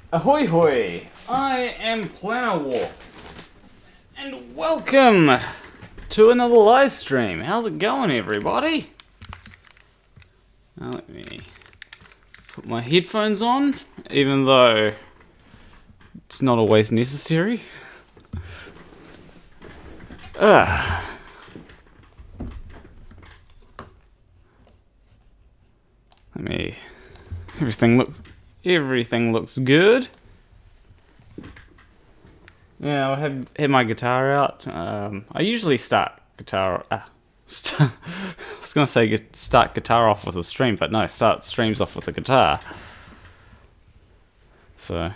Ahoy hoy! I am Planarwalk, and welcome to another live stream. How's it going, everybody? Now let me put my headphones on, even though it's not always necessary. Everything looks good. Yeah, I had my guitar out. I usually start guitar. I was gonna say start guitar off with a stream, but no, start streams off with a guitar. So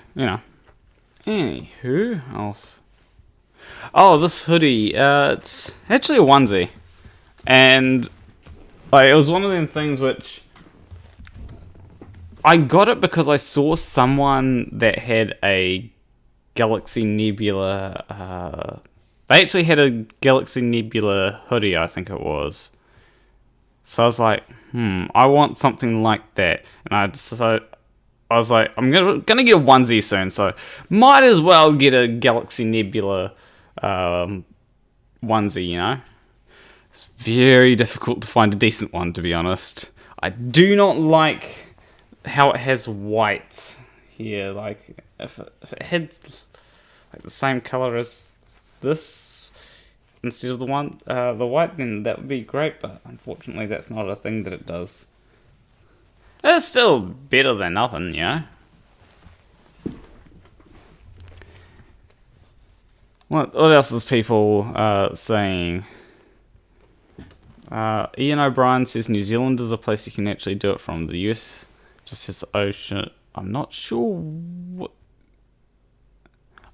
Anywho, else. Oh, this hoodie. It's actually a onesie, and it was one of them things which I got it because I saw someone that had a Galaxy Nebula. They actually had a Galaxy Nebula hoodie, I think it was. So I was like, I want something like that, and I was like, I'm gonna get a onesie soon, so might as well get a Galaxy Nebula onesie. You know, it's very difficult to find a decent one, to be honest. I do not like how it has white here. Like if it had like the same color as this instead of the white, then that would be great. But unfortunately, that's not a thing that it does. It's still better than nothing, you know. What else is people saying? Ian O'Brien says New Zealand is a place you can actually do it from. The US just says ocean. I'm not sure what.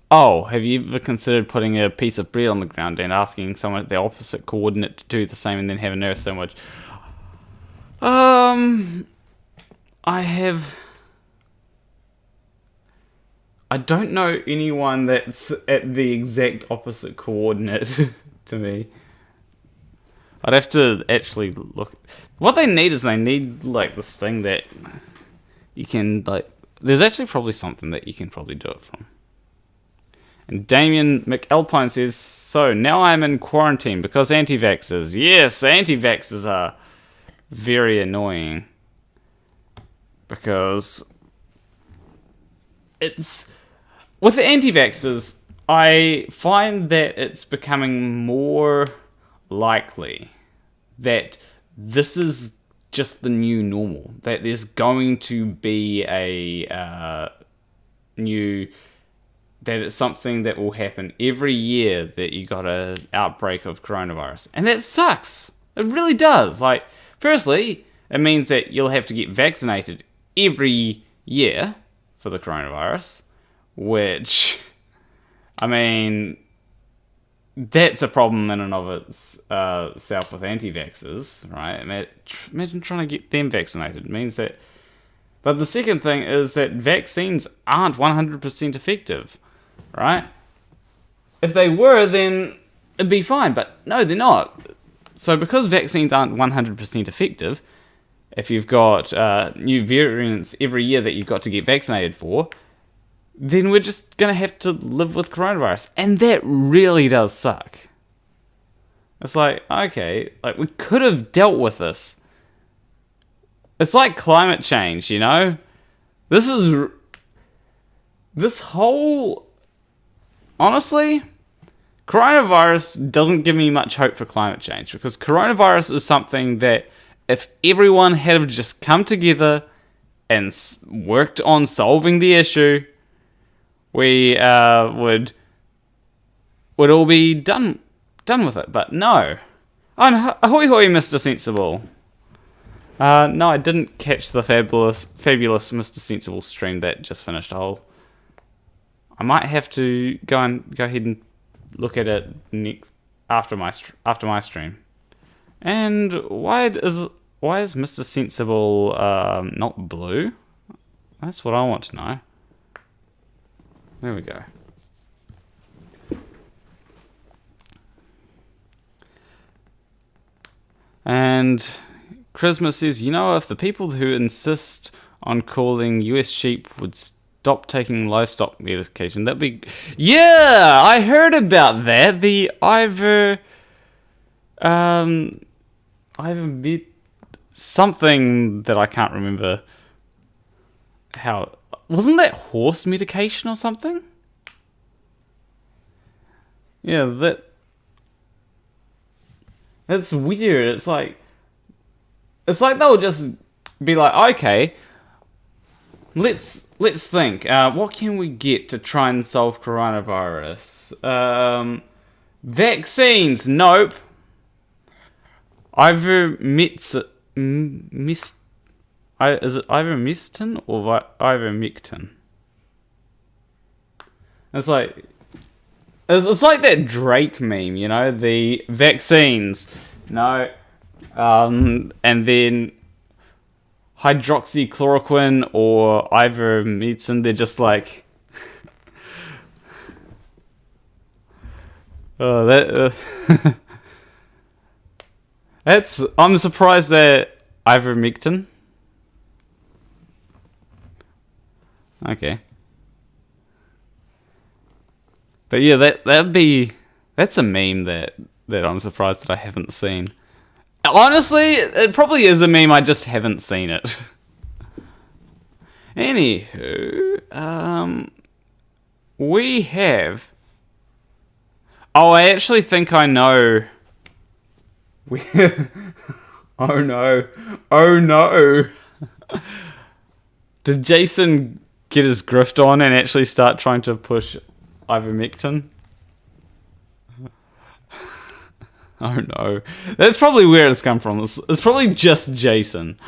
Oh, have you ever considered putting a piece of bread on the ground and asking someone at the opposite coordinate to do the same and then have a nerve sandwich? I have. I don't know anyone that's at the exact opposite coordinate to me. I'd have to actually look. What they need is like this thing that you can like. There's actually probably something that you can probably do it from. And Damien McAlpine says, so now I'm in quarantine because anti-vaxxers. Yes, anti-vaxxers are very annoying. Because it's... With the anti-vaxxers, I find that it's becoming more likely that this is just the new normal. That there's going to be a new... That it's something that will happen every year that you got an outbreak of coronavirus. And that sucks. It really does. Like, firstly, it means that you'll have to get vaccinated every year for the coronavirus, which, I mean, that's a problem in and of itself with anti-vaxxers, right? Imagine trying to get them vaccinated. It means that... But the second thing is that vaccines aren't 100% effective, right? If they were, then it'd be fine, but no, they're not. So because vaccines aren't 100% effective, if you've got new variants every year that you've got to get vaccinated for, then we're just going to have to live with coronavirus. And that really does suck. It's like, okay, like we could have dealt with this. It's like climate change, you know? This whole... Honestly, coronavirus doesn't give me much hope for climate change, because coronavirus is something that if everyone had just come together and worked on solving the issue, we would all be done with it. But no. Oh, ahoy hoy, Mr. Sensible. No, I didn't catch the fabulous Mr. Sensible stream that just finished. I might have to go ahead and look at it after my stream. And why is Mr. Sensible not blue? That's what I want to know. There we go. And Christmas says, if the people who insist on calling US sheep would stop taking livestock medication. That'd be... Yeah, I heard about that. The something that I can't remember how... Wasn't that horse medication or something? Yeah, that's weird. It's like they'll just be like, okay, let's think. What can we get to try and solve coronavirus? Vaccines? Nope. Is it ivermectin or ivermectin? It's like that Drake meme, you know, the vaccines. No. And then hydroxychloroquine or ivermectin, they're just like... I'm surprised they're ivermectin. Okay. But yeah, that's a meme that I'm surprised that I haven't seen. Honestly, it probably is a meme, I just haven't seen it. Anywho, we have... Oh, I actually think I know... Oh no. Oh no. Did Jason get his grift on and actually start trying to push ivermectin? Oh no. That's probably where it's come from. It's probably just Jason.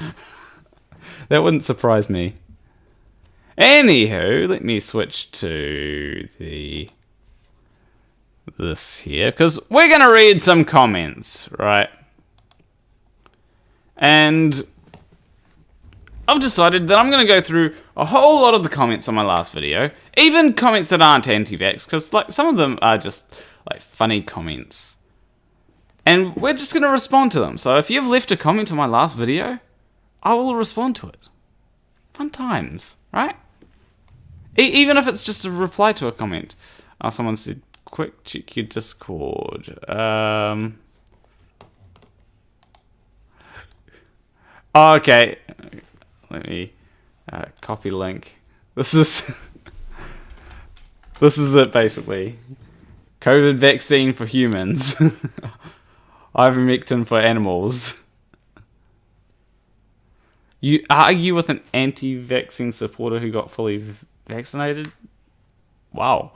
That wouldn't surprise me. Anywho, let me switch to this here, because we're going to read some comments, right? And I've decided that I'm going to go through a whole lot of the comments on my last video, even comments that aren't anti-vax, because like some of them are just like funny comments. And we're just going to respond to them. So if you've left a comment on my last video, I will respond to it. Fun times, right? Even if it's just a reply to a comment. Someone said, quick, check your Discord. Okay. Let me copy link. This is it basically. COVID vaccine for humans. Ivermectin for animals. You argue with an anti-vaccine supporter who got fully vaccinated? Wow.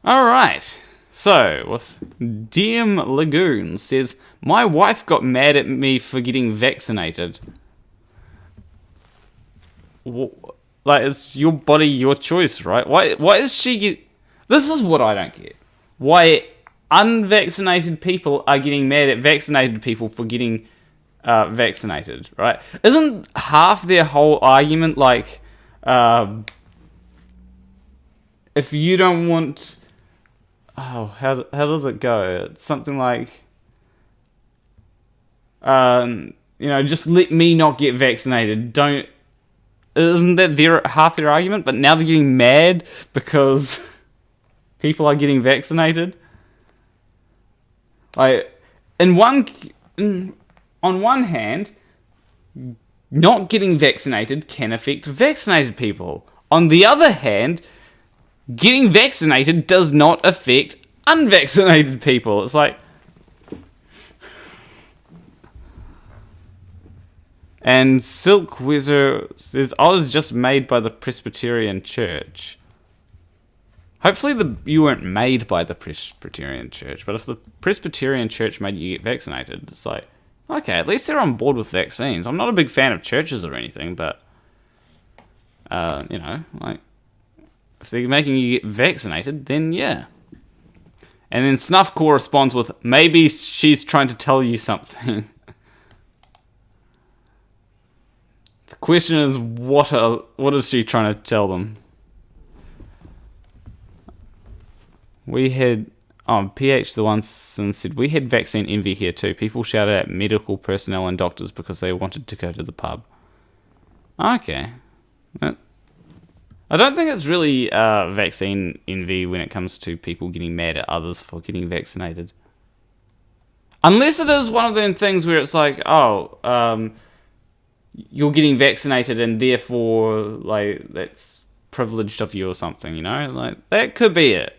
Alright. So, with DM Lagoon says, my wife got mad at me for getting vaccinated. Like, it's your body, your choice, right? Why is she get... This is what I don't get. Why unvaccinated people are getting mad at vaccinated people for getting vaccinated, right? Isn't half their whole argument like, if you don't want... Oh, how does it go? It's something like, just let me not get vaccinated. Don't... Isn't that half their argument? But now they're getting mad because people are getting vaccinated. Like, on one hand, not getting vaccinated can affect vaccinated people. On the other hand, getting vaccinated does not affect unvaccinated people. It's like... And Silk Wizard says, I was just made by the Presbyterian Church. Hopefully you weren't made by the Presbyterian Church, but if the Presbyterian Church made you get vaccinated, it's like, okay, at least they're on board with vaccines. I'm not a big fan of churches or anything, but, like, if they're making you get vaccinated, then yeah. And then Snuffcore responds with, maybe she's trying to tell you something. The question is, what is she trying to tell them? We had... PH the one said, we had vaccine envy here too. People shouted at medical personnel and doctors because they wanted to go to the pub. Okay. I don't think it's really vaccine envy when it comes to people getting mad at others for getting vaccinated. Unless it is one of them things where it's like, you're getting vaccinated and therefore, like, that's privileged of you or something, you know? Like, that could be it.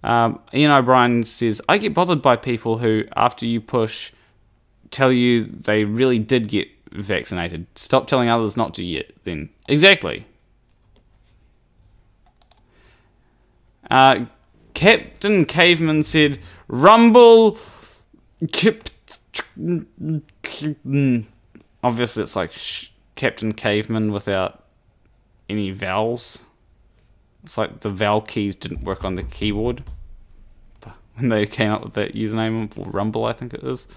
Ian O'Brien says, I get bothered by people who, after you push, tell you they really did get vaccinated. Stop telling others not to yet, then. Exactly. Captain Cavemen said, Rumble... Obviously it's like Captain Caveman without any vowels. It's like the vowel keys didn't work on the keyboard when they came up with that username for Rumble, I think it is.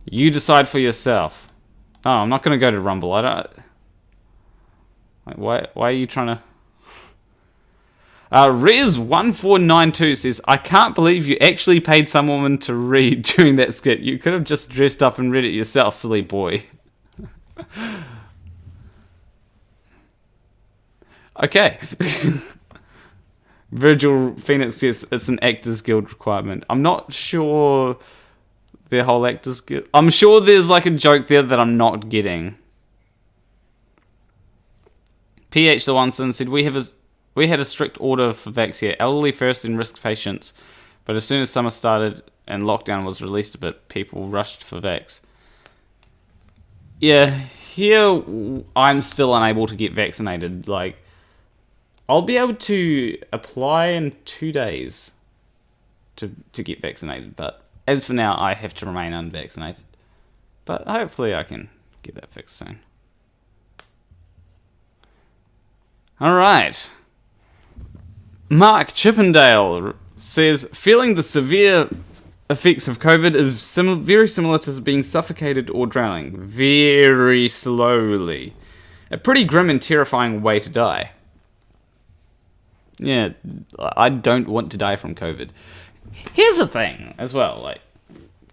You decide for yourself. Oh, I'm not going to go to Rumble. I don't... Like, why are you trying to... Rez1492 says, I can't believe you actually paid some woman to read during that skit. You could have just dressed up and read it yourself, silly boy. Okay. Virgil Phoenix says it's an Actors Guild requirement. I'm not sure their whole Actors Guild... I'm sure there's like a joke there that I'm not getting. PH the One-Son said, we had a strict order for vax here. Elderly first and risk patients. But as soon as summer started and lockdown was released a bit, people rushed for vax. Yeah, here I'm still unable to get vaccinated. Like, I'll be able to apply in 2 days to get vaccinated. But as for now, I have to remain unvaccinated. But hopefully I can get that fixed soon. Alright. Mark Chippendale says, feeling the severe effects of COVID is very similar to being suffocated or drowning. Very slowly. A pretty grim and terrifying way to die. Yeah, I don't want to die from COVID. Here's the thing as well, like,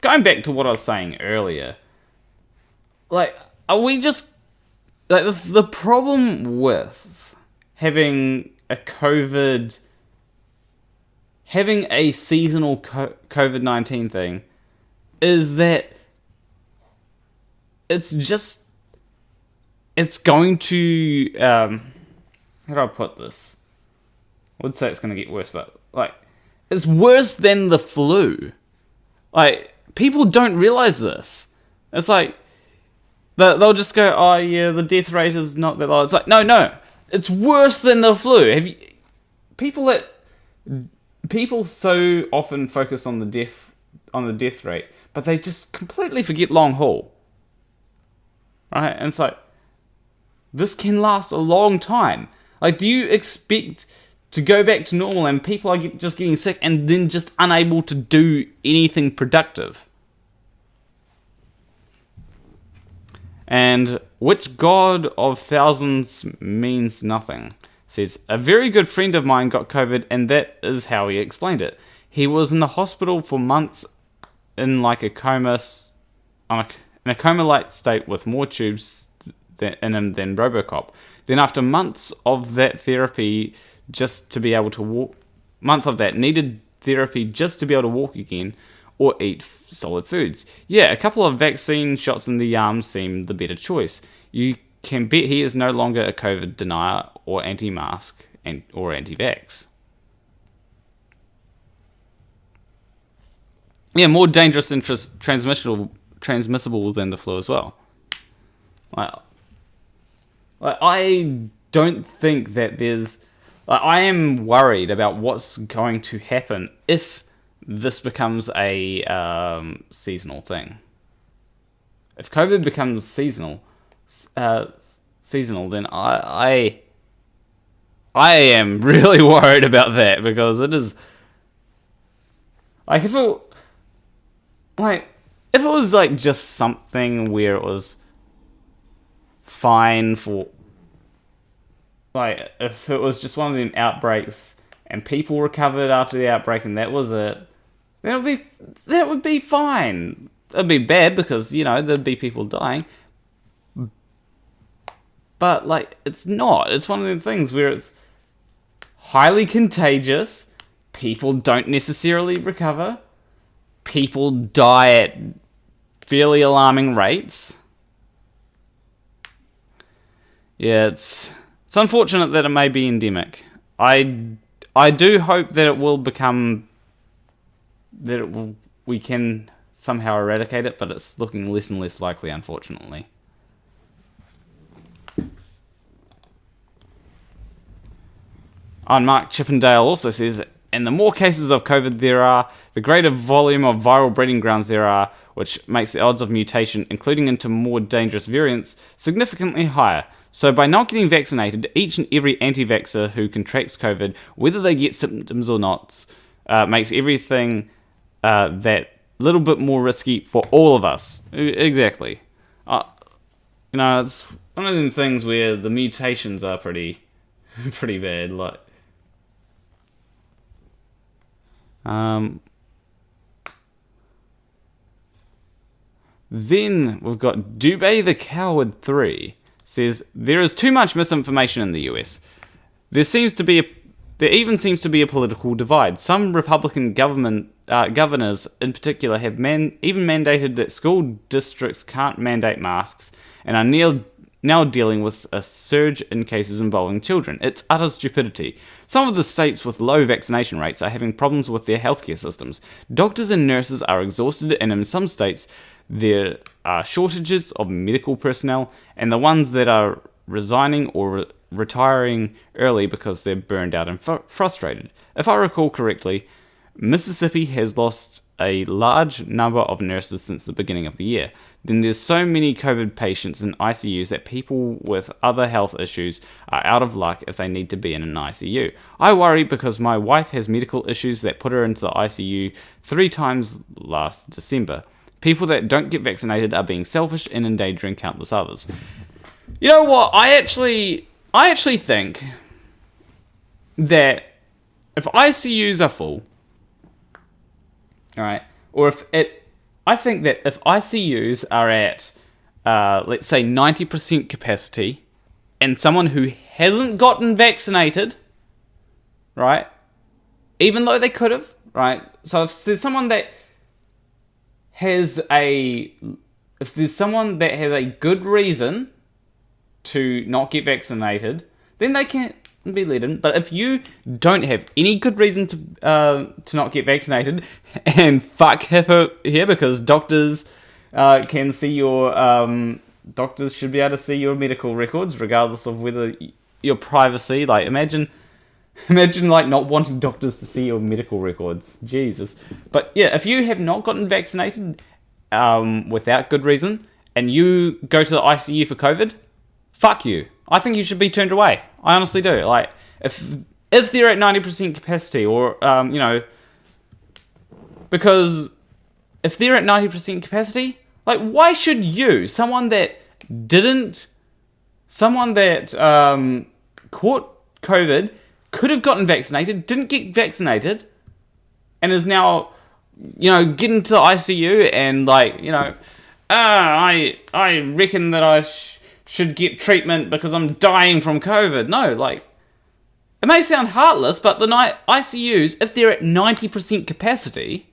going back to what I was saying earlier. Like, are we just... Like, the problem with having a COVID... Having a seasonal COVID-19 thing is that it's just... It's going to... how do I put this? I would say it's going to get worse, but, like, it's worse than the flu. Like, people don't realize this. It's like, they'll just go, oh yeah, the death rate is not that low. It's like, no, it's worse than the flu. People so often focus on the death rate, but they just completely forget long haul. Right? And it's like, this can last a long time. Like, do you expect to go back to normal and people are just getting sick and then just unable to do anything productive? And which god of thousands means nothing? Says, a very good friend of mine got COVID and that is how he explained it. He was in the hospital for months in like a coma, in a coma-like state with more tubes in him than Robocop. Then after months of that therapy just to be able to walk, needed therapy just to be able to walk again or eat solid foods. Yeah, a couple of vaccine shots in the arm seemed the better choice. You can bet he is no longer a COVID denier or anti-mask or anti-vax. Yeah, more dangerous and transmissible than the flu as well. I don't think that there's... I am worried about what's going to happen if this becomes a seasonal thing. If COVID becomes seasonal, then I am really worried about that, because it is like if it was like just something where it was fine for, like, if it was just one of them outbreaks and people recovered after the outbreak and that was it, then that would be fine. It'd be bad because, you know, there'd be people dying. But, like, it's not. It's one of the things where it's highly contagious, people don't necessarily recover, people die at fairly alarming rates. Yeah, it's unfortunate that it may be endemic. I do hope that it will become... we can somehow eradicate it, but it's looking less and less likely, unfortunately. Mark Chippendale also says, and the more cases of COVID there are, the greater volume of viral breeding grounds there are, which makes the odds of mutation, including into more dangerous variants, significantly higher. So by not getting vaccinated, each and every anti-vaxxer who contracts COVID, whether they get symptoms or not, makes everything that little bit more risky for all of us. Exactly. It's one of them things where the mutations are pretty bad. Like, then we've got Dubé the Coward 3 says, there is too much misinformation in the US. There even seems to be a political divide. Some Republican governors in particular have even mandated that school districts can't mandate masks and are now dealing with a surge in cases involving children. It's utter stupidity. Some of the states with low vaccination rates are having problems with their healthcare systems. Doctors and nurses are exhausted, and in some states there are shortages of medical personnel, and the ones that are resigning or retiring early because they're burned out and frustrated. If I recall correctly, Mississippi has lost a large number of nurses since the beginning of the year. Then there's so many COVID patients in ICUs that people with other health issues are out of luck if they need to be in an ICU. I worry because my wife has medical issues that put her into the ICU 3 times last December. People that don't get vaccinated are being selfish and endangering countless others. You know what? I actually think that if ICUs are full, all right, or I think that if ICUs are at, let's say 90% capacity, and someone who hasn't gotten vaccinated, right, even though they could have, right, so if there's someone that has a good reason to not get vaccinated, then they can't be let in. But if you don't have any good reason to not get vaccinated, and fuck HIPAA here, because doctors can see your doctors should be able to see your medical records regardless of whether your privacy. Like, imagine like not wanting doctors to see your medical records. Jesus. But yeah, if you have not gotten vaccinated without good reason, and you go to the ICU for COVID, fuck you. I think you should be turned away. I honestly do. Like, if they're at 90% capacity, or because if they're at 90% capacity, like, why should you, someone that caught COVID, could have gotten vaccinated, didn't get vaccinated, and is now, getting to the ICU and, like, I reckon that I should get treatment because I'm dying from COVID. No, like, it may sound heartless, but the ICUs, if they're at 90% capacity,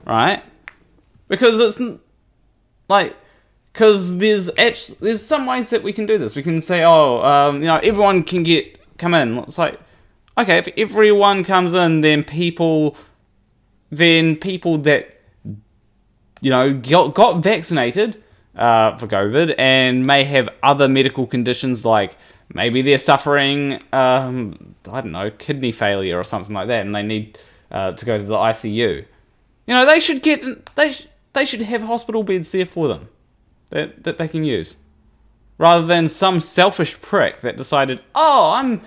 right? Because it's like, because there's some ways that we can do this. We can say, everyone can come in. It's like, okay, if everyone comes in, then people that got vaccinated for COVID and may have other medical conditions, like maybe they're suffering, kidney failure or something like that, and they need to go to the ICU. They should have hospital beds there for them that they can use, rather than some selfish prick that decided, I'm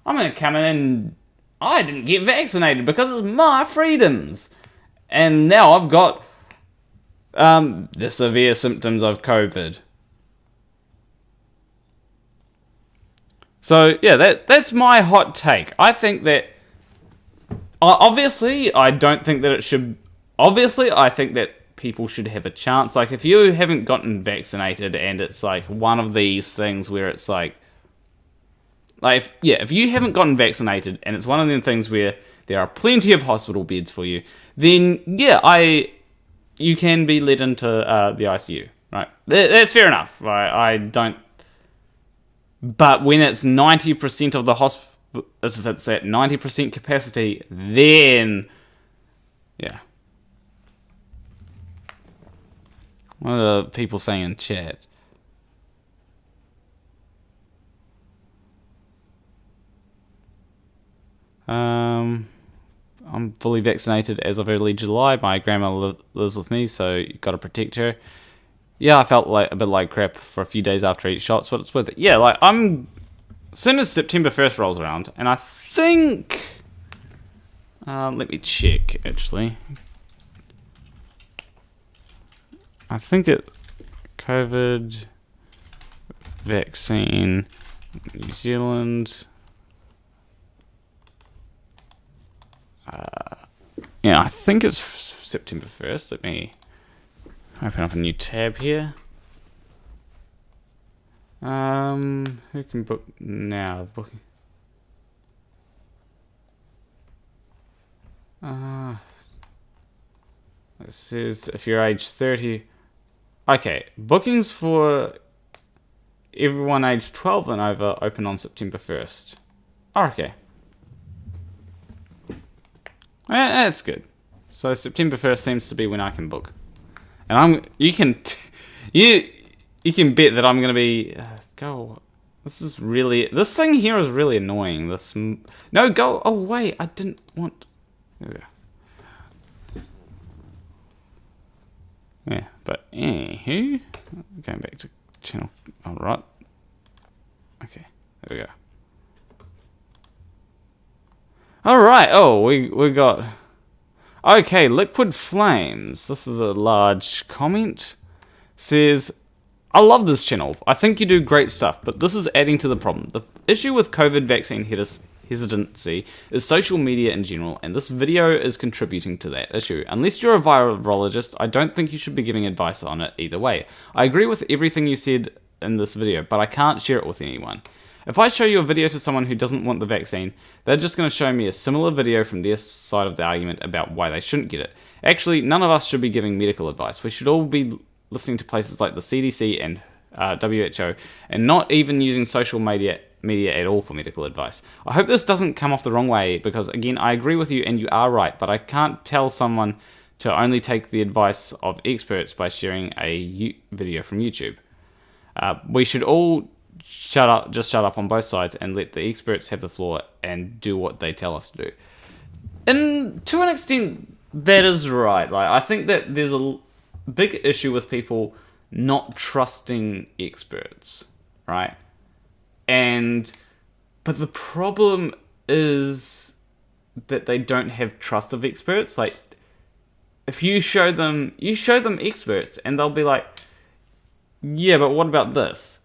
going to come in and I didn't get vaccinated because it's my freedoms, and now I've got the severe symptoms of COVID. So yeah, that's my hot take. I think that obviously I think that people should have a chance. Like, if you haven't gotten vaccinated and it's like one of these things where it's like if you haven't gotten vaccinated and it's one of them things where there are plenty of hospital beds for you, then you can be led into the ICU, right? That's fair enough. I don't. But when it's 90% of the hospital, if it's at 90% capacity, then yeah. What are people saying in chat? I'm fully vaccinated as of early July. My grandma lives with me, so you've got to protect her. Yeah, I felt like a bit like crap for a few days after each shot, but it's worth it. Yeah, like as soon as September 1st rolls around, and I think, let me check actually. I think COVID vaccine New Zealand. Yeah, I think it's September 1st. Let me open up a new tab here. Who can book now? Booking. It says if you're age 30. Okay, bookings for everyone aged 12 and over open on September 1st. Oh, okay. That's good. So September 1st seems to be when I can book. And you can bet that I'm going to be this thing here is really annoying. No, go away. I didn't want. There we go. Yeah, but anywho, going back to channel. All right. Okay, there we go. All right. Oh, we got. Okay, Liquid Flames. This is a large comment. Says, I love this channel. I think you do great stuff, but this is adding to the problem. The issue with COVID vaccine hesitancy is social media in general, and this video is contributing to that issue. Unless you're a virologist, I don't think you should be giving advice on it either way. I agree with everything you said in this video, but I can't share it with anyone. If I show you a video to someone who doesn't want the vaccine, they're just going to show me a similar video from their side of the argument about why they shouldn't get it. Actually, none of us should be giving medical advice. We should all be listening to places like the CDC and WHO, and not even using social media at all for medical advice. I hope this doesn't come off the wrong way, because again, I agree with you and you are right, but I can't tell someone to only take the advice of experts by sharing a video from YouTube. We should all shut up on both sides and let the experts have the floor and do what they tell us to do. And to an extent, that is right. Like, I think that there's a big issue with people not trusting experts, right? But the problem is that they don't have trust of experts. Like, if you show them experts, and they'll be like, yeah, but what about this?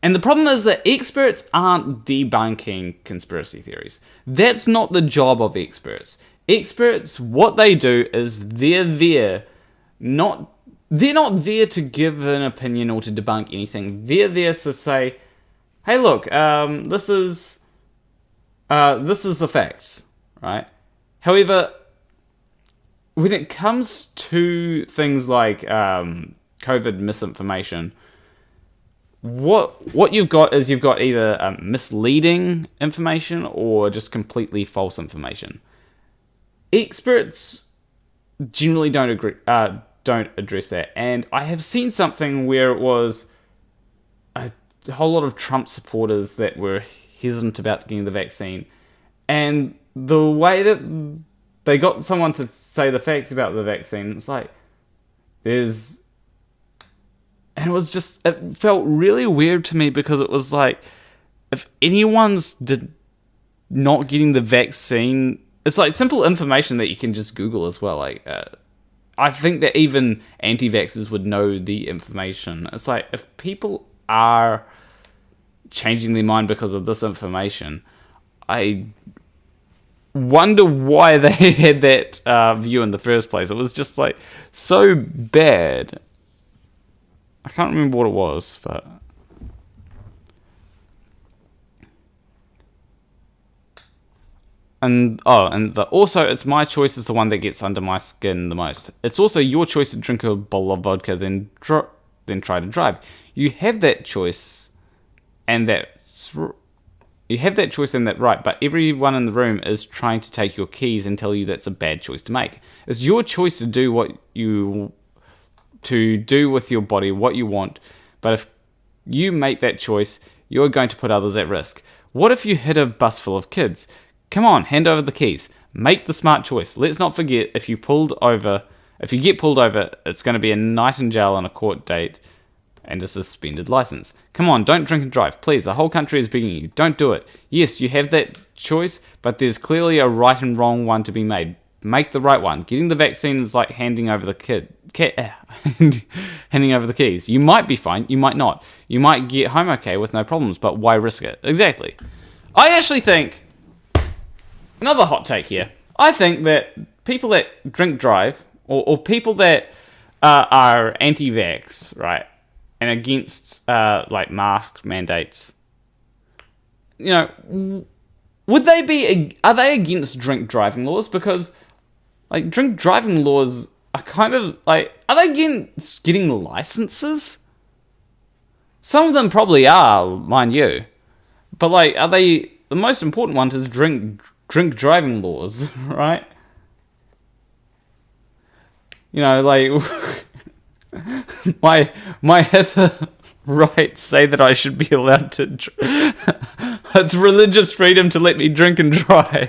And the problem is that experts aren't debunking conspiracy theories. That's not the job of experts. Experts, what they do is they're not there to give an opinion or to debunk anything. They're there to say, hey, look, this is the facts, right? However, when it comes to things like COVID misinformation, what you've got is you've got either misleading information or just completely false information. Experts generally don't address that, and I have seen something where it was a whole lot of Trump supporters that were hesitant about getting the vaccine, and the way that they got someone to say the facts about the vaccine, it's like and it felt really weird to me, because it was like, if anyone's not getting the vaccine, it's like simple information that you can just Google as well. Like, I think that even anti-vaxxers would know the information. It's like, if people are changing their mind because of this information, I wonder why they had that view in the first place. It was just like so bad. I can't remember what it was, but also it's my choice is the one that gets under my skin the most. It's also your choice to drink a bottle of vodka then try to drive. You have that choice, and that's right, but everyone in the room is trying to take your keys and tell you that's a bad choice to make. It's your choice to do with your body what you want, but if you make that choice, you're going to put others at risk. What if you hit a bus full of kids? Come on, hand over the keys. Make the smart choice. Let's not forget, if you get pulled over, it's going to be a night in jail and a court date and a suspended license. Come on, don't drink and drive. Please, the whole country is begging you. Don't do it. Yes, you have that choice, but there's clearly a right and wrong one to be made. Make the right one. Getting the vaccine is like handing over the handing over the keys. You might be fine, you might not. You might get home okay with no problems, but why risk it? Exactly. I actually think, another hot take here, I think that people that drink drive, or people that are anti-vax, right, and against like mask mandates, you know, are they against drink driving laws? Because like drink driving laws are kind of like, are they against getting licenses? Some of them probably are, mind you, but like, are they? The most important one is drink driving laws, right? You know, like my HIPAA rights say that I should be allowed to. It's religious freedom to let me drink and drive.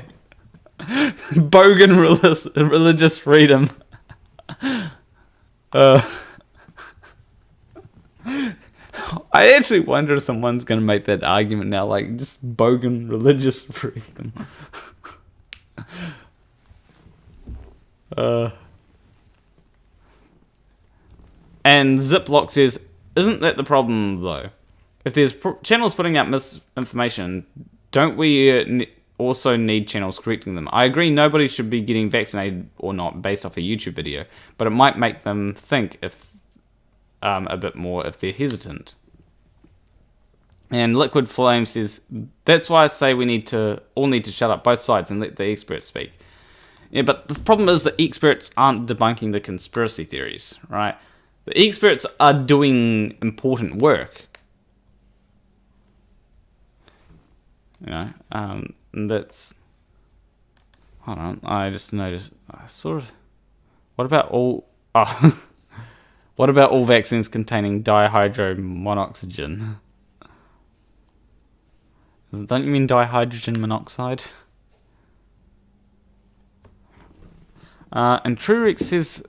Bogan religious freedom. I actually wonder if someone's going to make that argument now, like, just bogan religious freedom. And Ziploc says, isn't that the problem, though? If there's channels putting out misinformation, don't we also need channels correcting them? I agree nobody should be getting vaccinated or not based off a YouTube video, but it might make them think a bit more if they're hesitant. And Liquid Flame says, that's why I say we all need to shut up both sides and let the experts speak. Yeah, but the problem is that experts aren't debunking the conspiracy theories, right? The experts are doing important work. You know, and that's... Hold on, I just noticed... What about all... Oh, what about all vaccines containing dihydromonoxygen? Don't you mean dihydrogen monoxide? And Trurex says,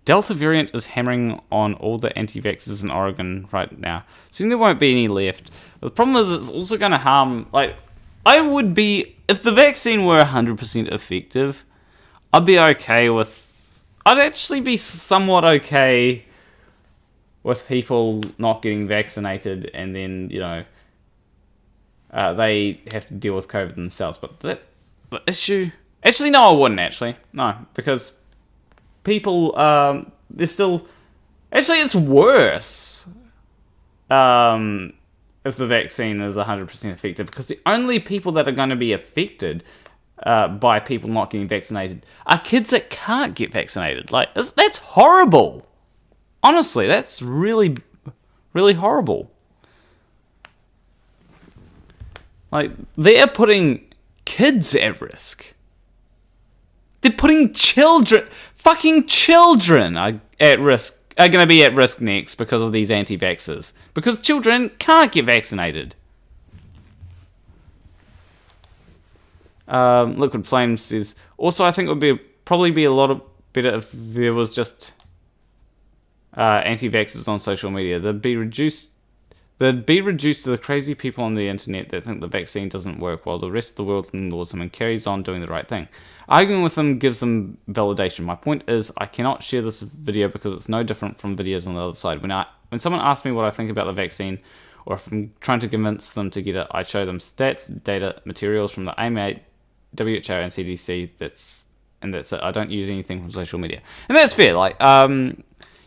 Delta variant is hammering on all the anti-vaxxers in Oregon right now. Soon there won't be any left. But the problem is it's also going to harm... Like, I would be... If the vaccine were 100% effective, I'd be okay with... I'd actually be somewhat okay with people not getting vaccinated and then, you know... they have to deal with COVID themselves. But the issue... Actually, no, I wouldn't, actually. No, because people, they're still... Actually, it's worse if the vaccine is 100% effective, because the only people that are going to be affected by people not getting vaccinated are kids that can't get vaccinated. Like, that's horrible. Honestly, that's really, really horrible. Like, they're putting kids at risk. They're putting fucking children are going to be at risk next because of these anti-vaxxers. Because children can't get vaccinated. Liquid Flame says, also I think it would probably be a lot better if there was just anti-vaxxers on social media. They'd be reduced to the crazy people on the internet that think the vaccine doesn't work while the rest of the world ignores them and carries on doing the right thing. Arguing with them gives them validation. My point is, I cannot share this video because it's no different from videos on the other side. When someone asks me what I think about the vaccine, or if I'm trying to convince them to get it, I show them stats, data, materials from the AMA WHO and CDC. That's it. I don't use anything from social media, and that's fair. Like,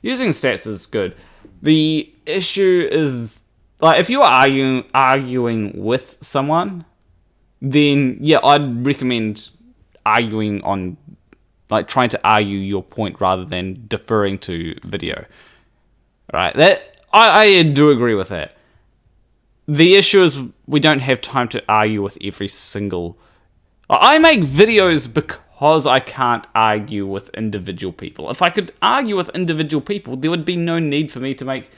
using stats is good. The issue is, like, if you are arguing with someone, then yeah, I'd recommend arguing on, like, trying to argue your point rather than deferring to video. Right? That I do agree with that. The issue is we don't have time to argue with every single. I make videos because I can't argue with individual people. If I could argue with individual people, there would be no need for me to make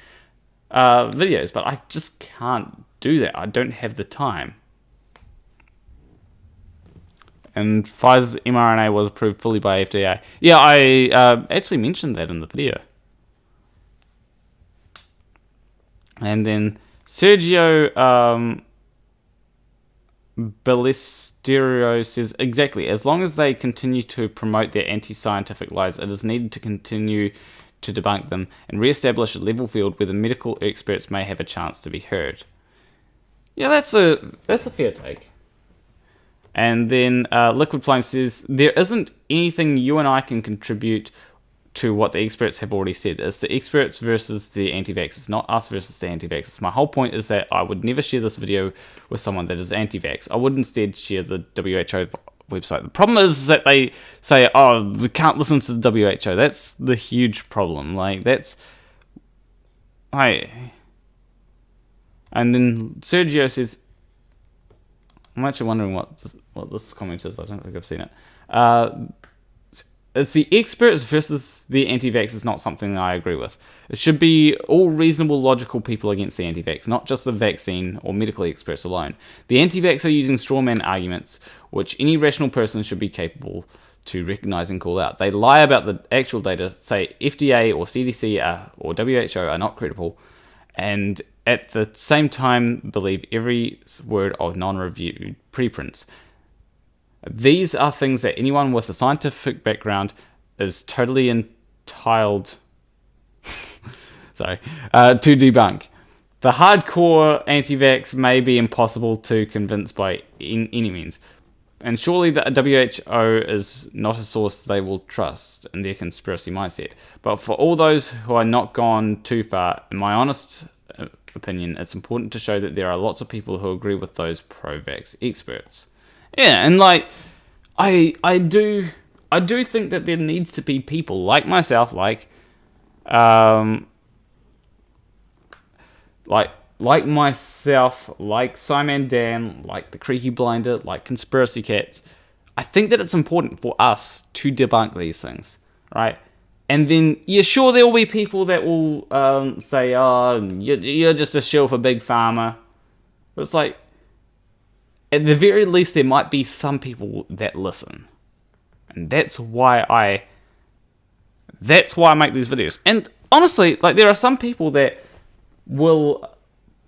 videos. But I just can't do that. I don't have the time. And Pfizer's mRNA was approved fully by FDA. Yeah, I actually mentioned that in the video. And then Sergio Ballesteros says, exactly, as long as they continue to promote their anti-scientific lies, it is needed to continue to debunk them and re-establish a level field where the medical experts may have a chance to be heard. Yeah, that's a fair take. And then Liquid Flame says, there isn't anything you and I can contribute to what the experts have already said. It's the experts versus the anti-vaxxers, not us versus the anti-vaxxers. My whole point is that I would never share this video with someone that is anti-vax. I would instead share the WHO website. The problem is that they say, oh, we can't listen to the WHO. That's the huge problem. Like, that's... And then Sergio says, I'm actually wondering what this comment is. I don't think I've seen it. It's the experts versus the anti-vax is not something that I agree with. It should be all reasonable, logical people against the anti-vax, not just the vaccine or medical experts alone. The anti-vax are using strawman arguments, which any rational person should be capable to recognize and call out. They lie about the actual data, say FDA or CDC or WHO are not credible, and at the same time believe every word of non-reviewed preprints. These are things that anyone with a scientific background is totally entitled to debunk. The hardcore anti-vax may be impossible to convince by any means, and surely the WHO is not a source they will trust in their conspiracy mindset. But for all those who are not gone too far, in my honest opinion, it's important to show that there are lots of people who agree with those pro-vax experts. Yeah, and like, I do think that there needs to be people like myself, like myself, like Simon Dan, like the Creaky Blinder, like Conspiracy Cats. I think that it's important for us to debunk these things, right? And then, yeah, sure, there will be people that will say, oh, you're just a shill for Big Pharma. But it's like, at the very least, there might be some people that listen. And that's why I make these videos. And honestly, like, there are some people that will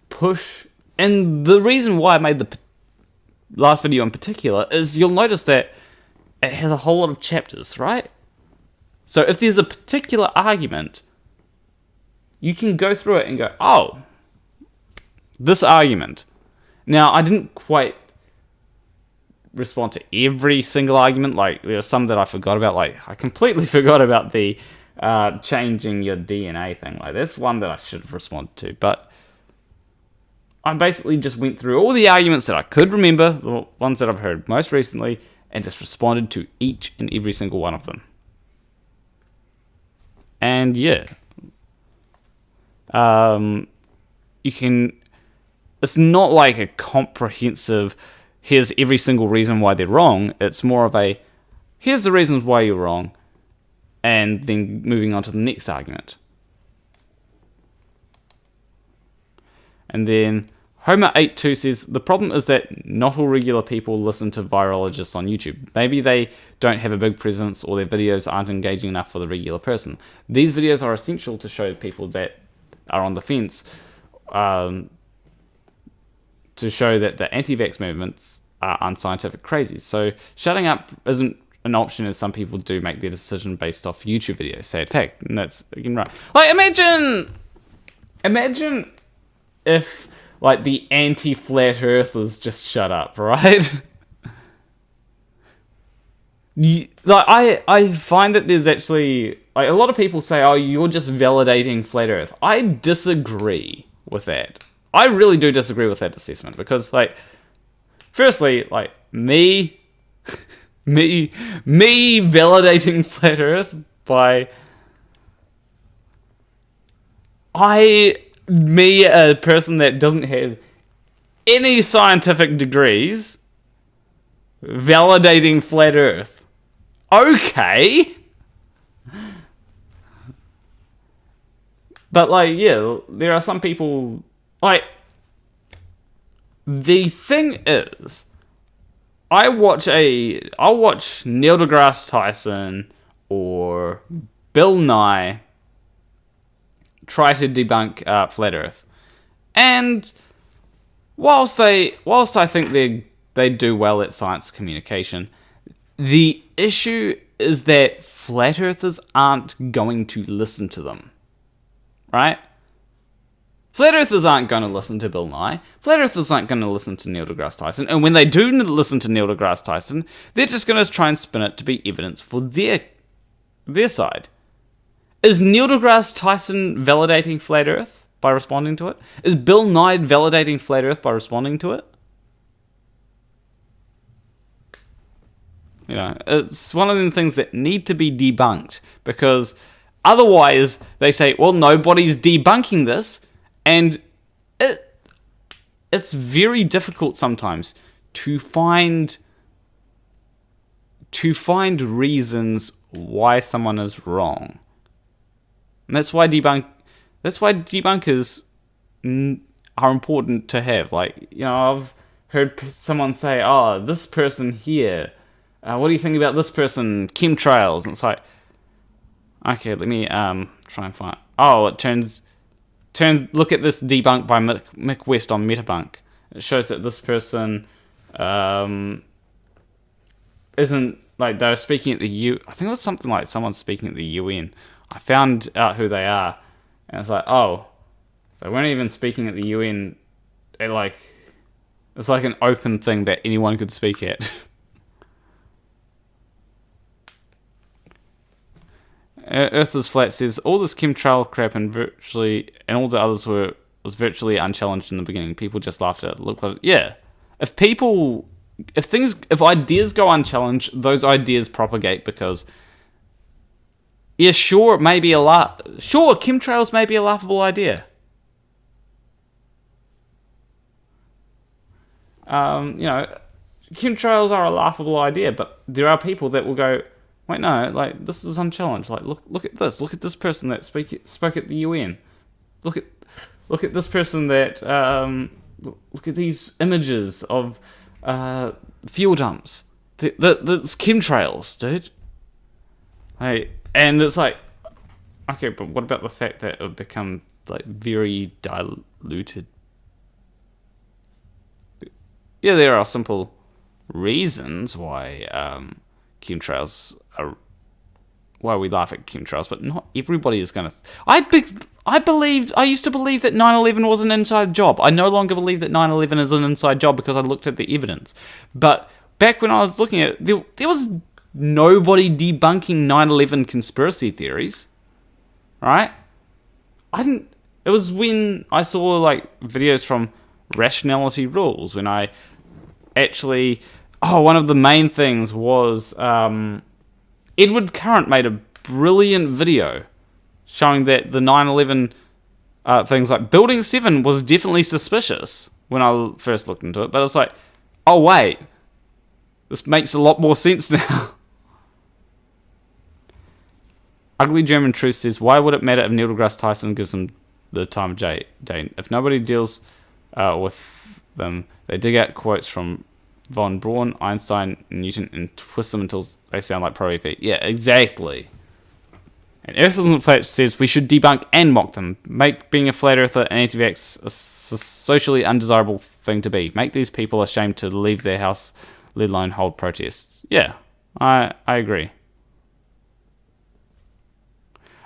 push, and the reason why I made the last video in particular is you'll notice that it has a whole lot of chapters, right? So if there's a particular argument, you can go through it and go, oh, this argument. Now, I didn't quite respond to every single argument. Like, there are some that I forgot about. Like, I completely forgot about the changing your DNA thing. Like, that's one that I should have responded to. But I basically just went through all the arguments that I could remember, the ones that I've heard most recently, and just responded to each and every single one of them. And yeah, you can, it's not like a comprehensive, here's every single reason why they're wrong. It's more of a, here's the reasons why you're wrong, and then moving on to the next argument. And then Homer82 says, the problem is that not all regular people listen to virologists on YouTube. Maybe they don't have a big presence or their videos aren't engaging enough for the regular person. These videos are essential to show people that are on the fence, to show that the anti-vax movements are unscientific crazies. So shutting up isn't an option, as some people do make their decision based off YouTube videos. Sad fact, and that's again right. Like, imagine if, like, the anti-flat earthers just shut up, right? I find that there's actually, like, a lot of people say, oh, you're just validating flat Earth. I disagree with that. I really do disagree with that assessment, because, like, firstly, like, me validating flat Earth by a person that doesn't have any scientific degrees validating flat Earth. Okay. But, like, yeah, there are some people, like, the thing is, I'll watch Neil deGrasse Tyson or Bill Nye try to debunk flat Earth, and whilst I think they do well at science communication, the issue is that flat earthers aren't going to listen to them, right? Flat earthers aren't going to listen to Bill Nye. Flat earthers aren't going to listen to Neil deGrasse Tyson. And when they do listen to Neil deGrasse Tyson, they're just going to try and spin it to be evidence for their side. Is Neil deGrasse Tyson validating flat Earth by responding to it? Is Bill Nye validating flat Earth by responding to it? You know, it's one of the things that need to be debunked, because otherwise they say, well, nobody's debunking this, and it's very difficult sometimes to find reasons why someone is wrong. And that's why debunkers are important to have. Like, you know, I've heard someone say, oh, this person here, what do you think about this person, chemtrails? And it's like, okay, let me try and find. Oh, it turns. Look at this debunk by Mick West on Metabunk. It shows that this person isn't, like, they're speaking at the I think it was something like someone's speaking at the UN. I found out who they are, and it's like, oh, they weren't even speaking at the UN. It's like an open thing that anyone could speak at. Earth is Flat says all this chemtrail crap and all the others was virtually unchallenged in the beginning. People just laughed at it. Look, yeah. If ideas go unchallenged, those ideas propagate, because yeah, sure, chemtrails may be a laughable idea. You know, chemtrails are a laughable idea, but there are people that will go, wait, no, like, this is unchallenged. Like, look at this. Look at this person that spoke at the UN. Look at this person that look at these images of fuel dumps. That's chemtrails, dude. Hey, and it's like, okay, but what about the fact that it would become, like, very diluted? Yeah, there are simple reasons why chemtrails are, why we laugh at chemtrails, but not everybody is going to. I used to believe that 9/11 was an inside job. I no longer believe that 9/11 is an inside job, because I looked at the evidence. But back when I was looking at it, there was nobody debunking 9/11 conspiracy theories, right? It was when I saw, like, videos from Rationality Rules, when I actually, one of the main things was Edward Current made a brilliant video showing that the 9/11 things, like Building 7 was definitely suspicious when I first looked into it, but it's like, oh wait, this makes a lot more sense now. Ugly German Truth says, why would it matter if Neil deGrasse Tyson gives them the time of day? If nobody deals with them, they dig out quotes from von Braun, Einstein, Newton, and twist them until they sound like pro-FE. Yeah, exactly. And Earth Isn't Flat says we should debunk and mock them. Make being a flat earther and anti-vax a socially undesirable thing to be. Make these people ashamed to leave their house, let alone hold protests. Yeah, I agree.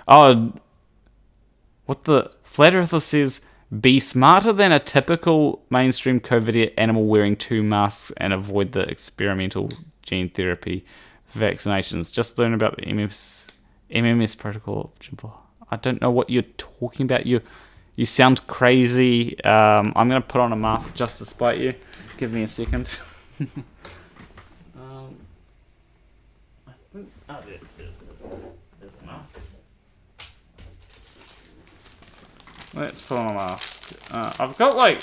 Oh, what the flat earther says, be smarter than a typical mainstream COVID animal wearing 2 masks and avoid the experimental gene therapy vaccinations. Just learn about the MMS protocol. I don't know what you're talking about. You sound crazy. I'm going to put on a mask just to spite you. Give me a second. I think... Oh, there's a mask. Let's put on a mask. I've got like...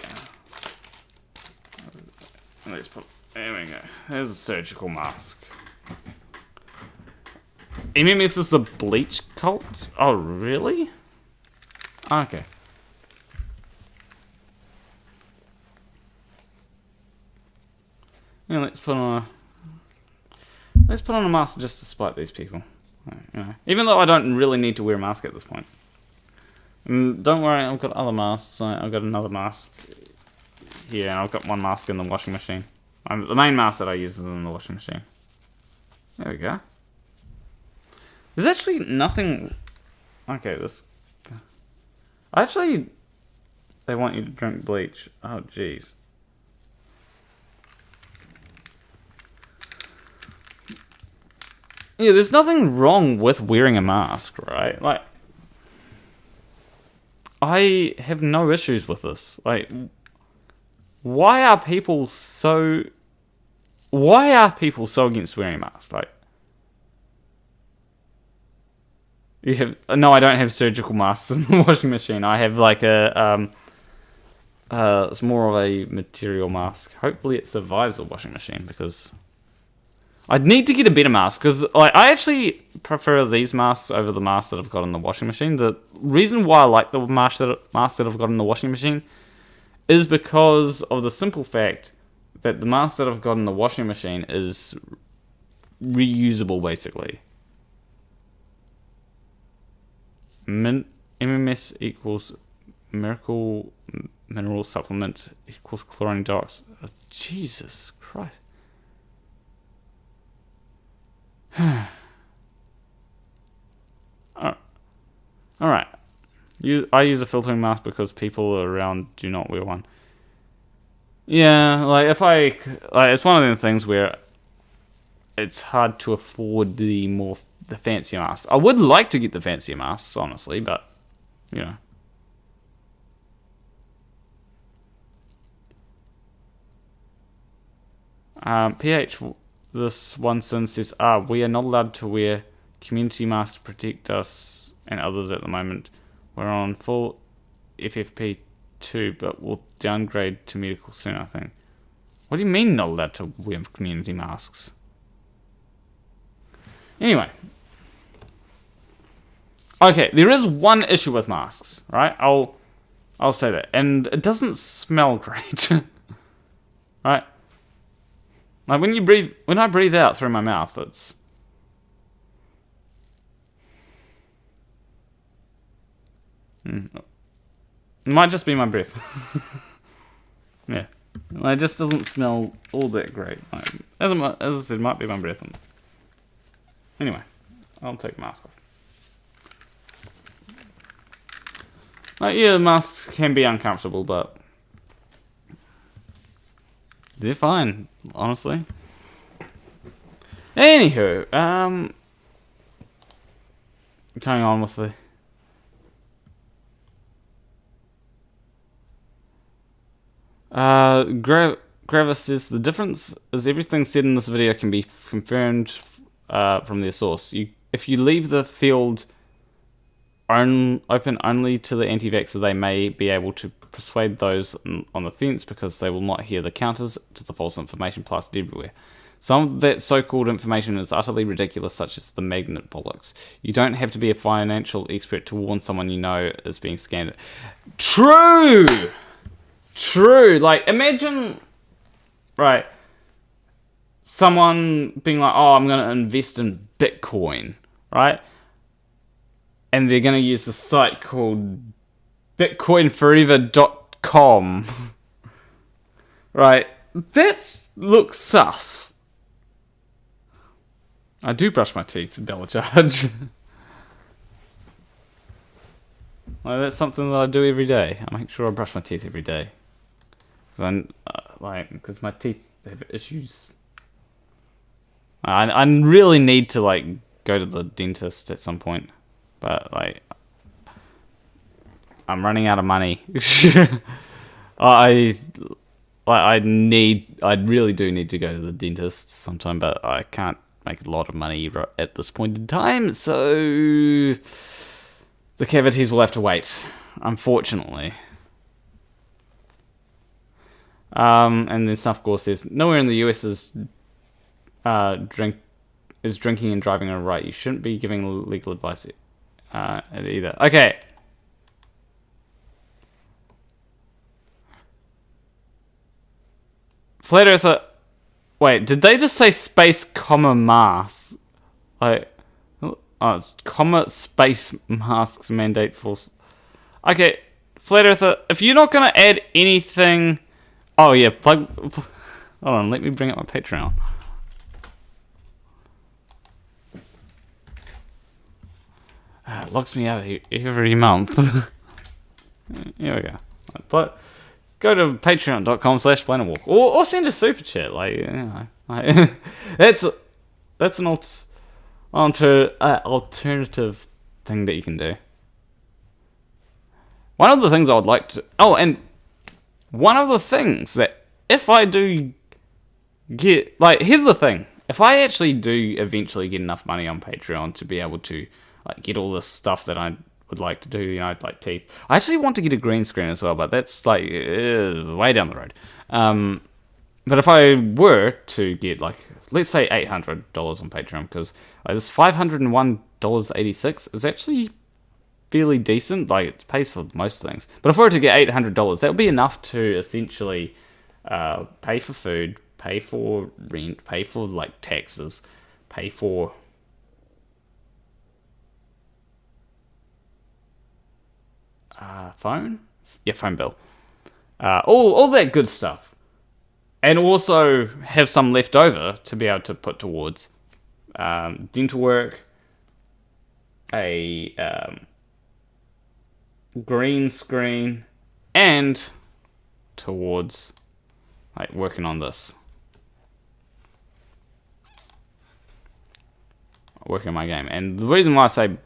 Let's put... There we go. There's a surgical mask. MMS is the bleach cult? Oh, really? Okay. Yeah, let's put on a mask just to spite these people. You know, even though I don't really need to wear a mask at this point. Don't worry, I've got other masks. I've got another mask here, and I've got one mask in the washing machine. The main mask that I use is in the washing machine. There we go. There's actually nothing... Okay, this... Actually, they want you to drink bleach. Oh, jeez. Yeah, there's nothing wrong with wearing a mask, right? Like, I have no issues with this. Like, why are people so against wearing a mask? Like, you have... No, I don't have surgical masks in the washing machine. I have like a... it's more of a material mask. Hopefully it survives the washing machine, because... I'd need to get a better mask, because like, I actually prefer these masks over the mask that I've got in the washing machine. The reason why I like the mask that I've got in the washing machine is because of the simple fact that the mask that I've got in the washing machine is reusable, basically. MMS equals miracle mineral supplement equals chlorine dioxide. Oh, Jesus Christ. Alright. I use a filtering mask because people around do not wear one. Yeah, like if I... Like, it's one of the things where it's hard to afford the fancier masks. I would like to get the fancier masks, honestly, but, you know. PH... This one sentence says, we are not allowed to wear community masks to protect us and others at the moment. We're on full FFP2, but we'll downgrade to medical soon, I think. What do you mean not allowed to wear community masks? Anyway. Okay, there is one issue with masks, right? I'll say that. And it doesn't smell great. Right? Like when I breathe out through my mouth, it's... It might just be my breath. Yeah. It just doesn't smell all that great. Like, as I said, it might be my breath. Anyway, I'll take the mask off. Like, yeah, masks can be uncomfortable, but... they're fine, honestly. Anywho, going on with the... Gravis says, the difference is everything said in this video can be confirmed from their source. If you leave the field open only to the anti-vaxxer, they may be able to persuade those on the fence because they will not hear the counters to the false information plastered everywhere. Some of that so-called information is utterly ridiculous, such as the magnet bollocks. You don't have to be a financial expert to warn someone you know is being scammed. True! True! Like, imagine... Right. Someone being like, oh, I'm going to invest in Bitcoin. Right? And they're going to use a site called bitcoinforever.com. Right? That looks sus. I do brush my teeth, Bella Charge. Like, that's something that I do every day. I make sure I brush my teeth every day. Because my teeth have issues. I really need to like go to the dentist at some point, but like I'm running out of money. I really do need to go to the dentist sometime, but I can't make a lot of money at this point in time, so the cavities will have to wait, unfortunately. And then Snuffgore says, nowhere in the US is drinking and driving a right. You shouldn't be giving legal advice either. Okay. Flat Earther. Wait, did they just say space comma masks? Like, oh, it's comma space masks mandate for. Okay, Flat Earther. If you're not gonna add anything, oh yeah, plug. Hold on, let me bring up my Patreon. It locks me out every month. Here we go. But go to patreon.com/Planarwalk or send a super chat. Like, you know, like that's an alternative thing that you can do. One of the things I would like to. Oh, and one of the things that if I do get, like, here's the thing: if I actually do eventually get enough money on Patreon to be able to like get all this stuff that I would like to do, you know, like teeth. I actually want to get a green screen as well, but that's like way down the road. But if I were to get like, let's say $800 on Patreon, because like, this $501.86 is actually fairly decent. Like, it pays for most things. But if I were to get $800, that would be enough to essentially pay for food, pay for rent, pay for like taxes, pay for phone bill, all that good stuff, and also have some left over to be able to put towards dental work, a green screen, and towards like working on this, working on my game. And the reason why I say,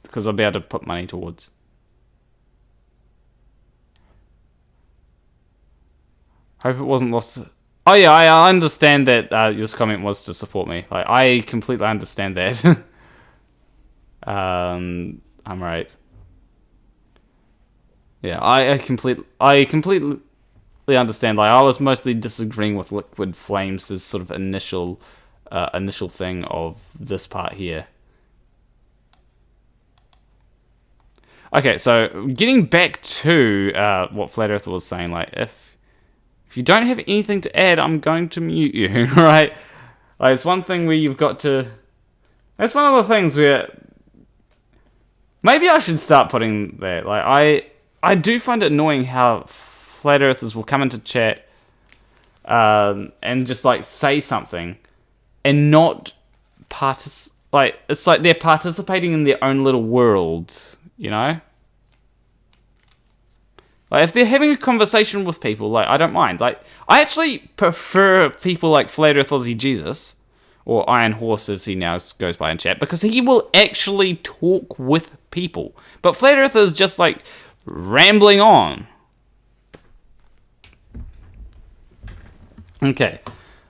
because I'll be able to put money towards. Hope it wasn't lost. Oh yeah, I understand that this comment was to support me. Like, I completely understand that. I'm right. Yeah, I completely understand. Like, I was mostly disagreeing with Liquid Flames' sort of initial thing of this part here. Okay, so getting back to what Flat Earther was saying, like, if you don't have anything to add, I'm going to mute you, right? Like, it's one thing where you've got to. That's one of the things where maybe I should start putting that. Like, I do find it annoying how Flat Earthers will come into chat and just like say something and not like, it's like they're participating in their own little world, you know? Like, if they're having a conversation with people, like, I don't mind. Like, I actually prefer people like Flat Earth Aussie Jesus, or Iron Horse as he now goes by in chat, because he will actually talk with people. But Flat Earth is just, like, rambling on. Okay.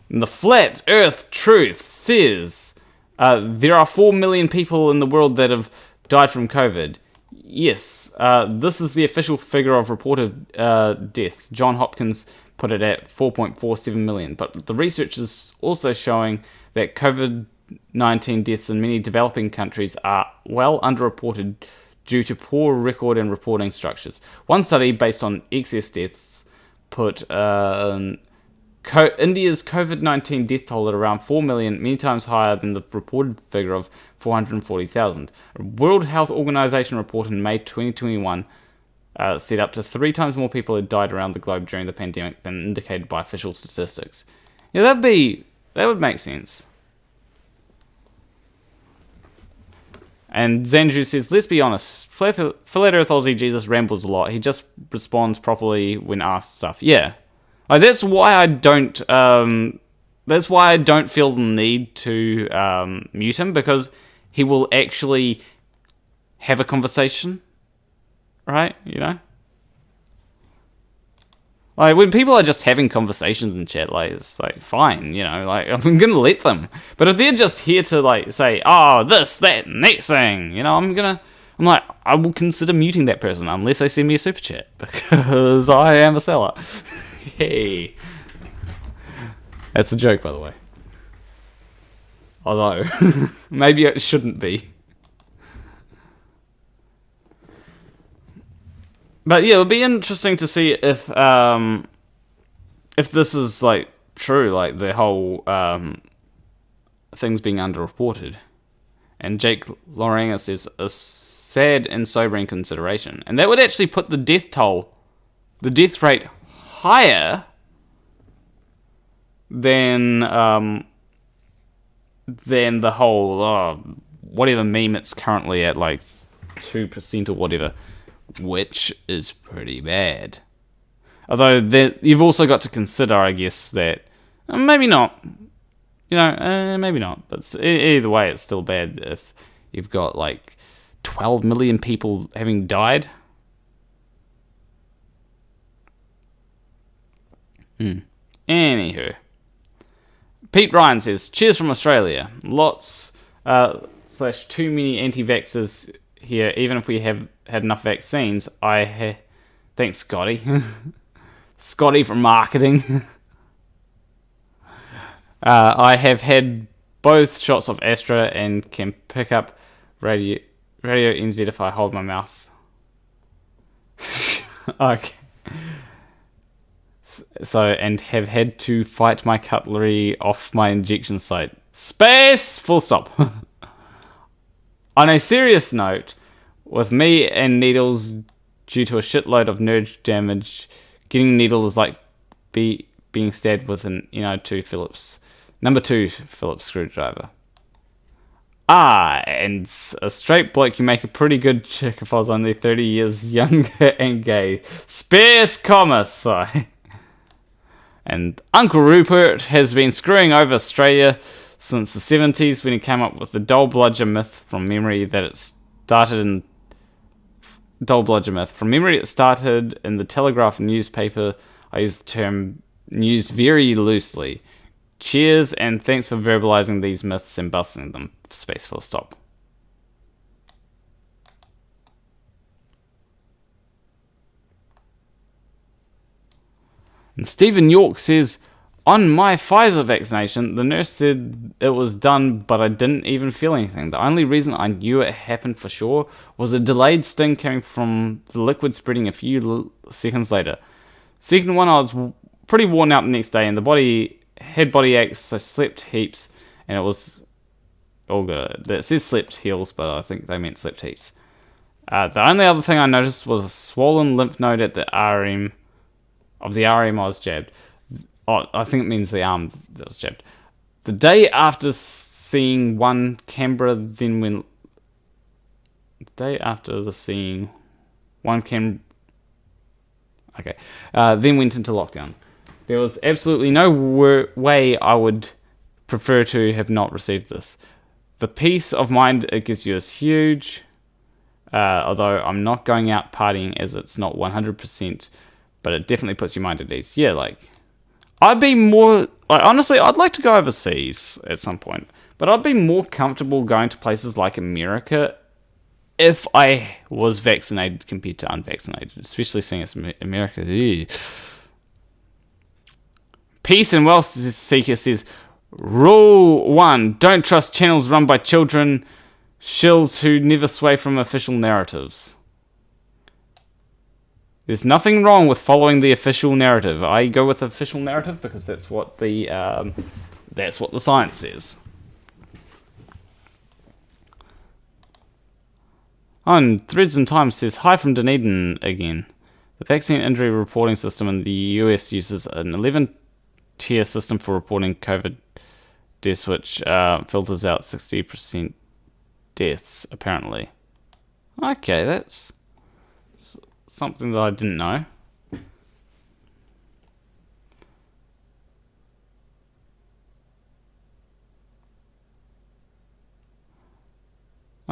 And the Flat Earth Truth says, there are 4 million people in the world that have died from COVID. Yes, this is the official figure of reported deaths. John Hopkins put it at 4.47 million. But the research is also showing that COVID-19 deaths in many developing countries are well underreported due to poor record and reporting structures. One study based on excess deaths put India's COVID-19 death toll at around 4 million, many times higher than the reported figure of 440,000. A World Health Organization report in May 2021 said up to 3 times more people had died around the globe during the pandemic than indicated by official statistics. Yeah, that would make sense. And Zanju says, let's be honest, Flat Earth Aussie Jesus rambles a lot. He just responds properly when asked stuff. Yeah. Like, that's why I don't That's why I don't feel the need to mute him, because he will actually have a conversation, right? You know? Like, when people are just having conversations in chat, like, it's like, fine, you know, like, I'm gonna let them. But if they're just here to, like, say, oh, this, that, next thing, you know, I'm like, I will consider muting that person unless they send me a super chat, because I am a seller. Hey. That's a joke, by the way. Although, maybe it shouldn't be. But yeah, it would be interesting to see if this is, like, true, like, the whole things being underreported. And Jake Loranga says, a sad and sobering consideration. And that would actually put the death rate higher than the whole, whatever meme it's currently at, like, 2% or whatever. Which is pretty bad. Although you've also got to consider, I guess, that maybe not. You know, maybe not. But either way, it's still bad if you've got like 12 million people having died. Anywho, Pete Ryan says, "Cheers from Australia. Lots / too many anti-vaxxers here. Even if we have had enough vaccines, thanks, Scotty. Scotty from marketing. I have had both shots of Astra and can pick up radio NZ if I hold my mouth." Okay. So, and have had to fight my cutlery off my injection site. Space! Full stop. On a serious note, with me and needles due to a shitload of nerve damage, getting needles is like being stabbed with an number 2 Phillips screwdriver. And a straight bloke, you make a pretty good chick if I was only 30 years younger and gay. Space Commissar. And Uncle Rupert has been screwing over Australia since the 70s when he came up with the Dole Bludger myth from memory that it started in the Telegraph newspaper. I use the term news very loosely. Cheers, and thanks for verbalizing these myths and busting them. Space full stop. And Stephen York says, on my Pfizer vaccination, the nurse said it was done, but I didn't even feel anything. The only reason I knew it happened for sure was a delayed sting coming from the liquid spreading a few seconds later. Second one, I was pretty worn out the next day, and had body aches, so slept heaps, and it was all good. It says slept heals, but I think they meant slept heaps. The only other thing I noticed was a swollen lymph node at the RM of the RM I was jabbed. Oh, I think it means the arm that was jabbed. The day after seeing one Canberra, then went into lockdown. There was absolutely no way I would prefer to have not received this. The peace of mind it gives you is huge, although I'm not going out partying as it's not 100%, but it definitely puts your mind at ease. Yeah, like, I'd be more... honestly, I'd like to go overseas at some point, but I'd be more comfortable going to places like America if I was vaccinated compared to unvaccinated, especially seeing as America... Ew. Peace and Wealth Seeker says, Rule 1, don't trust channels run by children, shills who never sway from official narratives. There's nothing wrong with following the official narrative. I go with the official narrative because that's what the science says. On Threads and Times says, hi from Dunedin again. The vaccine injury reporting system in the US uses an 11-tier system for reporting COVID deaths, which filters out 60% deaths, apparently. Okay, that's something that I didn't know.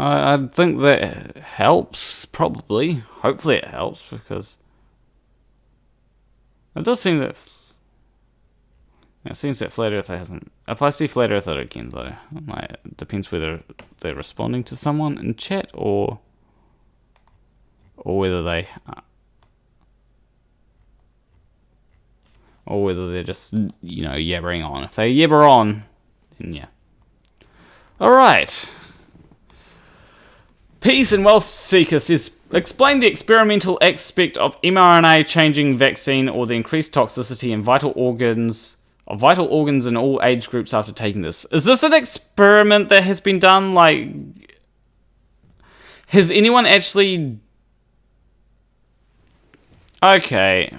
I think that helps, probably. Hopefully it helps, because it does seem that... It seems that Flat Earther hasn't... If I see Flat Earther again, though, it depends whether they're responding to someone in chat, or whether they... or whether they're just, yabbering on. If they yabber on, then yeah. Alright. Peace and Wealth Seeker says, explain the experimental aspect of mRNA changing vaccine or the increased toxicity in vital organs in all age groups after taking this. Is this an experiment that has been done? Like, has anyone actually... Okay.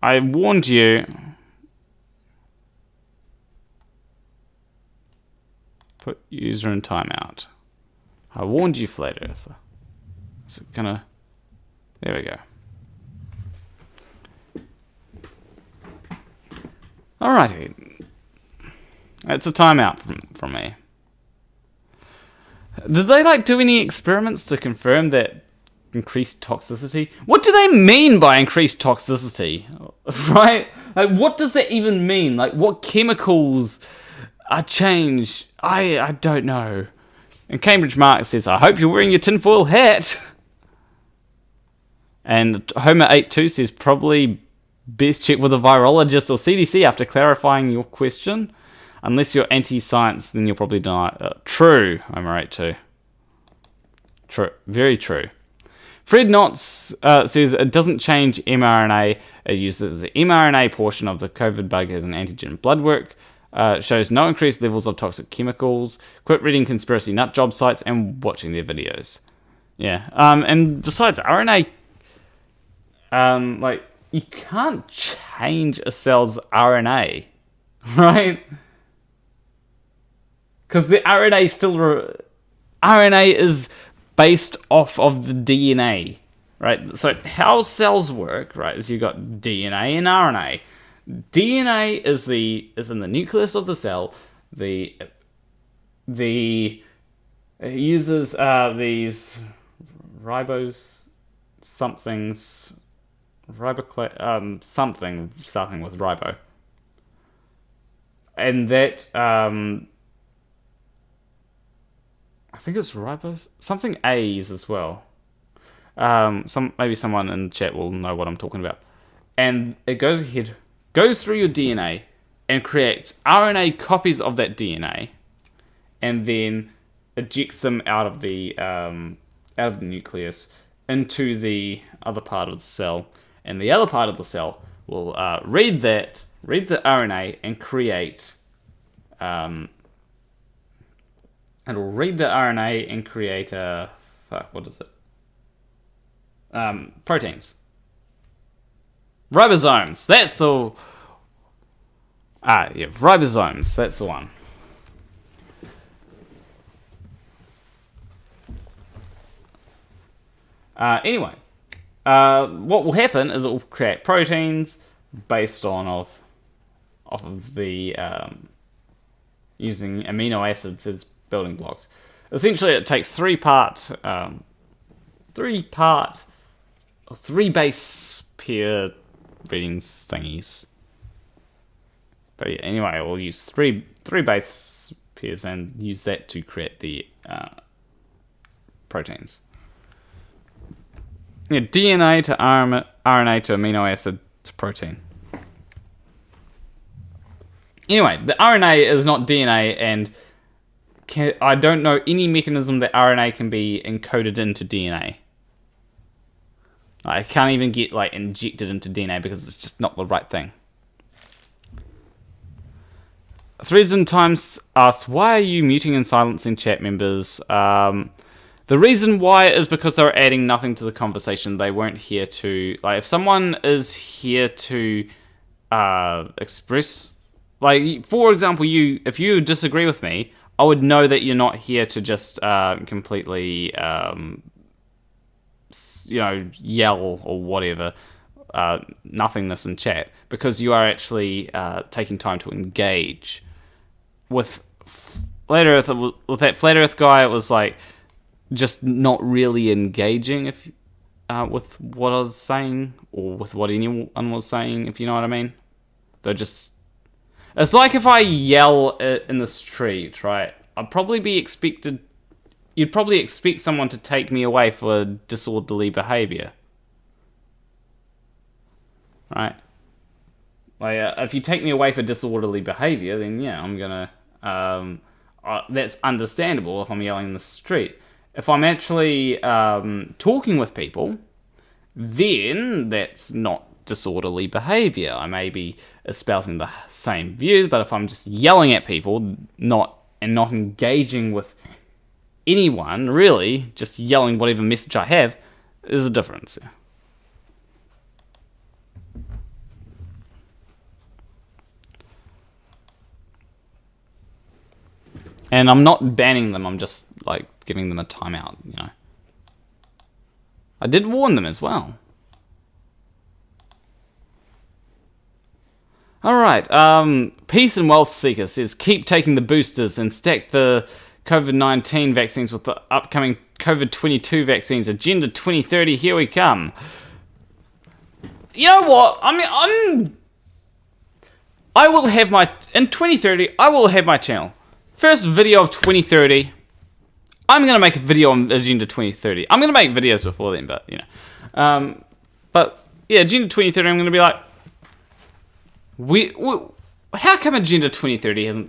I warned you. Put user in timeout. I warned you, Flat Earther. Is it gonna... There we go. Alrighty. It's a timeout from me. Did they, do any experiments to confirm that increased toxicity? What do they mean by increased toxicity? Right? What does that even mean? What chemicals are changed? I don't know. And Cambridge Mark says, I hope you're wearing your tinfoil hat. And Homer82 says, probably best check with a virologist or CDC after clarifying your question. Unless you're anti-science, then you'll probably deny. True, Homer82. True, very true. Fred Knotts says it doesn't change mRNA. It uses the mRNA portion of the COVID bug as an antigen. Blood work shows no increased levels of toxic chemicals. Quit reading conspiracy nut job sites and watching their videos. Yeah. And besides, RNA, you can't change a cell's RNA, right? Because the RNA still... RNA is based off of the DNA, right? So how cells work, right, is you've got DNA and RNA. DNA is in the nucleus of the cell. It uses these ribose somethings, something starting with ribo, and that I think it's ribose, something A's as well. Maybe someone in the chat will know what I'm talking about. And it goes through your DNA and creates RNA copies of that DNA, and then ejects them out of the nucleus into the other part of the cell, and the other part of the cell will read the RNA and create. It'll read the RNA and create proteins. Ribosomes. That's the... ribosomes. That's the one. Anyway, what will happen is it will create proteins based on of the using amino acids as building blocks. Essentially, it takes three base pair readings thingies. But yeah, anyway, we'll use three base pairs and use that to create the proteins. Yeah, DNA to RNA to amino acid to protein. Anyway, the RNA is not DNA, and I don't know any mechanism that RNA can be encoded into DNA. I can't even get injected into DNA because it's just not the right thing. Threads and Times asks, why are you muting and silencing chat members? The reason why is because they're adding nothing to the conversation. They weren't here to... if someone is here to express... for example, if you disagree with me, I would know that you're not here to just completely... yell or whatever, nothingness in chat, because you are actually taking time to engage with Flat Earth. With that Flat Earth guy, it was just not really engaging with what I was saying, or with what anyone was saying, if you know what I mean. They're just... It's like if I yell in the street, right? I'd probably be expected... You'd probably expect someone to take me away for disorderly behaviour. Right? Like, if you take me away for disorderly behaviour, then yeah, I'm gonna... that's understandable if I'm yelling in the street. If I'm actually talking with people, then that's not disorderly behaviour. I may be espousing the same views, but if I'm just yelling at people, not engaging with anyone, really, just yelling whatever message I have, there's a difference. And I'm not banning them, I'm just, like, giving them a timeout, you know. I did warn them as well. Alright, Peace and Wealth Seeker says, keep taking the boosters and stack the COVID-19 vaccines with the upcoming COVID-22 vaccines. Agenda 2030, here we come. You know what? I will have my... In 2030, I will have my channel. First video of 2030. I'm going to make a video on Agenda 2030. I'm going to make videos before then, but, you know. But, yeah, Agenda 2030, I'm going to be like... how come Agenda 2030 hasn't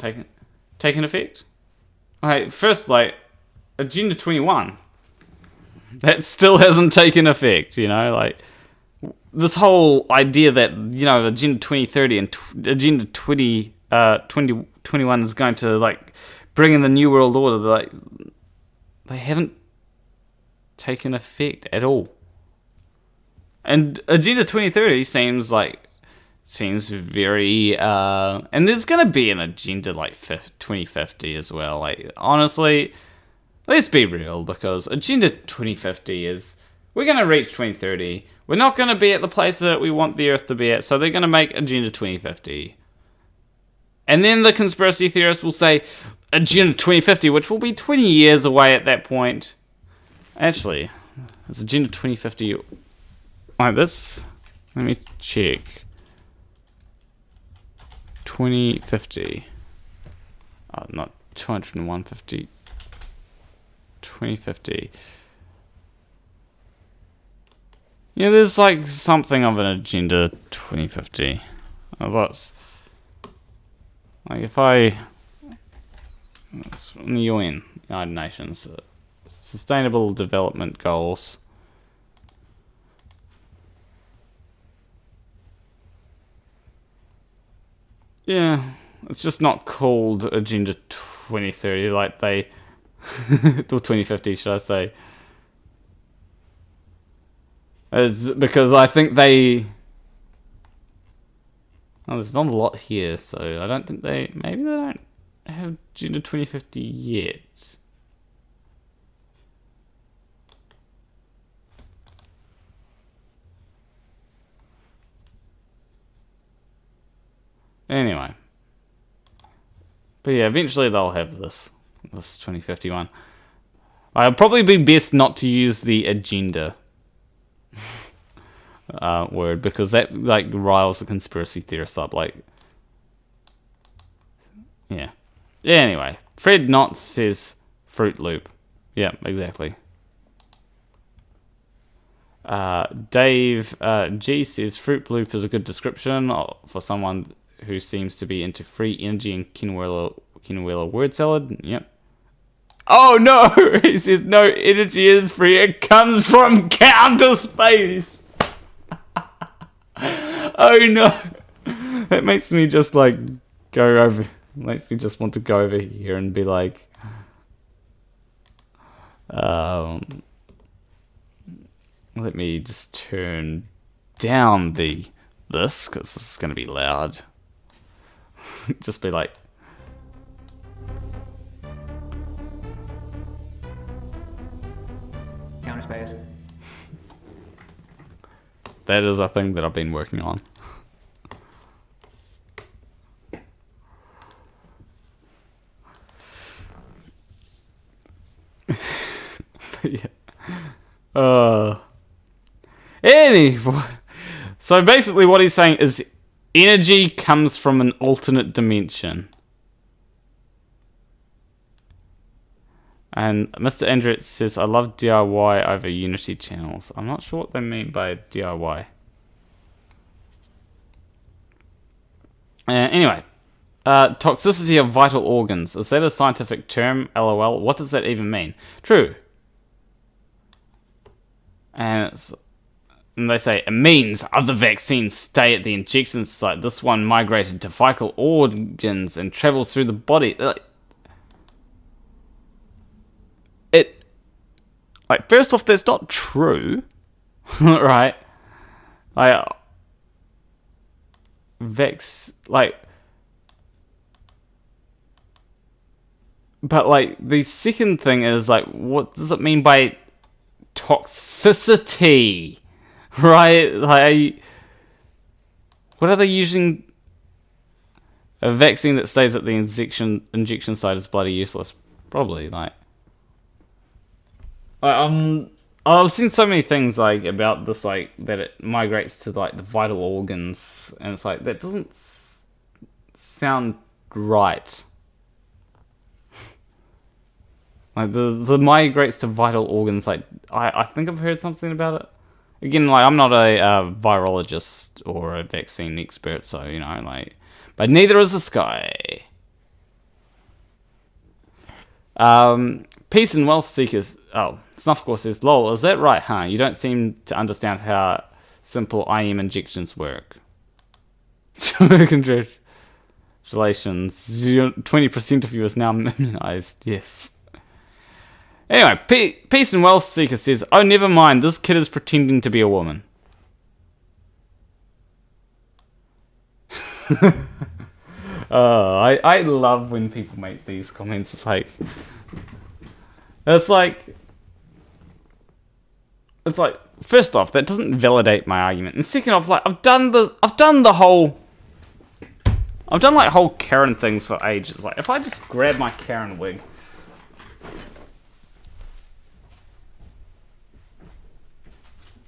taken effect? Okay, first, like, Agenda 21. That still hasn't taken effect, you know? Like, this whole idea that, you know, Agenda 2030 and Agenda 2021 is going to, like, bring in the New World Order, like, they haven't taken effect at all. And Agenda 2030 seems very, and there's gonna be an agenda like 2050 as well. Like, honestly, let's be real, because Agenda 2050 is, we're gonna reach 2030. We're not gonna be at the place that we want the Earth to be at, so they're gonna make Agenda 2050. And then the conspiracy theorists will say Agenda 2050, which will be 20 years away at that point. Actually, is Agenda 2050 like this? Let me check. 2050. Oh, not 20150. 2050. Yeah, there's like something of an Agenda 2050. Oh, that's like if I... It's from the UN, United Nations. Sustainable Development Goals. Yeah, it's just not called Agenda 2030, like they... or 2050, should I say. It's because I think they... Oh, there's not a lot here, so I don't think they... Maybe they don't have Agenda 2050 yet. Anyway. But yeah, eventually they'll have this 2051. It'll probably be best not to use the agenda word, because that like riles the conspiracy theorists up. Like, yeah. Anyway, Fred Knott says Fruit Loop. Yeah, exactly. Dave G says Fruit Loop is a good description for someone who seems to be into free energy and quinoa word salad. Yep. Oh no! He says no energy is free. It comes from counter space. Oh no! That makes me just like go over. Makes me just want to go over here and be like, let me just turn down this, because this is going to be loud. Just be like, counter space. That is a thing that I've been working on. Anyway, so basically what he's saying is energy comes from an alternate dimension. And Mr. Andrew says, I love DIY over Unity channels. I'm not sure what they mean by DIY. Anyway, toxicity of vital organs. Is that a scientific term? LOL. What does that even mean? True. And they say, it means other vaccines stay at the injection site. This one migrated to vital organs and travels through the body. Like, first off, that's not true, right? But the second thing is, like, what does it mean by toxicity, right? Like, what are they using? A vaccine that stays at the injection site is bloody useless, probably, like. I've seen so many things like about this, like that it migrates to like the vital organs, and it's like that doesn't sound right. Like the migrates to vital organs. Like I think I've heard something about it. Again, like I'm not a virologist or a vaccine expert, so you know, like, but neither is this guy. Peace and wealth seekers. Oh, Snuffcore says, lol, is that right, huh? You don't seem to understand how simple IM injections work. Congratulations. 20% of you is now immunized. Yes. Anyway, Peace and Wealth Seeker says, oh, never mind. This kid is pretending to be a woman. I love when people make these comments. It's like, first off, that doesn't validate my argument, and second off, like I've done like whole Karen things for ages. Like if I just grab my Karen wig,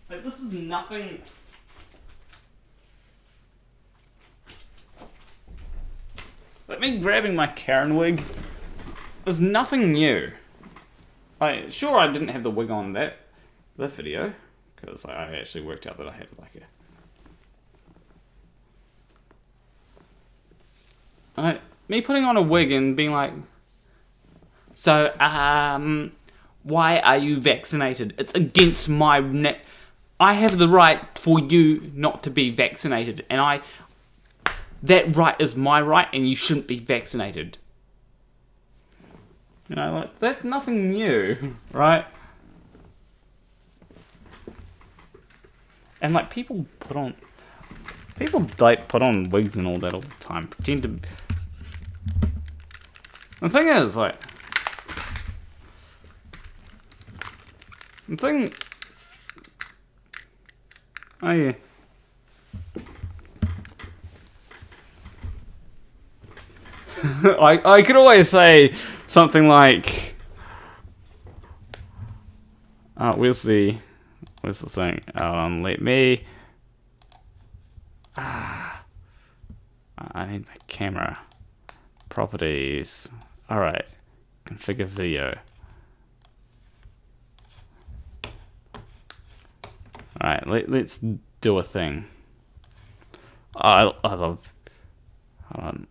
like this is nothing. Like me grabbing my Karen wig is nothing new. Like sure, I didn't have the wig on that video, because I actually worked out that I had like me putting on a wig and being like, so why are you vaccinated? It's against my I have the right for you not to be vaccinated, and that right is my right, and you shouldn't be vaccinated. You know, like that's nothing new, right? And like people put on wigs and all that all the time, pretend to. The thing is, like, oh yeah. I could always say something like, where's the thing? Let me. I need my camera. Properties. Alright. Configure video. Alright, let's do a thing. I love. Hold on.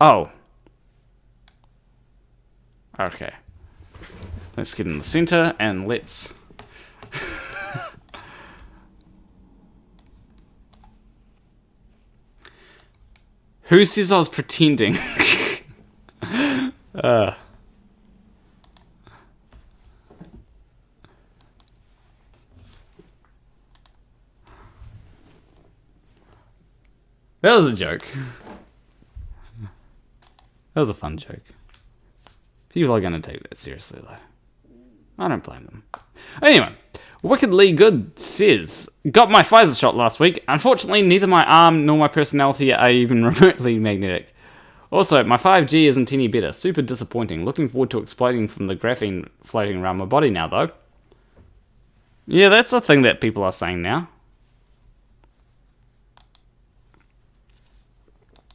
Oh. Okay. Let's get in the center and let's. Who says I was pretending? That was a joke. That was a fun joke. People are going to take that seriously, though. I don't blame them. Anyway, Wickedly Good says, got my Pfizer shot last week. Unfortunately, neither my arm nor my personality are even remotely magnetic. Also, my 5G isn't any better. Super disappointing. Looking forward to exploding from the graphene floating around my body now, though. Yeah, that's a thing that people are saying now.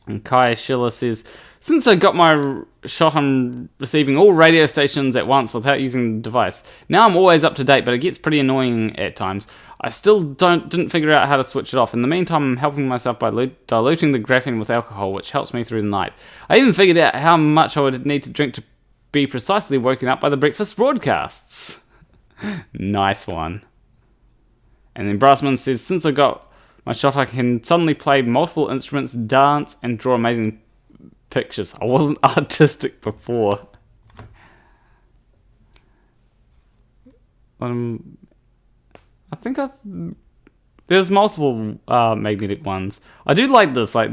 And Kai Schiller says, since I got my shot, I'm receiving all radio stations at once without using the device. Now I'm always up to date, but it gets pretty annoying at times. I still didn't figure out how to switch it off. In the meantime, I'm helping myself by diluting the graphene with alcohol, which helps me through the night. I even figured out how much I would need to drink to be precisely woken up by the breakfast broadcasts. Nice one. And then Brassman says, since I got my shot, I can suddenly play multiple instruments, dance, and draw amazing pictures. I wasn't artistic before. I think there's multiple magnetic ones. I do like this. Like,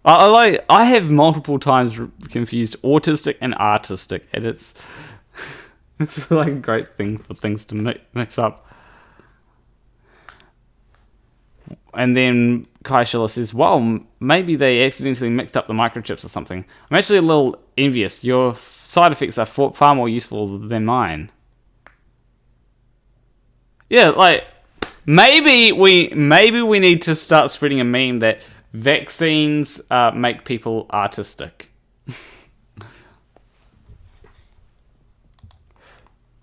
I have multiple times confused autistic and artistic, and it's like a great thing for things to mix up. And then Kai Schiller says, well, maybe they accidentally mixed up the microchips or something. I'm actually a little envious. Your side effects are far more useful than mine. Yeah, like, maybe we need to start spreading a meme that vaccines make people artistic.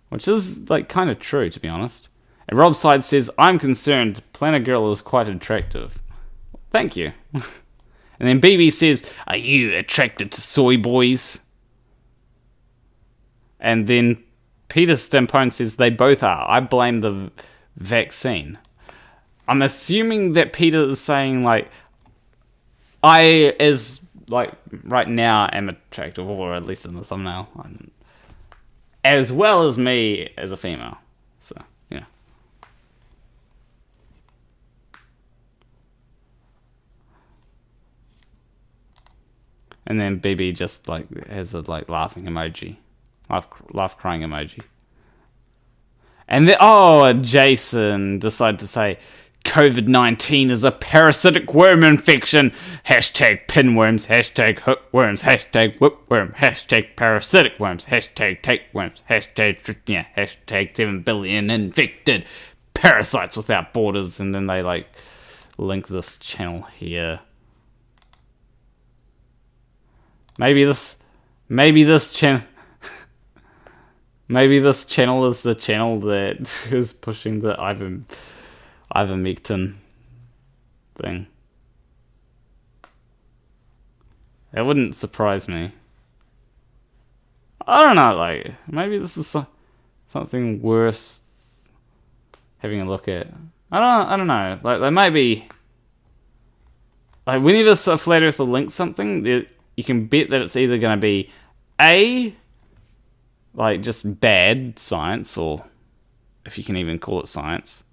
Which is, like, kind of true, to be honest. And Rob Side says, I'm concerned, Planner Girl is quite attractive. Thank you. And then BB says, are you attracted to soy boys? And then Peter Stampone says, they both are. I blame the vaccine. I'm assuming that Peter is saying, like, I, as, like, right now am attractive, or at least in the thumbnail, as well as me as a female. So, yeah. And then BB just, like, has a, like, laughing emoji. Laugh crying emoji. And then, Jason decided to say, COVID-19 is a parasitic worm infection. Hashtag pinworms, hashtag hookworms, hashtag whipworm, hashtag parasitic worms, hashtag tapeworms, hashtag 7 billion infected parasites without borders. And then they, like, link this channel here. Maybe this channel is the channel that is pushing the ivermectin thing. That wouldn't surprise me. I don't know, like, maybe this is something worth having a look at. I don't know. Like, there might be, like, whenever a flat earther links something, you can bet that it's either going to be A, like, just bad science, or if you can even call it science.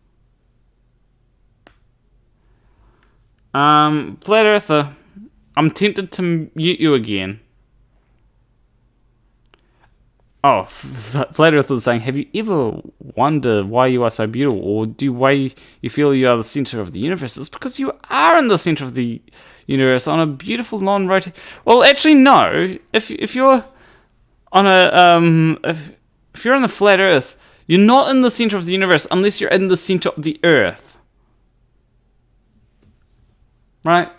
Flat earther, I'm tempted to mute you again. Oh, flat earther is saying, have you ever wondered why you are so beautiful, or why you feel you are the center of the universe? It's because you are in the center of the universe on a beautiful non-rotating. Well, actually, no. If you're on a if you're on the flat Earth, you're not in the center of the universe unless you're in the center of the Earth, right?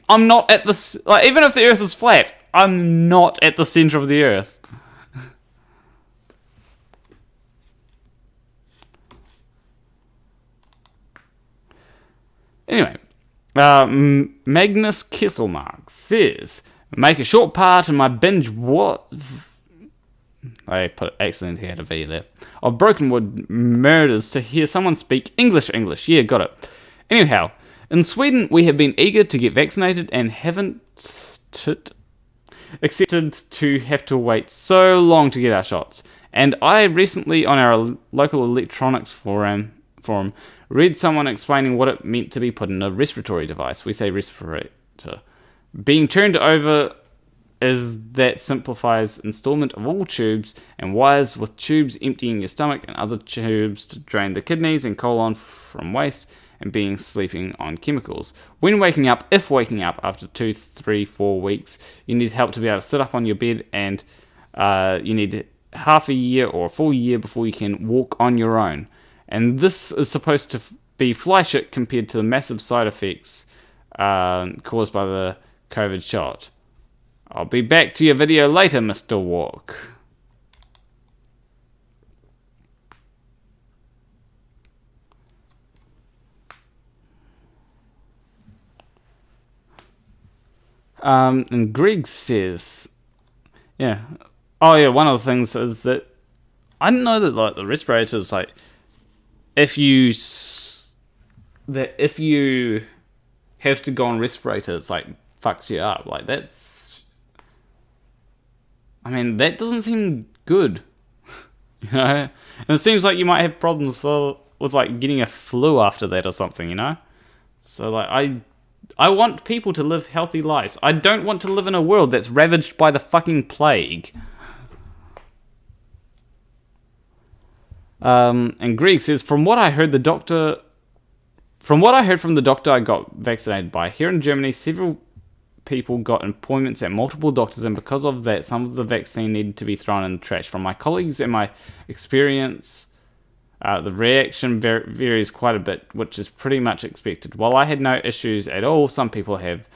I'm not at the, like, even if the Earth is flat, I'm not at the center of the Earth. Anyway, Magnus Kesselmark says, make a short part in my binge I put accidentally had a V there. Of Brokenwood murders to hear someone speak English. Yeah, got it. Anyhow, in Sweden we have been eager to get vaccinated and haven't accepted to have to wait so long to get our shots. And I recently, on our local electronics forum, read someone explaining what it meant to be put in a respiratory device. We say respirator. Being turned over is that simplifies installment of all tubes and wires, with tubes emptying your stomach and other tubes to drain the kidneys and colon from waste, and being sleeping on chemicals. When waking up, if waking up after 2, 3, 4 weeks, you need help to be able to sit up on your bed, and you need half a year or a full year before you can walk on your own. And this is supposed to be fly shit compared to the massive side effects caused by the COVID shot. I'll be back to your video later, Mr. Walk. And Greg says, yeah. Oh yeah, one of the things is that I didn't know that like the respirators, like if you have to go on respirator, it's like fucks you up. Like that's, I mean, that doesn't seem good, you know. And it seems like you might have problems with like getting a flu after that or something, you know. So like I want people to live healthy lives. I don't want to live in a world that's ravaged by the fucking plague. And Greg says, from what I heard from the doctor I got vaccinated by, here in Germany, several people got appointments at multiple doctors, and because of that, some of the vaccine needed to be thrown in the trash. From my colleagues and my experience, the reaction varies quite a bit, which is pretty much expected. While I had no issues at all, some people have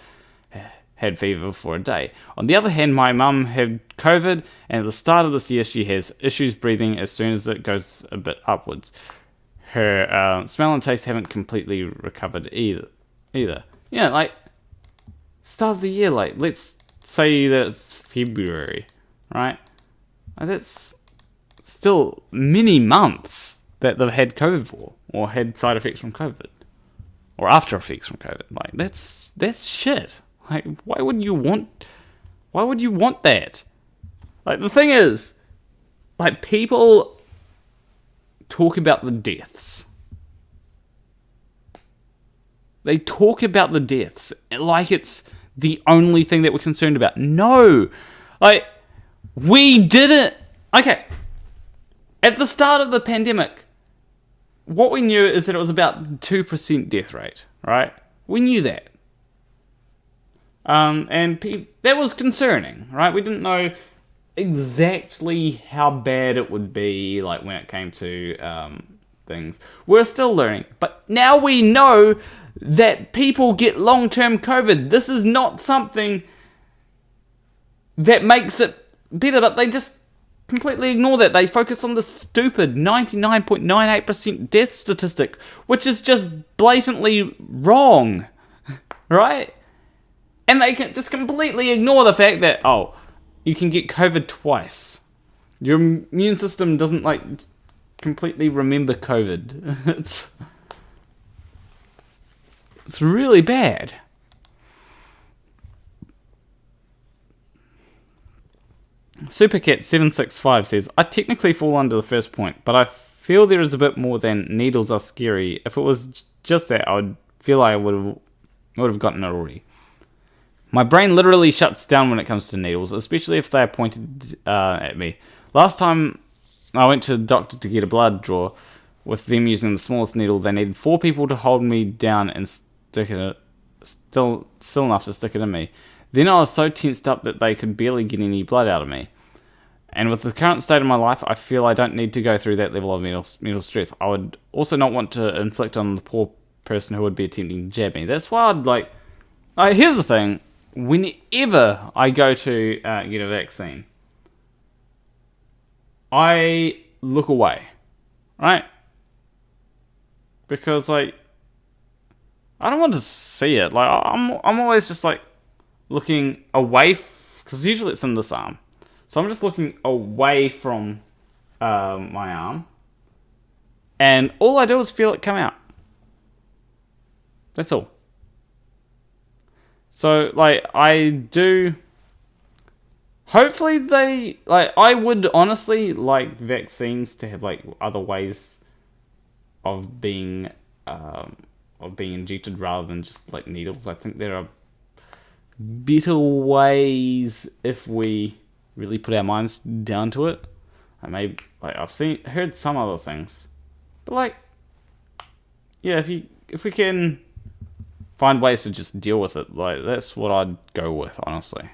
had fever for a day. On the other hand, my mum had COVID, and at the start of this year, she has issues breathing as soon as it goes a bit upwards. Her smell and taste haven't completely recovered either. Yeah, like, start of the year, like, let's say that it's February, right? That's still many months that they've had COVID for, or had side effects from COVID, or after effects from COVID. Like, that's shit. Like, why would you want that? Like, the thing is, like, people talk about the deaths. They talk about the deaths like it's the only thing that we're concerned about. No! Like, we didn't... Okay. At the start of the pandemic, what we knew is that it was about 2% death rate, right? We knew that. And that was concerning, right? We didn't know exactly how bad it would be, like, when it came to things. We're still learning. But now we know that people get long-term COVID. This is not something that makes it better, but they just completely ignore that. They focus on the stupid 99.98% death statistic, which is just blatantly wrong, right? And they can just completely ignore the fact that, oh, you can get COVID twice. Your immune system doesn't, like, completely remember COVID. It's really bad. Supercat765 says, I technically fall under the first point, but I feel there is a bit more than needles are scary. If it was just that, I would feel I would have gotten it already. My brain literally shuts down when it comes to needles, especially if they are pointed at me. Last time I went to the doctor to get a blood draw, with them using the smallest needle, they needed 4 people to hold me down and stick it still enough to stick it in me. Then I was so tensed up that they could barely get any blood out of me. And with the current state of my life, I feel I don't need to go through that level of mental stress. I would also not want to inflict on the poor person who would be attempting to jab me. That's why I'd like... here's the thing. Whenever I go to get a vaccine, I look away, right? Because, like, I don't want to see it. Like, I'm always just, like, looking away, because usually it's in this arm. So I'm just looking away from my arm, and all I do is feel it come out. That's all. So, like, I do... Hopefully they... Like, I would honestly like vaccines to have, like, other ways of being injected rather than just, like, needles. I think there are better ways if we really put our minds down to it. I've heard some other things. But, like, yeah, if you we can find ways to just deal with it, like that's what I'd go with, honestly.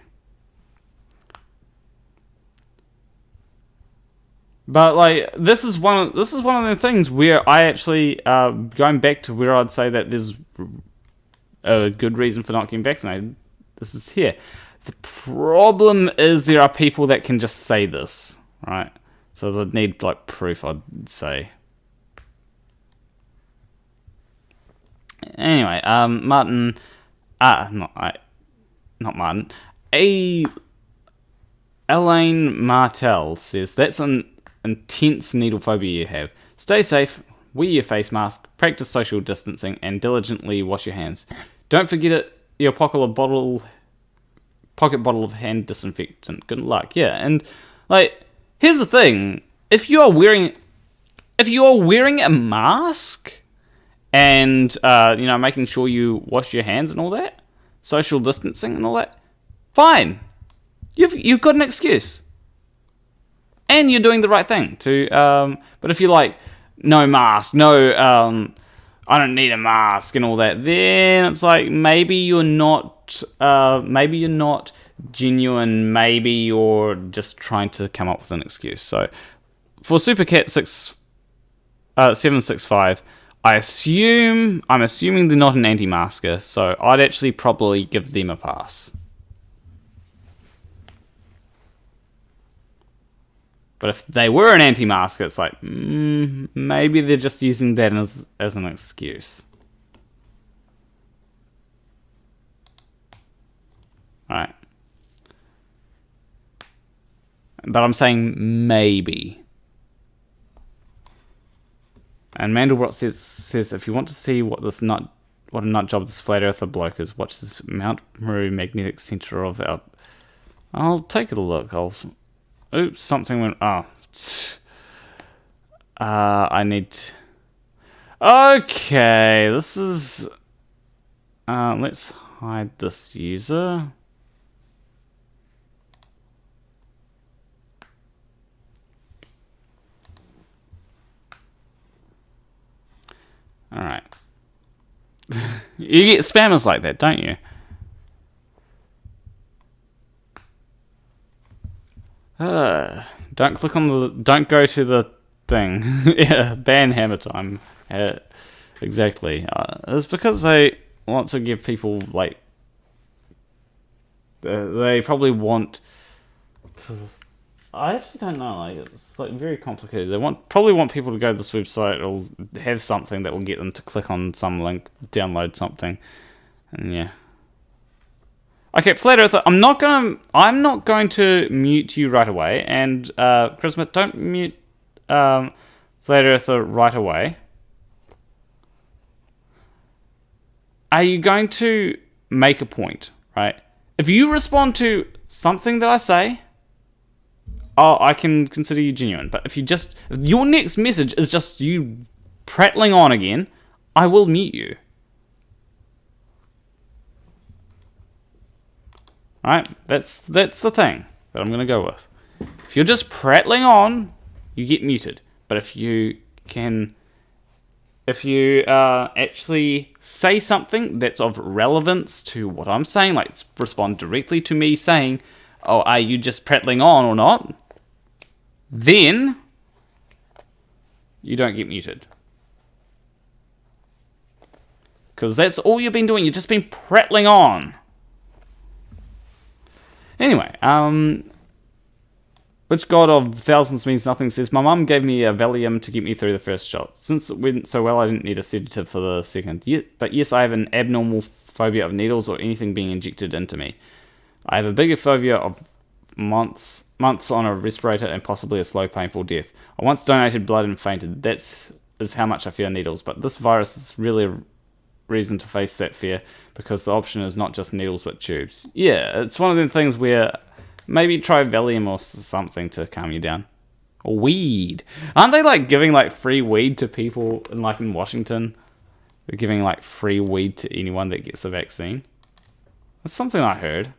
But like this is one of the things where I actually going back to where I'd say that there's a good reason for not getting vaccinated. This is here. The problem is there are people that can just say this, right? So they need like proof, I'd say. Anyway, Martin, not Martin. Elaine Martell says that's an intense needle phobia you have. Stay safe, wear your face mask, practice social distancing, and diligently wash your hands. Don't forget it. Your pocket bottle of hand disinfectant. Good luck. Yeah, and like here's the thing: if you are wearing a mask and making sure you wash your hands and all that, social distancing and all that, fine. You've got an excuse, and you're doing the right thing to. But if you're like, no mask, no, I don't need a mask and all that, then it's like maybe you're not genuine. Maybe you're just trying to come up with an excuse. So for Supercat 765, I'm assuming they're not an anti-masker, so I'd actually probably give them a pass. But if they were an anti-masker, it's like, maybe they're just using that as an excuse. Alright. But I'm saying maybe. And Mandelbrot says if you want to see what a nut job this flat earther bloke is, watch this Mount Morrie magnetic center of our... I'll take a look. Oops, something went... I need... Okay, this is... let's hide this user. Alright. You get spammers like that, don't you? Don't go to the thing. Yeah, ban hammer time. Exactly. It's because they want to give people, like... they probably want to... I actually don't know, like, it's like very complicated. They probably want people to go to this website or have something that will get them to click on some link, download something, and yeah. Okay, Flat Earther, I'm not going to mute you right away, and Christmas, don't mute Flat Earther right away. Are you going to make a point, right? If you respond to something that I say, I can consider you genuine. But if your next message is just you prattling on again, I will mute you. Alright, that's the thing that I'm going to go with. If you're just prattling on, you get muted. But if you actually say something that's of relevance to what I'm saying, like respond directly to me saying, oh, are you just prattling on or not? Then you don't get muted. Because that's all you've been doing. You've just been prattling on. Anyway, which god of thousands means nothing says, my mum gave me a Valium to get me through the first shot. Since it went so well, I didn't need a sedative for the second. But yes, I have an abnormal phobia of needles or anything being injected into me. I have a bigger phobia of months on a respirator and possibly a slow, painful death. I once donated blood and fainted. That is how much I fear needles. But this virus is really a reason to face that fear because the option is not just needles but tubes. Yeah, it's one of them things where maybe try Valium or something to calm you down. Or weed. Aren't they like giving like free weed to people in Washington? They're giving like free weed to anyone that gets the vaccine. That's something I heard.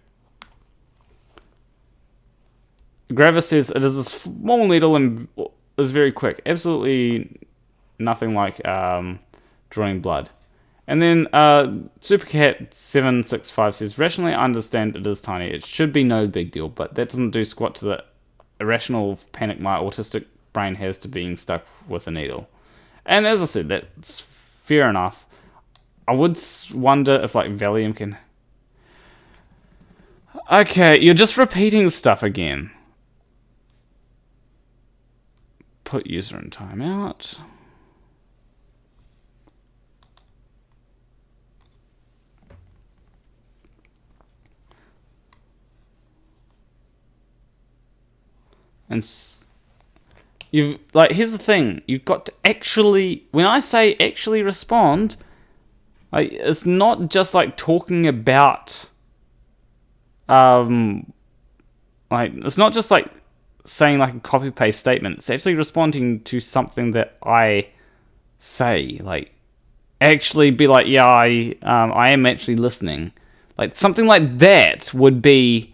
Gravis says it is a small needle and is very quick. Absolutely nothing like drawing blood. And then Supercat765 says, rationally I understand it is tiny. It should be no big deal, but that doesn't do squat to the irrational panic my autistic brain has to being stuck with a needle. And as I said, that's fair enough. I would wonder if like Valium can... Okay, you're just repeating stuff again. Put user in timeout. And you've like, here's the thing: you've got to actually. When I say actually respond, like it's not just like talking about. Like it's not just like saying like a copy paste statement. It's actually responding to something that I say. Like, actually be like, yeah, I am actually listening. Like something like that would be.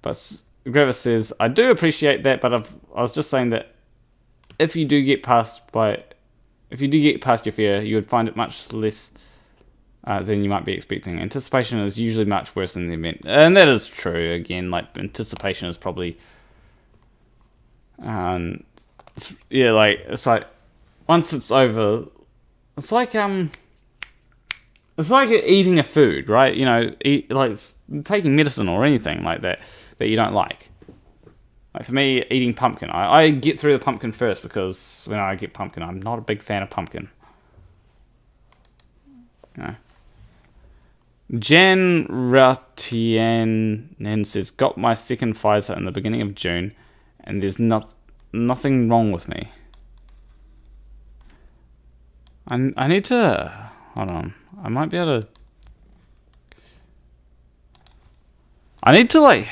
But Gravis says, I do appreciate that, but I was just saying that if you do get past your fear, you would find it much less than you might be expecting. Anticipation is usually much worse than the event, and that is true. Again, like anticipation is probably, it's like once it's over, it's like eating a food, right? You know, like taking medicine or anything like that you don't like. Like for me, eating pumpkin, I get through the pumpkin first because when I get pumpkin, I'm not a big fan of pumpkin. No. Jan Ratianen says, got my second Pfizer in the beginning of June, and there's nothing wrong with me. I need to... Hold on. I might be able to... I need to, like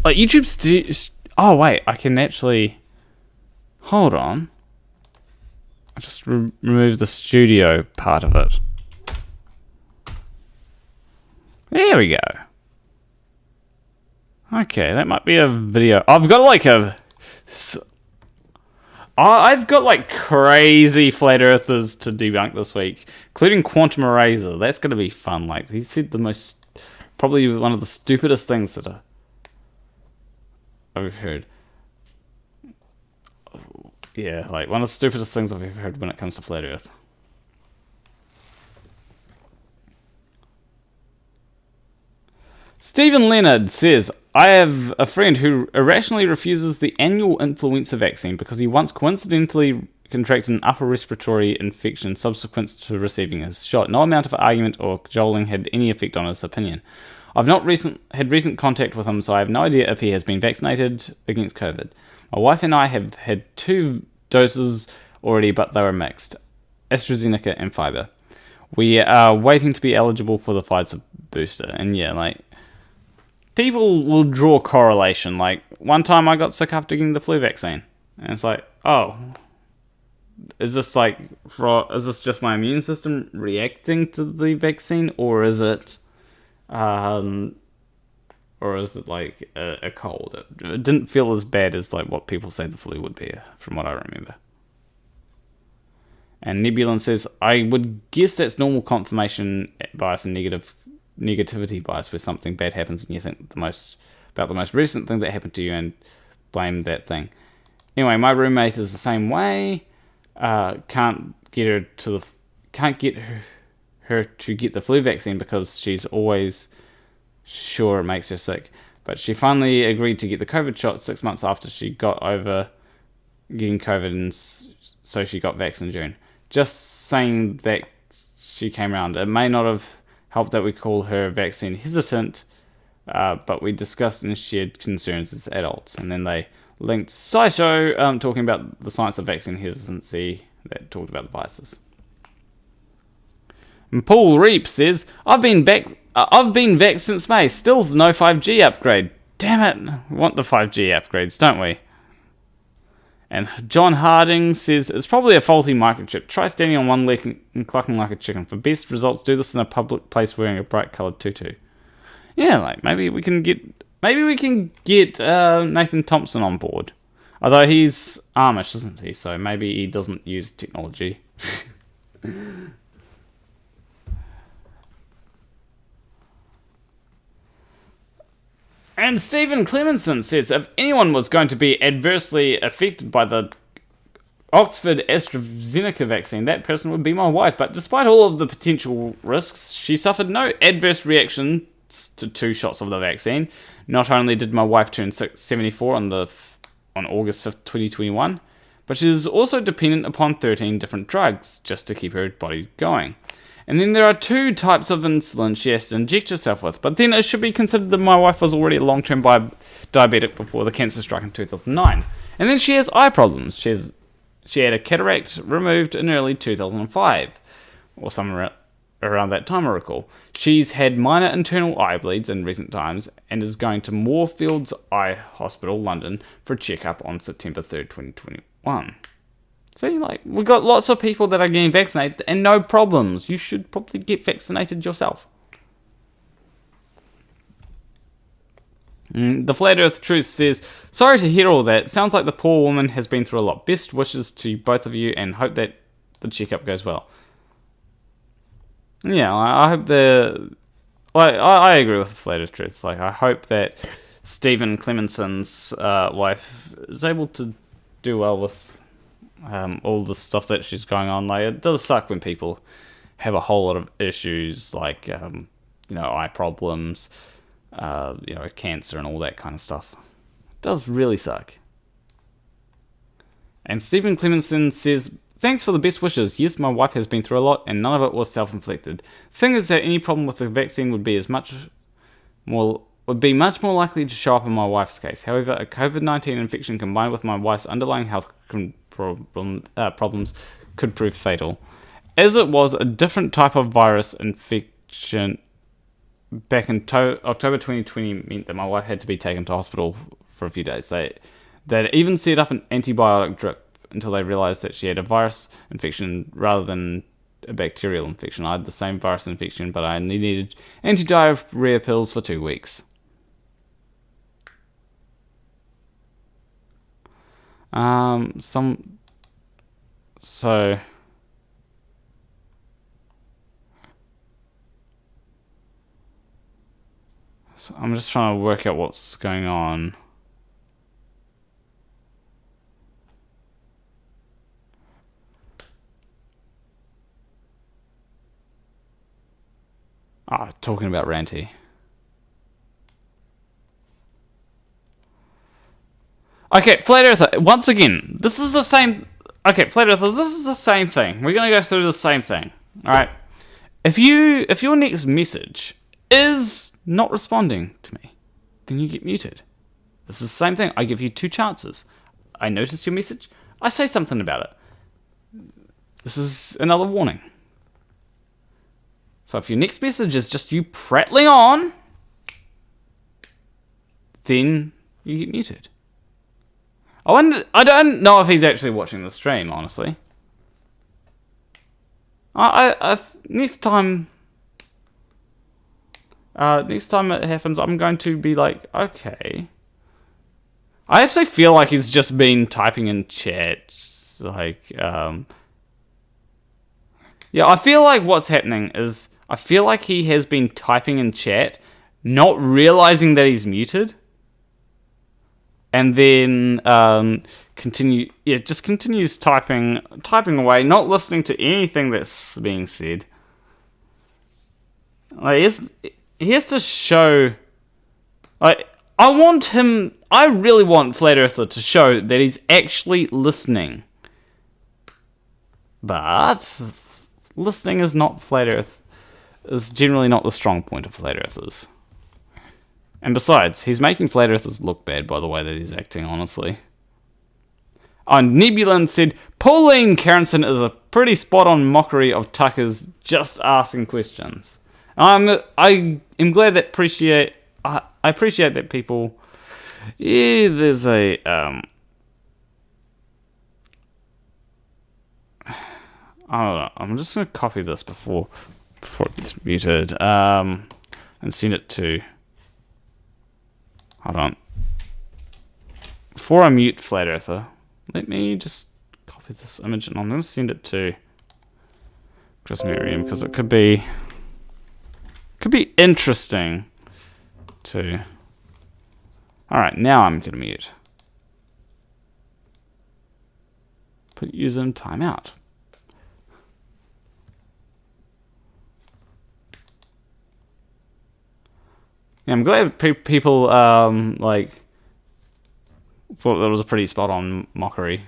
YouTube... Oh, wait. I can actually... Hold on. I just remove the studio part of it. There we go. Okay, that might be a video. I've got, like, I've got like crazy flat earthers to debunk this week, including Quantum Eraser. That's going to be fun. Like, he said probably one of the stupidest things that I've heard. Yeah, like one of the stupidest things I've ever heard when it comes to flat earth. Stephen Leonard says, I have a friend who irrationally refuses the annual influenza vaccine because he once coincidentally contracted an upper respiratory infection subsequent to receiving his shot. No amount of argument or cajoling had any effect on his opinion. I've not had recent contact with him, so I have no idea if he has been vaccinated against COVID. My wife and I have had 2 doses already, but they were mixed. AstraZeneca and Pfizer. We are waiting to be eligible for the Pfizer booster. And yeah, like... people will draw correlation. Like, one time I got sick after getting the flu vaccine. And it's like, oh, is this just my immune system reacting to the vaccine? Or is it like a cold? It didn't feel as bad as like what people say the flu would be, from what I remember. And Nebulan says, I would guess that's normal confirmation bias and negativity bias, where something bad happens and you think about the most recent thing that happened to you and blame that thing. Anyway, my roommate is the same way. Can't get her to get the flu vaccine because she's always sure it makes her sick. But she finally agreed to get the COVID shot 6 months after she got over getting COVID, and so she got vaxxed in June. Just saying that she came around. It may not have helped that we call her vaccine hesitant, but we discussed and shared concerns as adults. And then they linked SciShow talking about the science of vaccine hesitancy that talked about the biases. And Paul Reap says, I've been vaxxed since May, still no 5G upgrade. Damn it, we want the 5G upgrades, don't we? And John Harding says, it's probably a faulty microchip. Try standing on one leg and clucking like a chicken. For best results, do this in a public place wearing a bright coloured tutu. Yeah, like, maybe we can get Nathan Thompson on board. Although he's Amish, isn't he? So maybe he doesn't use technology. And Stephen Clemenson says, if anyone was going to be adversely affected by the Oxford AstraZeneca vaccine, that person would be my wife. But despite all of the potential risks, she suffered no adverse reactions to 2 shots of the vaccine. Not only did my wife turn 74 on August 5th, 2021, but she is also dependent upon 13 different drugs just to keep her body going. And then there are 2 types of insulin she has to inject herself with. But then it should be considered that my wife was already a long-term diabetic before the cancer struck in 2009. And then she has eye problems. She had a cataract removed in early 2005, or somewhere around that time I recall. She's had minor internal eye bleeds in recent times and is going to Moorfields Eye Hospital, London, for a checkup on September 3rd, 2021. See, like, we've got lots of people that are getting vaccinated and no problems. You should probably get vaccinated yourself. The Flat Earth Truth says, sorry to hear all that. Sounds like the poor woman has been through a lot. Best wishes to both of you and hope that the checkup goes well. Yeah, I hope I agree with the Flat Earth Truth. Like, I hope that Stephen Clemenson's wife is able to do well with all the stuff that she's going on. Like, it does suck when people have a whole lot of issues, like, eye problems, cancer and all that kind of stuff. It does really suck. And Stephen Clemenson says, thanks for the best wishes. Yes, my wife has been through a lot, and none of it was self-inflicted. Thing is that any problem with the vaccine would be much more likely to show up in my wife's case. However, a COVID-19 infection combined with my wife's underlying health problems could prove fatal. As it was a different type of virus infection back in October 2020 meant that my wife had to be taken to hospital for a few days. They even set up an antibiotic drip until they realized that she had a virus infection rather than a bacterial infection. I had the same virus infection, but I needed anti-diarrhea pills for 2 weeks. So I'm just trying to work out what's going on. Talking about Ranty. Okay, Flat Earther, once again, this is the same... Okay, Flat Earther, this is the same thing. We're going to go through the same thing. Alright? If your next message is not responding to me, then you get muted. This is the same thing. I give you 2 chances. I notice your message. I say something about it. This is another warning. So if your next message is just you prattling on, then you get muted. I don't know if he's actually watching the stream, honestly. Next time it happens, I'm going to be like, okay. I actually feel like he's just been typing in chat, like, yeah, I feel like what's happening is, I feel like he has been typing in chat, not realizing that he's muted, and then just continues typing away, not listening to anything that's being said. Like, he has to show, like, I really want Flat Earther to show that he's actually listening. But listening is not Flat Earth. Is generally not the strong point of Flat Earthers. And besides, he's making Flat Earthers look bad by the way that he's acting, honestly. Nebulan said, Pauline Carenson is a pretty spot-on mockery of Tucker's just asking questions. I am glad that I appreciate that people... Yeah, there's a... I don't know. I'm just going to copy this before it's muted. And send it to... Hold on. before I mute Flat Earther, let me just copy this image and I'm going to send it to Chris Merriam because it could be interesting to. Alright, now I'm going to mute. Put user in timeout. Yeah, I'm glad people like thought that was a pretty spot on mockery.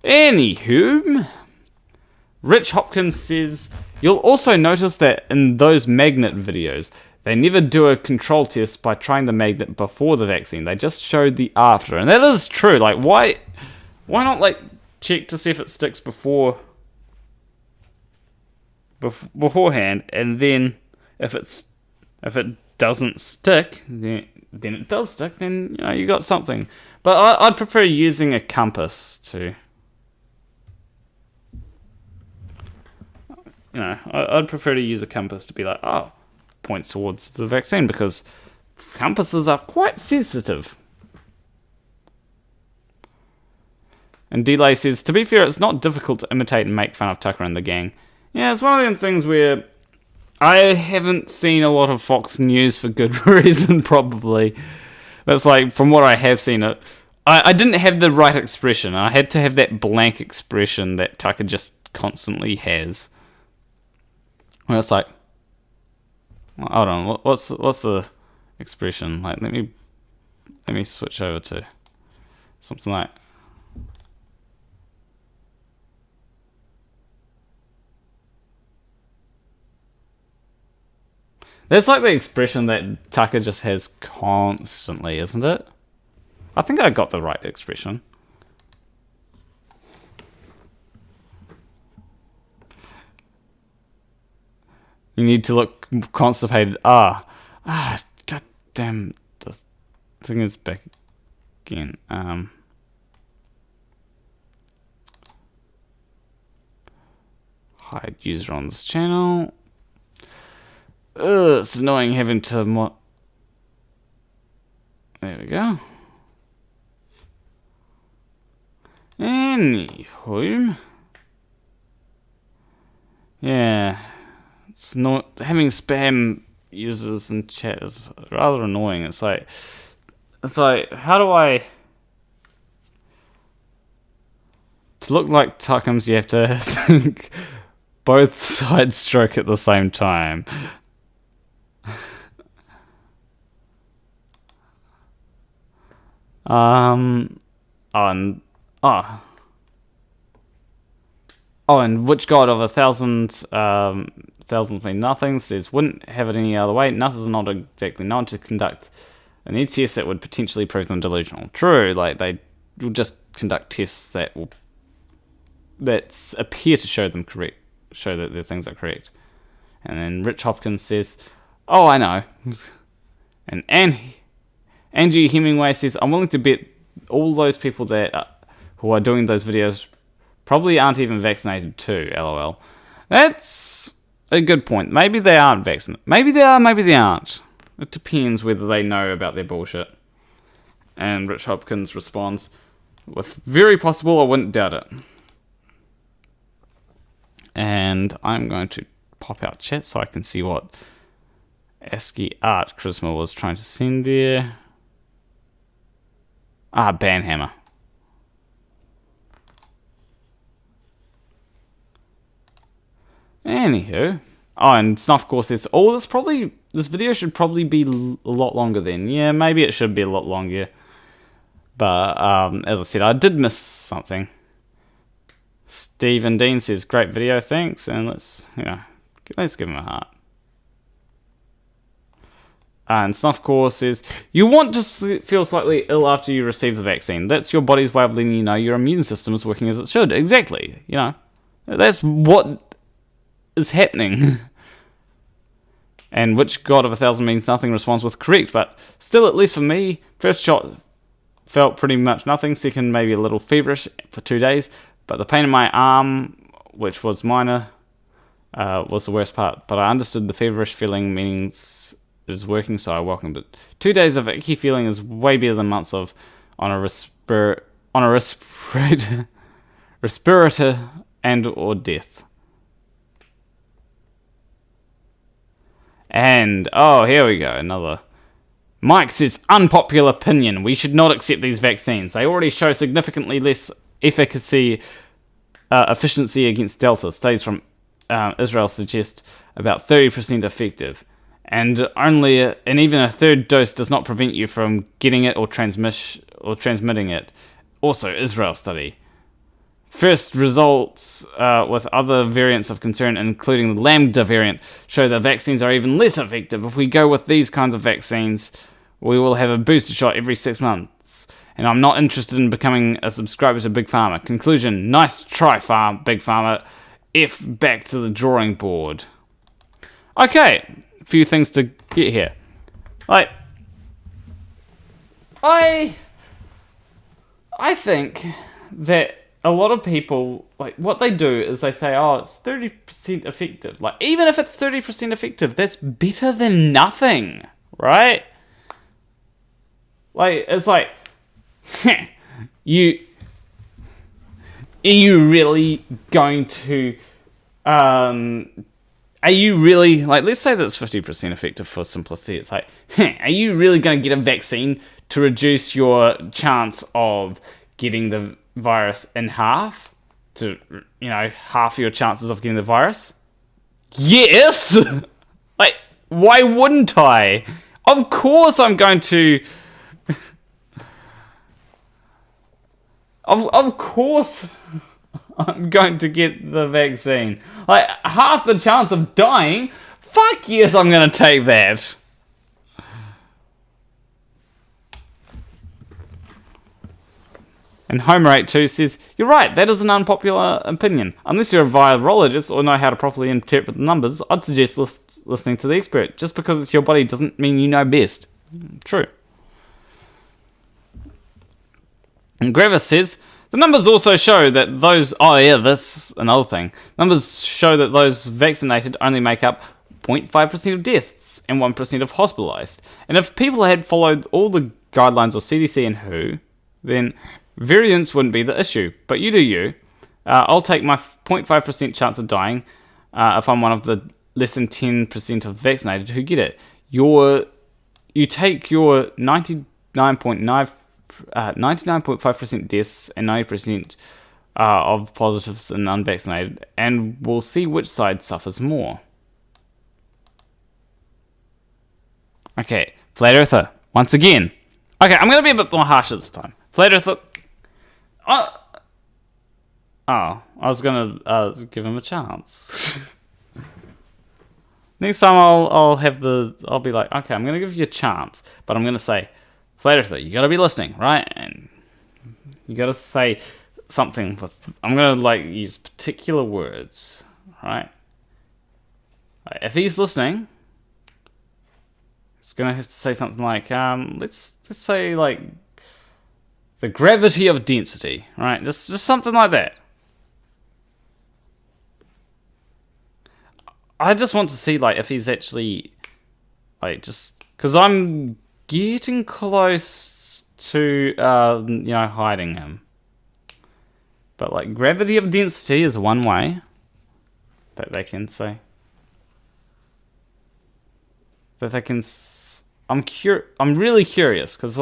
Anywho, Rich Hopkins says you'll also notice that in those magnet videos, they never do a control test by trying the magnet before the vaccine. They just showed the after, and that is true. Like, why not like check to see if it sticks beforehand, and then if it doesn't stick, then it does stick. Then you got something. But I'd prefer using a compass to. I'd prefer to use a compass to be like, points towards the vaccine, because compasses are quite sensitive. And Delay says, to be fair, it's not difficult to imitate and make fun of Tucker and the gang. Yeah, it's one of them things where I haven't seen a lot of Fox News for good reason, probably. That's like, from what I have seen, I didn't have the right expression. I had to have that blank expression that Tucker just constantly has. Well, it's like, hold on, what's the expression? Like, let me switch over to something like. That's like the expression that Tucker just has constantly, isn't it? I think I got the right expression. You need to look constipated. God damn, the thing is back again. Hide user on this channel. It's annoying having to there we go. Anywho. Yeah. It's not having spam users in chat is rather annoying. It's like how do I to look like Tuckums you have to think both sides stroke at the same time. And which god of 1,000 thousands mean nothing says wouldn't have it any other way. Nutters are not exactly known to conduct an ETS that would potentially prove them delusional. True, like they will just conduct tests that appear to show that their things are correct. And then Rich Hopkins says, "Oh, I know." And Angie Hemingway says, "I'm willing to bet all those people who are doing those videos probably aren't even vaccinated too, lol." That's a good point. Maybe they aren't vaccinated. Maybe they are, maybe they aren't. It depends whether they know about their bullshit. And Rich Hopkins responds with, "Very possible, I wouldn't doubt it." And I'm going to pop out chat so I can see what ASCII art Charisma was trying to send there. Banhammer. Anywho. And Snuff Core says, this video should probably be a lot longer then. Yeah, maybe it should be a lot longer. But, as I said, I did miss something. Stephen Dean says, "Great video, thanks." And let's give him a heart. And Snuffcore says, "You want to feel slightly ill after you receive the vaccine. That's your body's way of letting you know your immune system is working as it should." Exactly. That's what is happening. And which god of 1,000 means nothing responds with correct, but still, at least for me, first shot felt pretty much nothing. Second, maybe a little feverish for 2 days. But the pain in my arm, which was minor, was the worst part. But I understood the feverish feeling means is working, so I welcome it. 2 days of icky feeling is way better than months of on a respirator and or death. And oh, here we go, another. Mike says, unpopular opinion. We should not accept these vaccines. They already show significantly less efficacy, efficiency against Delta. Studies from Israel suggest about 30% effective. And even a third dose does not prevent you from getting it or transmitting it. Also, Israel study. First results with other variants of concern, including the Lambda variant, show that vaccines are even less effective. If we go with these kinds of vaccines, we will have a booster shot every 6 months. And I'm not interested in becoming a subscriber to Big Pharma. Conclusion, nice try, Big Pharma. Back to the drawing board. Okay, a few things to get here. Like, I think that a lot of people, like, what they do is they say, oh, it's 30% effective. Like, even if it's 30% effective, that's better than nothing, right? Like, it's like, are you really going to, are you really, like, let's say that it's 50% effective for simplicity. It's like, are you really going to get a vaccine to reduce your chance of getting the virus in half? To, half your chances of getting the virus? Yes! Like, why wouldn't I? Of course I'm going to... Of course I'm going to get the vaccine. Like, half the chance of dying? Fuck yes, I'm going to take that. And Homer82 says, you're right, that is an unpopular opinion. Unless you're a virologist or know how to properly interpret the numbers, I'd suggest listening to the expert. Just because it's your body doesn't mean you know best. True. And Gravis says, the numbers also show that those... Oh yeah, this another thing. Numbers show that those vaccinated only make up 0.5% of deaths and 1% of hospitalized. And if people had followed all the guidelines of CDC and WHO, then variance wouldn't be the issue. But you do you. I'll take my 0.5% chance of dying if I'm one of the less than 10% of vaccinated who get it. You take your 99.5% deaths and 90% of positives and unvaccinated, and we'll see which side suffers more. Okay, Flat Earther, once again. Okay, I'm going to be a bit more harsh this time. Flat Earther... I was going to give him a chance. Next time I'll be like, okay, I'm going to give you a chance, but I'm going to say, Flat Earther, you gotta be listening, right? And you gotta say something with... I'm gonna, use particular words, right? If he's listening, he's gonna have to say something like, let's say, the gravity of density, right? Just something like that. I just want to see, if he's actually, just... Because I'm getting close to, hiding him. But, gravity of density is one way that they can say. That they can... I'm really curious, because,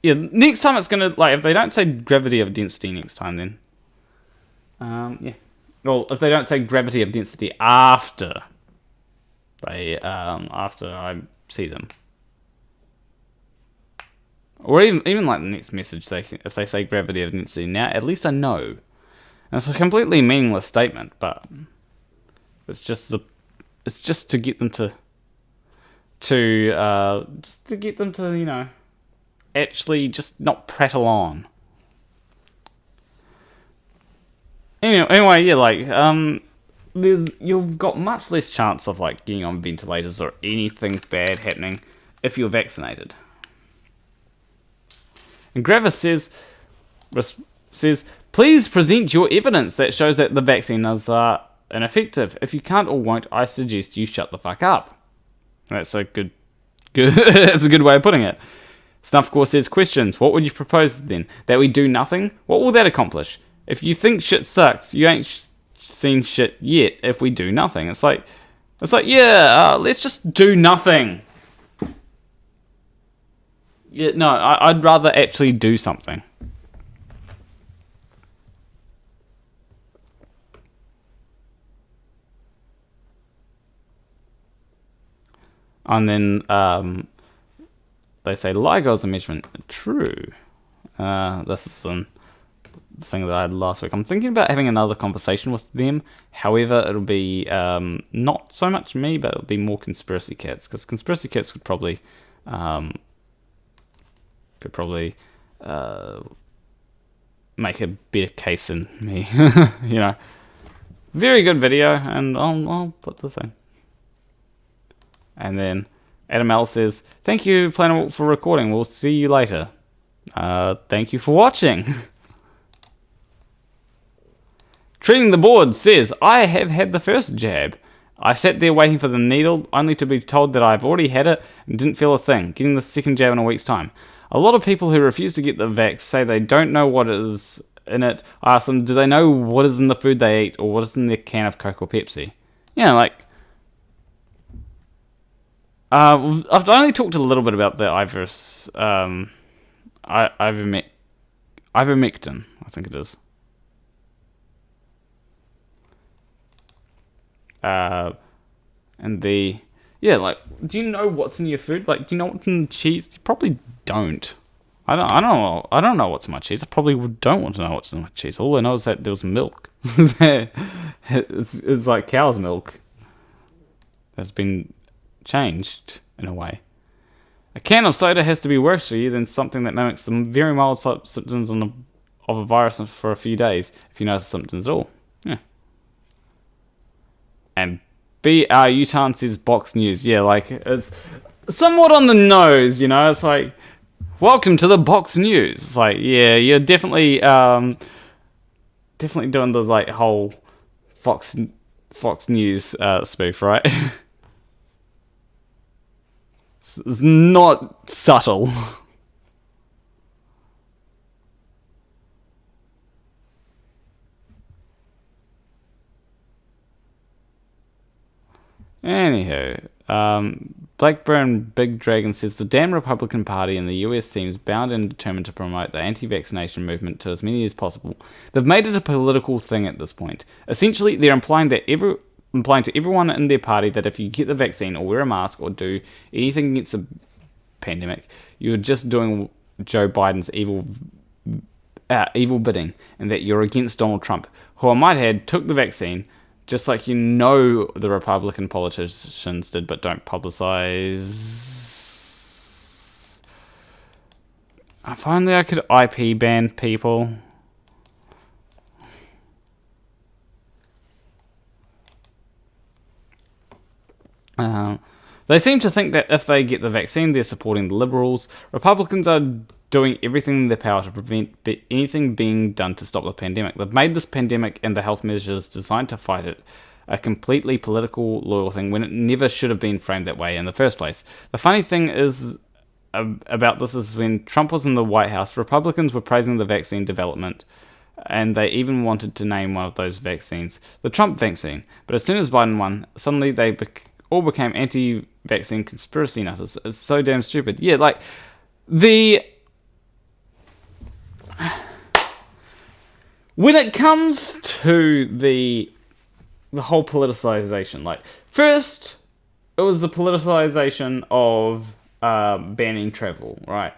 next time it's gonna, if they don't say gravity of density next time, then... yeah. Well, if they don't say gravity of density after I see them. Or even the next message, if they say gravity of density now, at least I know. And it's a completely meaningless statement, but it's just to get them to actually just not prattle on. Anyway, yeah, you've got much less chance of getting on ventilators or anything bad happening if you're vaccinated. And Gravis says, please present your evidence that shows that the vaccine is ineffective. If you can't or won't, I suggest you shut the fuck up. That's a good that's a good way of putting it. Snuffcore says, questions. What would you propose then? That we do nothing? What will that accomplish? If you think shit sucks, you ain't seen shit yet if we do nothing. It's like, yeah, let's just do nothing. Yeah, no, I'd rather actually do something. And then they say LIGO's a measurement. True. This is the thing that I had last week. I'm thinking about having another conversation with them. However, it'll be not so much me, but it'll be more conspiracy cats, because conspiracy cats could probably make a better case than me. You know, very good video, and I'll put the thing. And then Adam L says, thank you, Planarwalk, for recording. We'll see you later. Thank you for watching. Treating the Board says, I have had the first jab. I sat there waiting for the needle, only to be told that I've already had it and didn't feel a thing. Getting the second jab in a week's time. A lot of people who refuse to get the vax say they don't know what is in it. I ask them, do they know what is in the food they eat or what is in their can of Coke or Pepsi? Yeah, like... I've only talked a little bit about the ivermectin, I think it is. And the... Yeah, like, do you know what's in your food? Like, do you know what's in cheese? You probably don't. I don't know what's in my cheese. I probably don't want to know what's in my cheese. All I know is that there was milk. It's like cow's milk. That's been changed in a way. A can of soda has to be worse for you than something that mimics some very mild symptoms of a virus for a few days, if you notice symptoms at all. Yeah. And B.R. Utan says Box News. Yeah, like, it's somewhat on the nose, you know? It's like, welcome to the Box News. It's like, yeah, you're definitely doing the, like, whole Fox News spoof, right? It's not subtle. Anywho, Blackburn Big Dragon says the damn Republican Party in the US seems bound and determined to promote the anti-vaccination movement to as many as possible. They've made it a political thing at this point. Essentially, they're implying to everyone in their party that if you get the vaccine or wear a mask or do anything against the pandemic, you're just doing Joe Biden's evil bidding, and that you're against Donald Trump, who I might add took the vaccine, just like you know the Republican politicians did, but don't publicize. If only I could IP ban people. They seem to think that if they get the vaccine, they're supporting the Liberals. Republicans are doing everything in their power to prevent anything being done to stop the pandemic. They've made this pandemic and the health measures designed to fight it a completely political, loyal thing when it never should have been framed that way in the first place. The funny thing is about this is when Trump was in the White House, Republicans were praising the vaccine development, and they even wanted to name one of those vaccines the Trump vaccine. But as soon as Biden won, suddenly they all became anti-vaccine conspiracy nutters. It's so damn stupid. Yeah, like, when it comes to the whole politicization, like, first, it was the politicization of banning travel, right?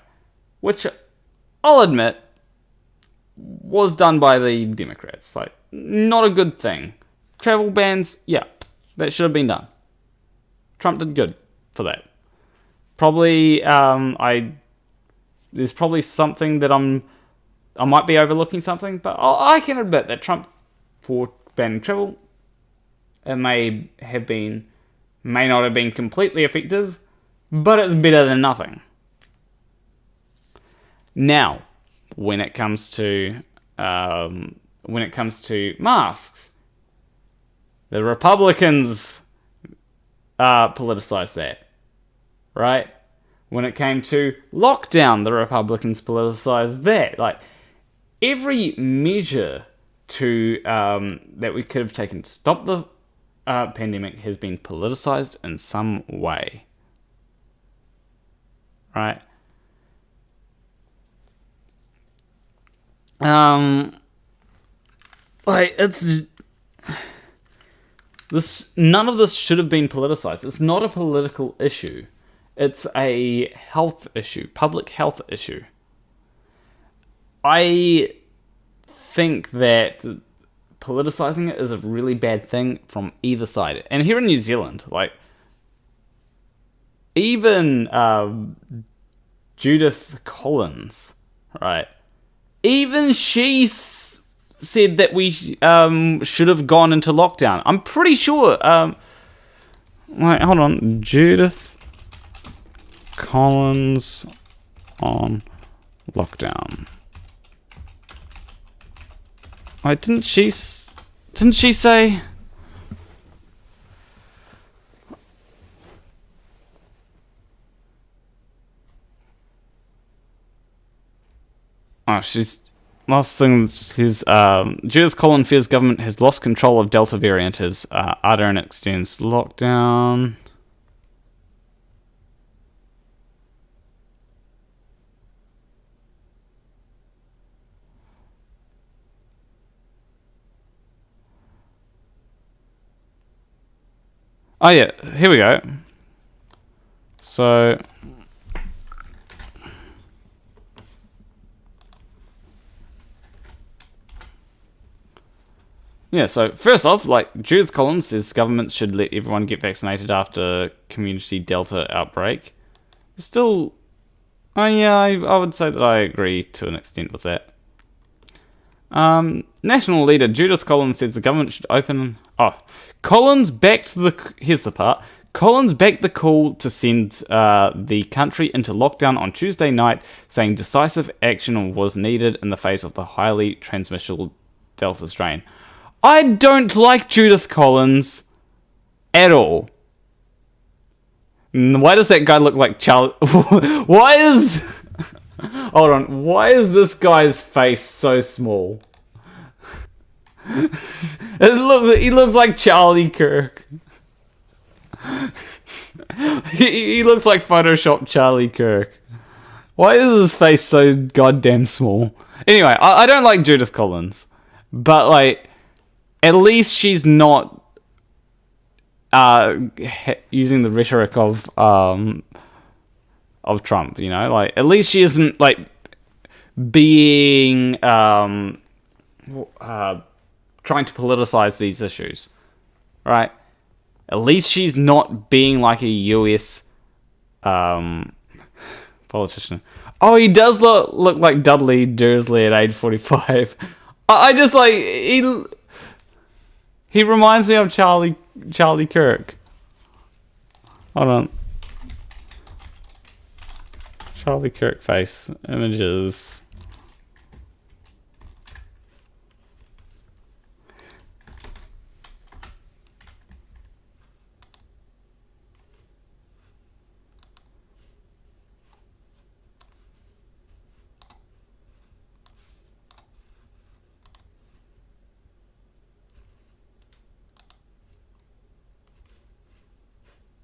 Which, I'll admit, was done by the Democrats. Like, not a good thing. Travel bans, yeah, that should have been done. Trump did good for that. Probably, there's probably something that I might be overlooking something, but I can admit that Trump, for banning travel, it may not have been completely effective, but it's better than nothing. Now, when it comes to masks, the Republicans politicize that. right? When it came to lockdown, the Republicans politicized that. Like, every measure to that we could have taken to stop the pandemic has been politicized in some way, right? Like, it's this. None of this should have been politicized. It's not a political issue. It's a health issue, public health issue. I think that politicizing it is a really bad thing from either side. And here in New Zealand, like, even Judith Collins, right? Even she said that we should have gone into lockdown. I'm pretty sure. Wait, hold on. Judith Collins on lockdown. Wait, didn't she say? Oh, last thing is Judith Collins fears government has lost control of Delta variant as Ardern extends lockdown. Oh yeah, here we go. So yeah, so first off, like, Judith Collins says governments should let everyone get vaccinated after community Delta outbreak. Still, oh yeah, I would say that I agree to an extent with that. National leader Judith Collins says the government should open... Collins backed Here's the part. Collins backed the call to send the country into lockdown on Tuesday night, saying decisive action was needed in the face of the highly transmissible Delta strain. I don't like Judith Collins at all. Why does that guy look like Charlie? Why is... Hold on. Why is this guy's face so small? He looks like Charlie Kirk. he looks like Photoshop Charlie Kirk. Why is his face so goddamn small? Anyway, I don't like Judith Collins, but like, at least she's not using the rhetoric of Trump. You know, like, at least she isn't like being trying to politicize these issues, right? At least she's not being like a US politician. Oh, he does look like Dudley Dursley at age 45. I just like, he reminds me of Charlie Kirk. Hold on. Charlie Kirk face images.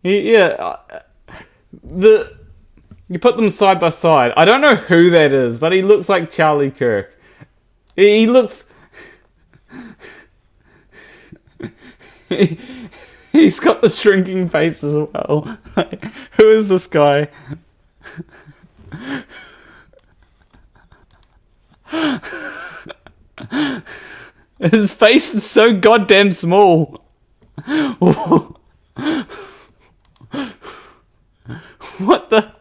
Yeah, you put them side by side. I don't know who that is, but he looks like Charlie Kirk. He looks... He's got the shrinking face as well. Who is this guy? His face is so goddamn small. What the...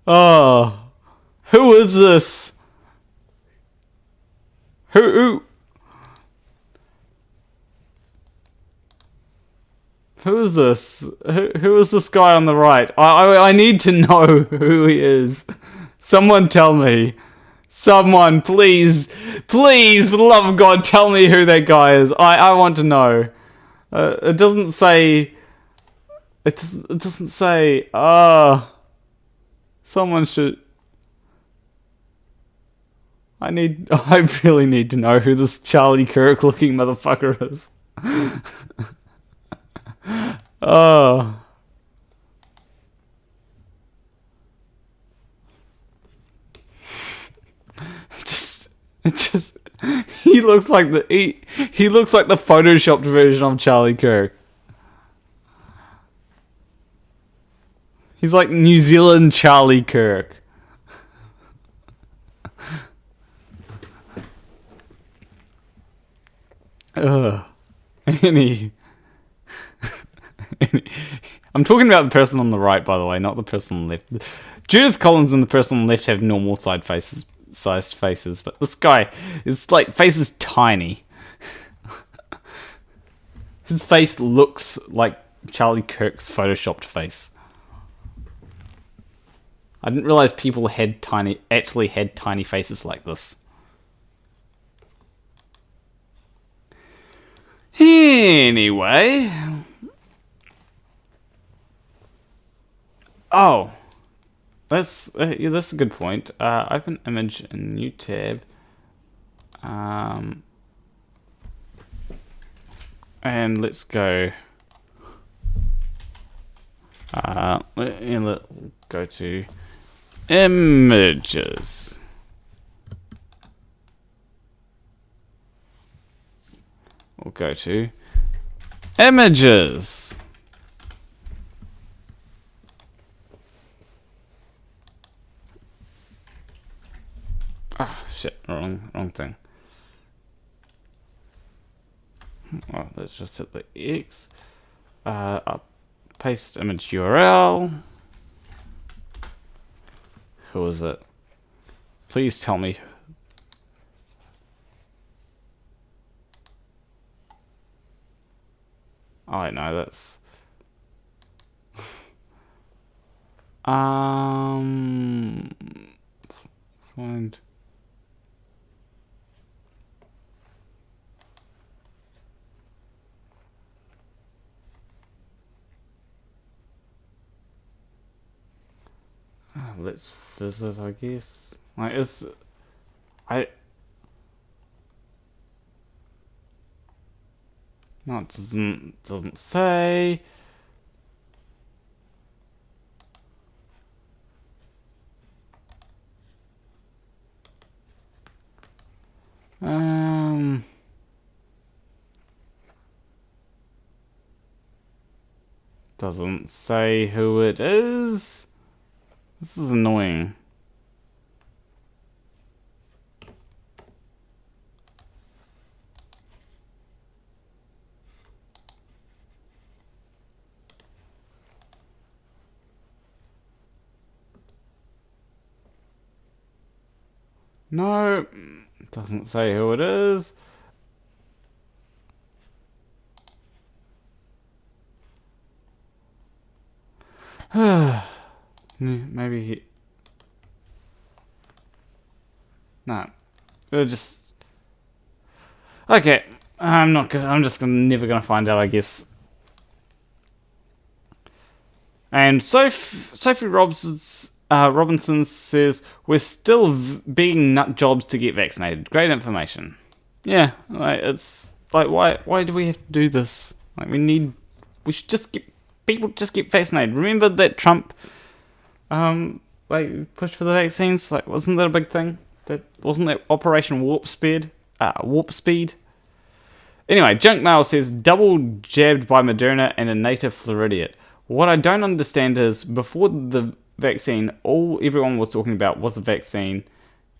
Oh, who is this? Who is this? Who is this guy on the right? I need to know who he is. Someone tell me. Someone, please, for the love of God, tell me who that guy is. I want to know. It doesn't say. It doesn't say. Someone should. I really need to know who this Charlie Kirk looking motherfucker is. Oh. It just he looks like the photoshopped version of Charlie Kirk. He's like New Zealand Charlie Kirk. I'm talking about the person on the right, by the way, not the person on the left. Judith Collins and the person on the left have normal sized faces, but this guy is like face is tiny. His face looks like Charlie Kirk's photoshopped face. I didn't realize people actually had tiny faces like this. Anyway. Oh. That's a good point. Open image in new tab. And let's go. Let's go to images. We'll go to images. Shit, wrong thing. Well, let's just hit the X. Paste image URL. Who is it? Please tell me. Oh, no, that's... Find... Let's visit, I guess. Like, no, it doesn't say. Doesn't say who it is. This is annoying. No, doesn't say who it is. Maybe he... No. We'll just... Okay. I'm just never gonna find out, I guess. And Sophie Robinson says, we're still being nut jobs to get vaccinated. Great information. Yeah, like, it's... Like, why do we have to do this? Like, we should just get... People just get vaccinated. Remember that Trump... like, pushed for the vaccines? Like, wasn't that a big thing? Wasn't that Operation Warp Speed? Anyway, Junk Mail says, double jabbed by Moderna and a native Floridiot. What I don't understand is, before the vaccine, all everyone was talking about was the vaccine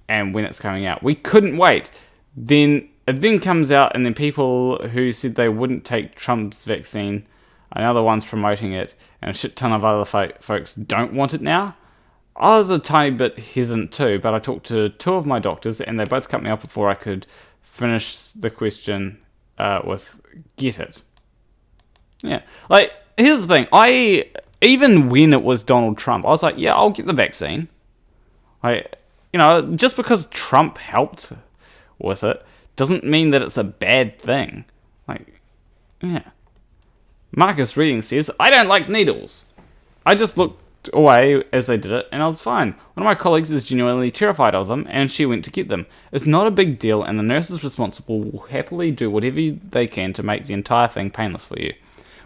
and when it's coming out. We couldn't wait. Then it comes out, and then people who said they wouldn't take Trump's vaccine are now the ones promoting it, and a shit ton of other folks don't want it now. I was a tiny bit hesitant too, but I talked to two of my doctors, and they both cut me off before I could finish the question with get it. Yeah, like, here's the thing. Even when it was Donald Trump, I was like, yeah, I'll get the vaccine. Like, you know, just because Trump helped with it doesn't mean that it's a bad thing. Like, yeah. Marcus Reading says, I don't like needles. I just looked away as they did it, and I was fine. One of my colleagues is genuinely terrified of them, and she went to get them. It's not a big deal, and the nurses responsible will happily do whatever they can to make the entire thing painless for you.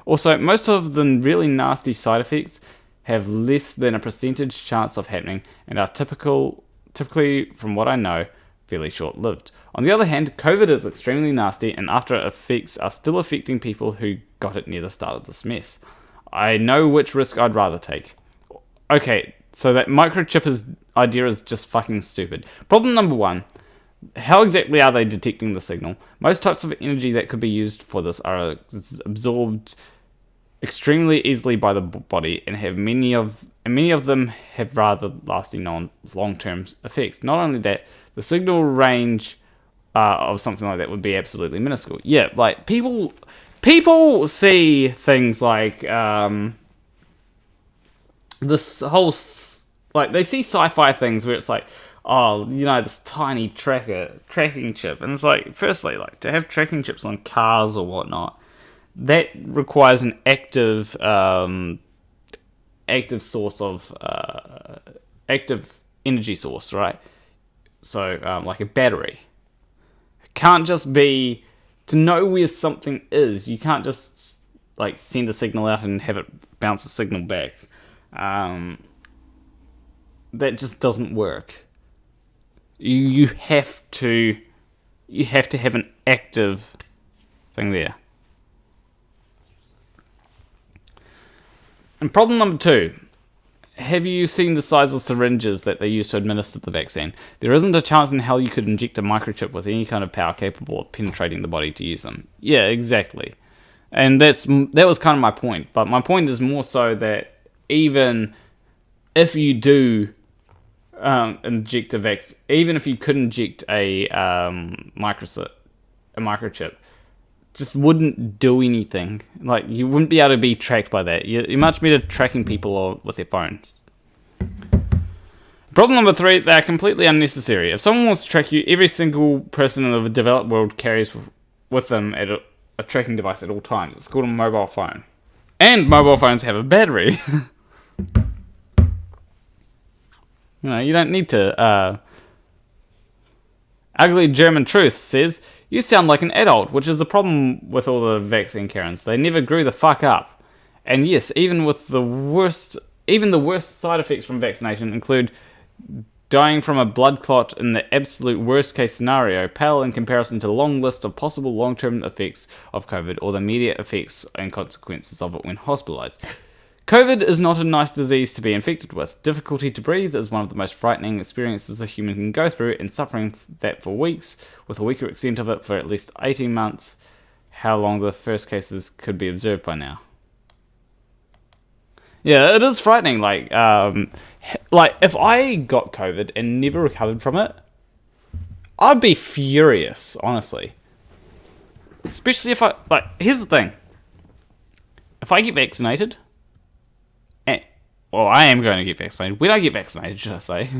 Also, most of the really nasty side effects have less than a percentage chance of happening, and are typically, from what I know, fairly short-lived. On the other hand, COVID is extremely nasty, and after effects are still affecting people who got it near the start of this mess. I know which risk I'd rather take. Okay, so that microchip idea is just fucking stupid. Problem number 1. How exactly are they detecting the signal? Most types of energy that could be used for this are absorbed extremely easily by the body, and many of them have rather lasting long-term effects. Not only that, the signal range of something like that would be absolutely minuscule. Yeah, like people see things like this whole they see sci-fi things where it's like, oh, this tiny tracking chip, and it's like, firstly, like to have tracking chips on cars or whatnot, that requires an active source of active energy source, right? So like a battery. It can't just be to know where something is. You can't just like send a signal out and have it bounce a signal back. That just doesn't work. You have to have an active thing there. And problem number 2. Have you seen the size of syringes that they use to administer the vaccine? There isn't a chance in hell you could inject a microchip with any kind of power capable of penetrating the body to use them. Yeah, exactly. And that was kind of my point. But my point is more so that even if you do inject even if you could inject a microchip, just wouldn't do anything. Like, you wouldn't be able to be tracked by that. You're much better tracking people with their phones. Problem number 3, they're completely unnecessary. If someone wants to track you, every single person in the developed world carries with them a tracking device at all times. It's called a mobile phone. And mobile phones have a battery. You don't need to. Ugly German Truth says, you sound like an adult, which is the problem with all the vaccine Karens. They never grew the fuck up. And yes, even the worst side effects from vaccination include dying from a blood clot in the absolute worst case scenario, pale in comparison to the long list of possible long-term effects of COVID or the immediate effects and consequences of it when hospitalized. COVID is not a nice disease to be infected with. Difficulty to breathe is one of the most frightening experiences a human can go through, and suffering that for weeks, with a weaker extent of it for at least 18 months, how long the first cases could be observed by now. Yeah, it is frightening. Like if I got COVID and never recovered from it, I'd be furious, honestly. Especially if here's the thing. If I get vaccinated, I am going to get vaccinated. When I get vaccinated, should I say?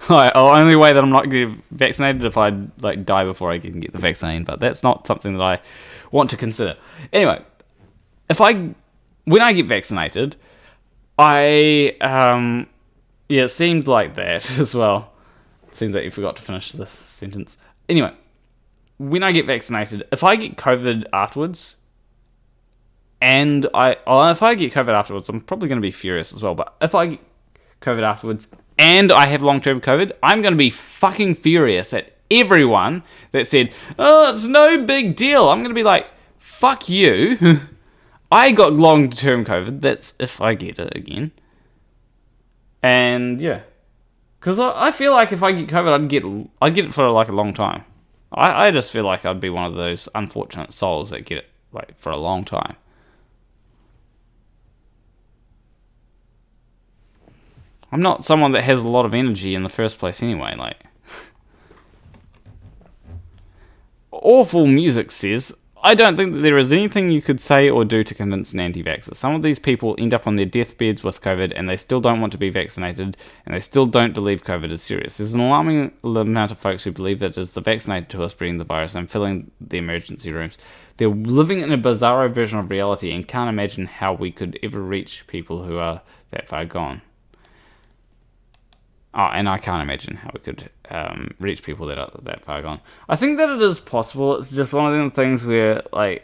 The only way that I'm not going to get vaccinated if I die before I can get the vaccine, but that's not something that I want to consider. Anyway, when I get vaccinated, it seemed like that as well. It seems like you forgot to finish this sentence. Anyway, when I get vaccinated, if I get COVID afterwards, and if I get COVID afterwards, I'm probably going to be furious as well. But if I get COVID afterwards and I have long-term COVID, I'm going to be fucking furious at everyone that said, oh, it's no big deal. I'm going to be like, fuck you. I got long-term COVID. That's if I get it again. And yeah. Because I feel like if I get COVID, I'd get it for like a long time. I just feel like I'd be one of those unfortunate souls that get it like for a long time. I'm not someone that has a lot of energy in the first place anyway, like. Awful Music says, I don't think that there is anything you could say or do to convince an anti-vaxxer. Some of these people end up on their deathbeds with COVID and they still don't want to be vaccinated and they still don't believe COVID is serious. There's an alarming amount of folks who believe that it is the vaccinated who are spreading the virus and filling the emergency rooms. They're living in a bizarro version of reality and can't imagine how we could ever reach people who are that far gone. Oh, and I can't imagine how we could reach people that are that far gone. I think that it is possible. It's just one of them things where, like,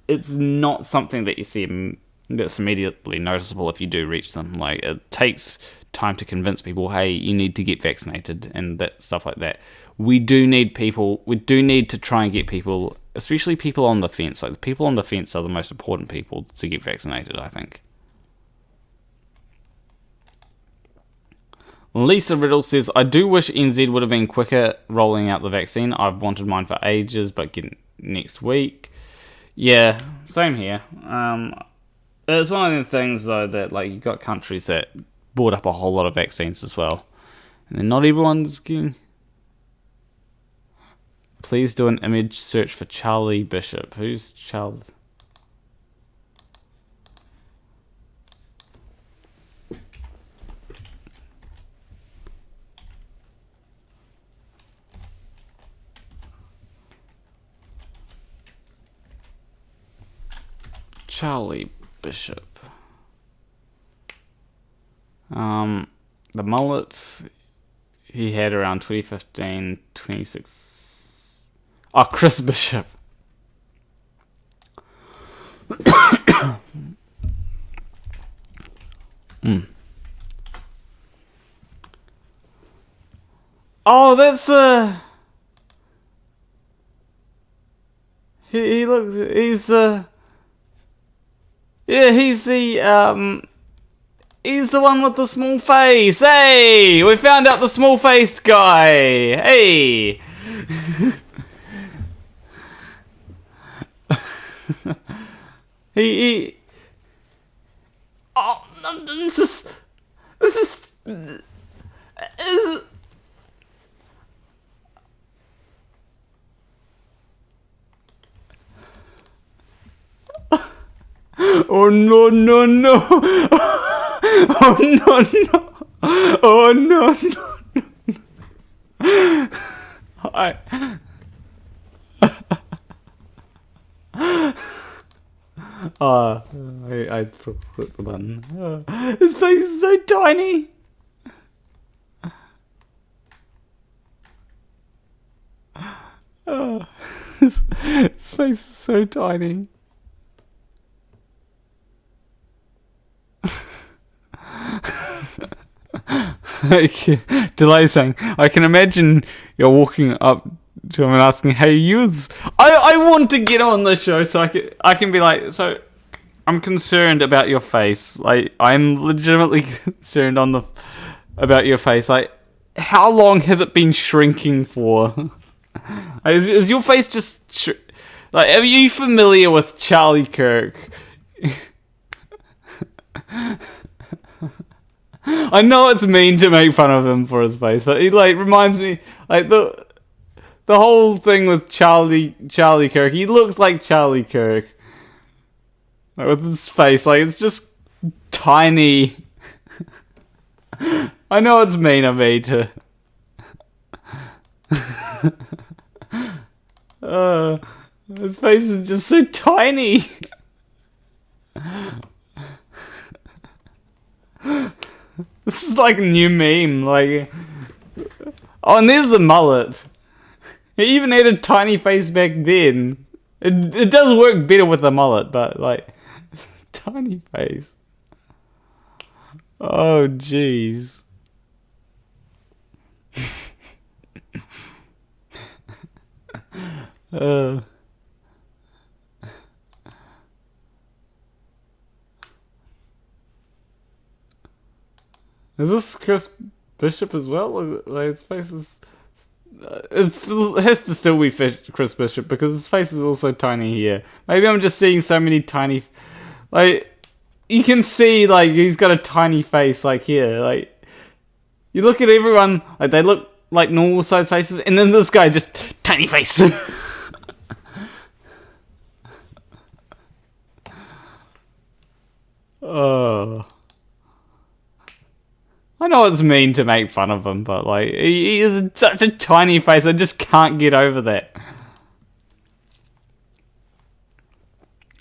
it's not something that you see that's immediately noticeable if you do reach them. Like, it takes time to convince people, hey, you need to get vaccinated and that stuff like that. We do need to try and get people, especially people on the fence. Like, the people on the fence are the most important people to get vaccinated, I think. Lisa Riddle says, I do wish NZ would have been quicker rolling out the vaccine. I've wanted mine for ages, but get it next week. Yeah, same here. It's one of the things, though, that, like, you've got countries that bought up a whole lot of vaccines as well. And then not everyone's getting... Please do an image search for Charlie Bishop. Who's Charlie? Charlie Bishop. The mullet he had around 2015, 26. Oh, Chris Bishop. Oh, that's he looks. He's yeah, he's the one with the small face. Hey, we found out the small faced guy. Hey. he oh, this is oh no no no. Oh no no. Oh no no. I put the button. His face is so tiny. His face is so tiny. Delay saying, I can imagine you're walking up to him and asking, hey, I want to get on the show so I can be like, so I'm concerned about your face. Like, I'm legitimately concerned about your face. Like, how long has it been shrinking for? Is your face just like, are you familiar with Charlie Kirk? I know it's mean to make fun of him for his face, but he like reminds me like the whole thing with Charlie Kirk. He looks like Charlie Kirk, like with his face, like it's just tiny. I know it's mean of me to. His face is just so tiny. This is like a new meme, like... Oh, and there's the mullet. He even had a tiny face back then. It does work better with the mullet, but like... Tiny face. Oh, jeez. Is this Chris Bishop as well? Like his face is... it has to still be Chris Bishop because his face is also tiny here. Maybe I'm just seeing so many tiny... Like, you can see, like, he's got a tiny face, like, here. Like, you look at everyone, like, they look like normal size faces, and then this guy just... Tiny face! Oh... I know it's mean to make fun of him, but like he is such a tiny face. I just can't get over that.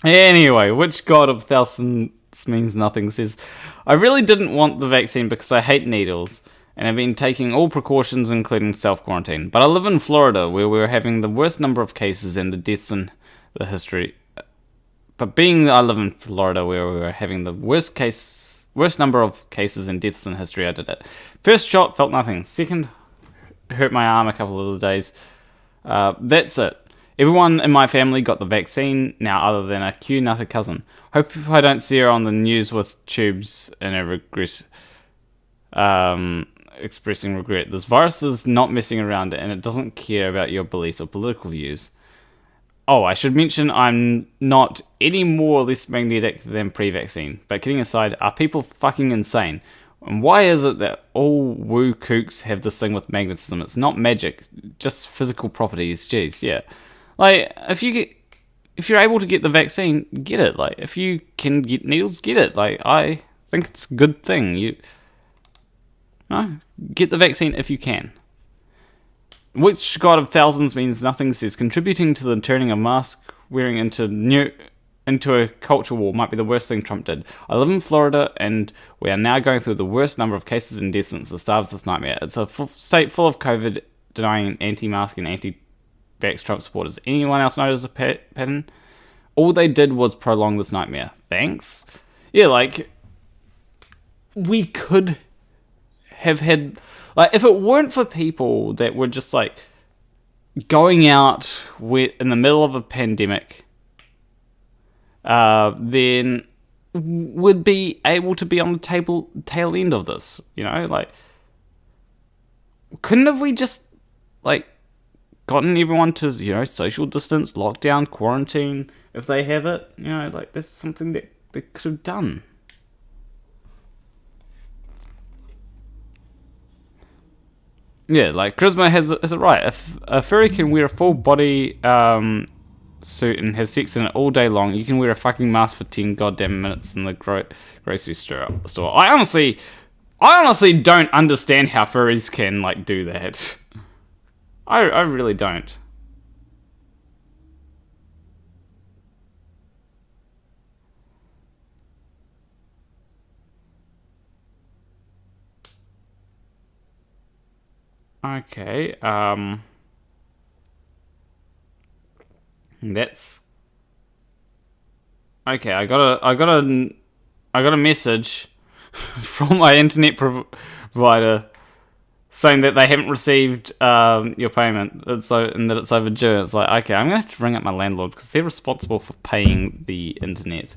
Anyway, which god of thousands means nothing says, I really didn't want the vaccine because I hate needles and have been taking all precautions including self-quarantine. But I live in Florida where we're having the worst number of cases and the deaths in the history. But being that I live in Florida where we were having the worst number of cases and deaths in history, I did it. First shot, felt nothing. Second, hurt my arm a couple of days. That's it. Everyone in my family got the vaccine now other than a Q-nutter cousin. Hope I don't see her on the news with tubes and a expressing regret. This virus is not messing around and it doesn't care about your beliefs or political views. Oh, I should mention I'm not any more or less magnetic than pre-vaccine. But kidding aside, are people fucking insane? And why is it that all woo kooks have this thing with magnetism? It's not magic, just physical properties. Jeez, yeah. Like, if you're able to get the vaccine, get it. Like, if you can get needles, get it. Like, I think it's a good thing. Get the vaccine if you can. Which god of thousands means nothing says contributing to the turning of mask wearing into a culture war might be the worst thing Trump did. I live in Florida and we are now going through the worst number of cases and deaths since the start of this nightmare. It's a state full of COVID denying anti-mask and anti-vax Trump supporters. Anyone else notice a pattern? All they did was prolong this nightmare. Thanks. Yeah, like, we could have had, like, if it weren't for people that were just like going out in the middle of a pandemic, then would be able to be on the tail end of this, like, couldn't have we just, like, gotten everyone to, social distance, lockdown, quarantine, if they have it, like, that's something that they could have done. Yeah, like, Charisma has it right. If a furry can wear a full body suit and have sex in it all day long, you can wear a fucking mask for 10 goddamn minutes in the grocery store. I honestly don't understand how furries can, like, do that. I really don't. Okay, that's okay. I got a message from my internet provider saying that they haven't received your payment, and that it's overdue. It's like, okay, I'm gonna have to ring up my landlord because they're responsible for paying the internet.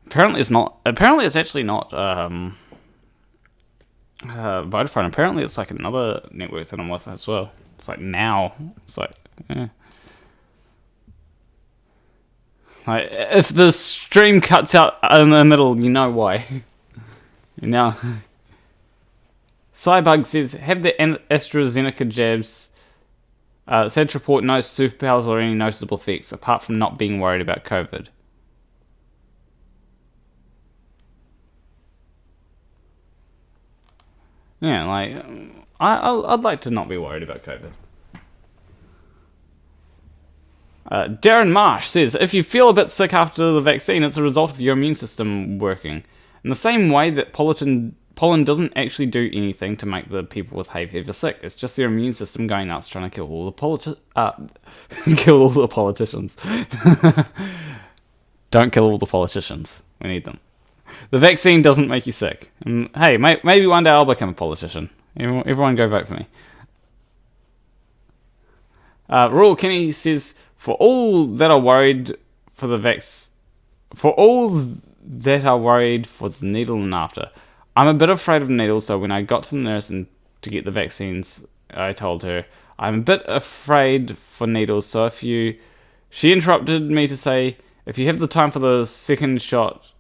Apparently, it's not. Apparently, it's actually not. Vodafone. Apparently, it's like another network that I'm with as well. It's like Now. It's like, yeah. Like, if the stream cuts out in the middle, you know why. Now, Cybug says, have the AstraZeneca jabs. Said to report no superpowers or any noticeable effects, apart from not being worried about COVID. Yeah, like, I'd like to not be worried about COVID. Darren Marsh says, if you feel a bit sick after the vaccine, it's a result of your immune system working. In the same way that pollen doesn't actually do anything to make the people with hay fever sick. It's just their immune system going nuts trying to kill all the politicians. Don't kill all the politicians. We need them. The vaccine doesn't make you sick. And hey, maybe one day I'll become a politician. Everyone go vote for me. Rural Kenny says, for all that are worried for the needle and after, I'm a bit afraid of needles, so when I got to the nurse and to get the vaccines, I told her, I'm a bit afraid for needles, so she interrupted me to say, if you have the time for the second shot,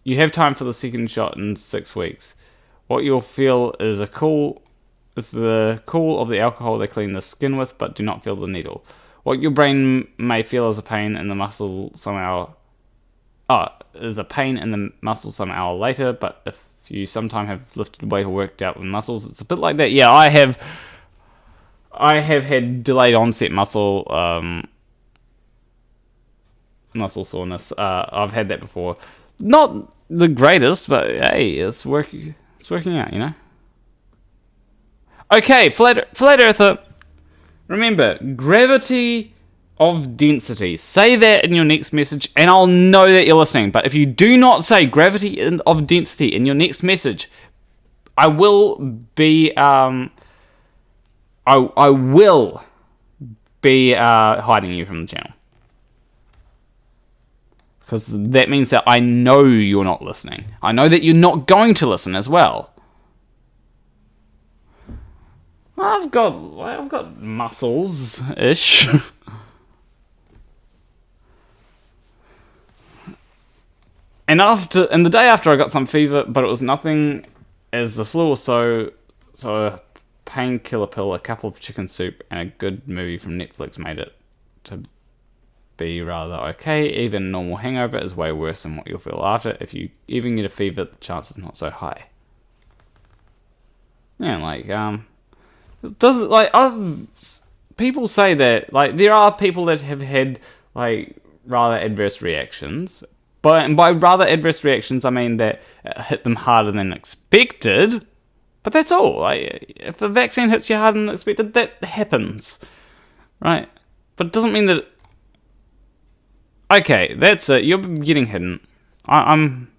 you have time for the second shot in 6 weeks. What you'll feel is the cool of the alcohol they clean the skin with, but do not feel the needle. What your brain may feel is a pain in the muscle some hour later, but if you sometime have lifted weight or worked out with muscles, it's a bit like that. Yeah, I have had delayed onset muscle muscle soreness. I've had that before. Not the greatest, but hey, it's working out, you know? Okay, flat earther. Remember, gravity of density. Say that in your next message, and I'll know that you're listening. But if you do not say gravity of density in your next message, I will be I will be hiding you from the channel, because that means that I know you're not listening. I know that you're not going to listen as well. I've got muscles ish. And the day after, I got some fever, but it was nothing as the flu or so a painkiller pill, a cup of chicken soup, and a good movie from Netflix made it to be rather okay. Even normal hangover is way worse than what you'll feel after. If you even get a fever, the chance is not so high. Yeah, like, doesn't, like, people say that, like, there are people that have had, like, rather adverse reactions. And by rather adverse reactions, I mean that it hit them harder than expected. But that's all. Like, if the vaccine hits you harder than expected, that happens. Right? But it doesn't mean that... Okay, that's it. You're getting hidden. I'm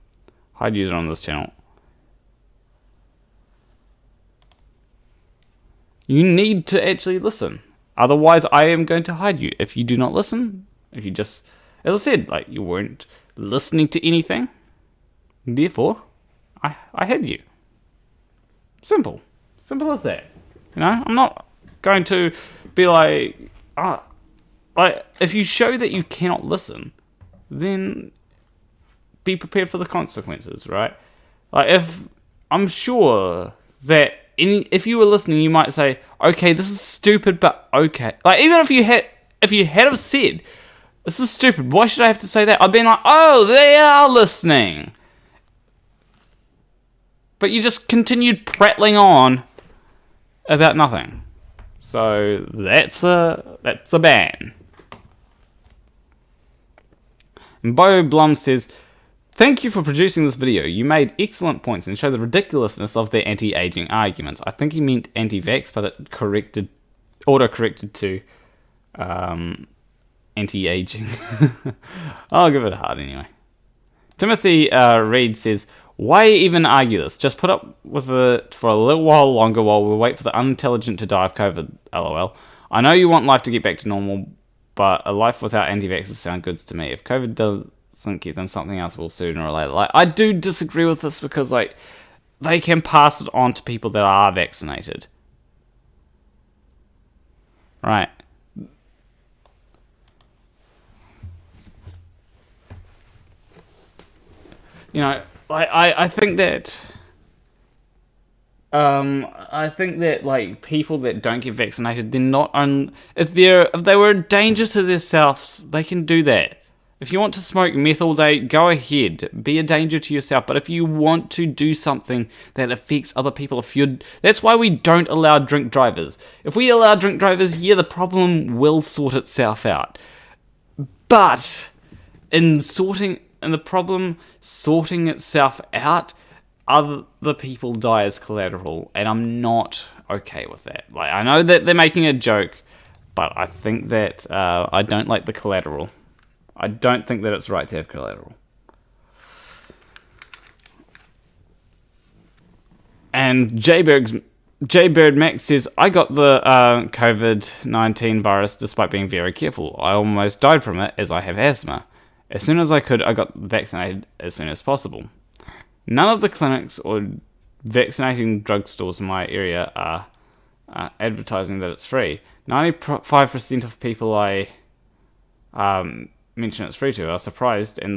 hide user on this channel. You need to actually listen. Otherwise, I am going to hide you. If you do not listen, if you just... As I said, like, you weren't listening to anything, therefore, I hid you. Simple as that. You know, I'm not going to be like, if you show that you cannot listen, then be prepared for the consequences, right? Like, if I'm sure that if you were listening, you might say, okay, this is stupid, but okay. Like, even if you had have said, this is stupid, why should I have to say that? I've been like, oh, they are listening. But you just continued prattling on about nothing. So that's a ban. And Bo Blum says, thank you for producing this video. You made excellent points and show the ridiculousness of their anti-aging arguments. I think he meant anti-vax, but it auto-corrected to anti-aging. I'll give it a heart anyway. Timothy Reed says, why even argue this? Just put up with it for a little while longer while we wait for the unintelligent to die of COVID, lol. I know you want life to get back to normal, but a life without anti-vaxxers sound good to me. If COVID doesn't get them, something else will sooner or later. Like, I do disagree with this because, like, they can pass it on to people that are vaccinated. Right. You know, I think that like people that don't get vaccinated, they're not if they were a danger to themselves, they can do that. If you want to smoke meth all day, go ahead, be a danger to yourself. But if you want to do something that affects other people, that's why we don't allow drink drivers. If we allow drink drivers, yeah, the problem will sort itself out. But the problem sorting itself out, other people die as collateral, and I'm not okay with that. Like, I know that they're making a joke, but I think that I don't like the collateral. I don't think that it's right to have collateral. And Jaybird Max says, I got the COVID-19 virus despite being very careful. I almost died from it as I have asthma. As soon as I could, I got vaccinated as soon as possible. None of the clinics or vaccinating drugstores in my area are advertising that it's free. 95% of people I mention it's free to are surprised, and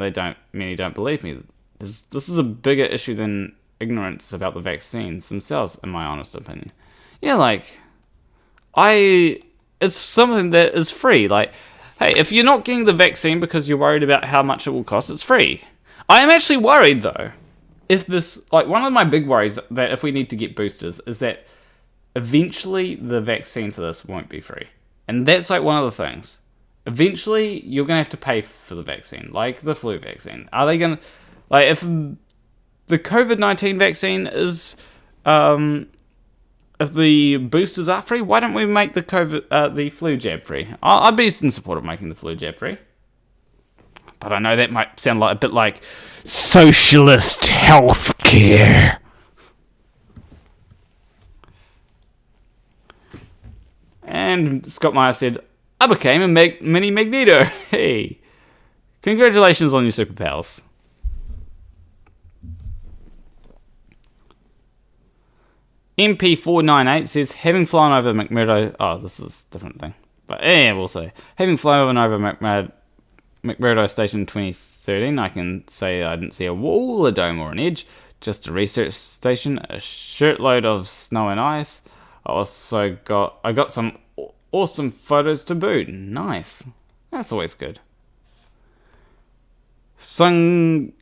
many don't believe me. This is a bigger issue than ignorance about the vaccines themselves, in my honest opinion. Yeah, like, it's something that is free. Like, hey, if you're not getting the vaccine because you're worried about how much it will cost, it's free. I am actually worried, though. One of my big worries that if we need to get boosters is that eventually the vaccine for this won't be free. And that's, like, one of the things. eventually you're going to have to pay for the vaccine, like the flu vaccine. Are they going to, like, if the COVID-19 vaccine is, if the boosters are free, why don't we make the flu jab free? I'd be in support of making the flu jab free. But I know that might sound like a bit like socialist healthcare. And Scott Meyer said, I became a mini Magneto. Hey, congratulations on your superpowers. MP498 says, having flown over McMurdo... Oh, this is a different thing. But yeah, we'll say. Having flown over McMurdo Station in 2013, I can say I didn't see a wall, a dome, or an edge. Just a research station, a shirtload of snow and ice. I got some awesome photos to boot. Nice. That's always good. Sungiza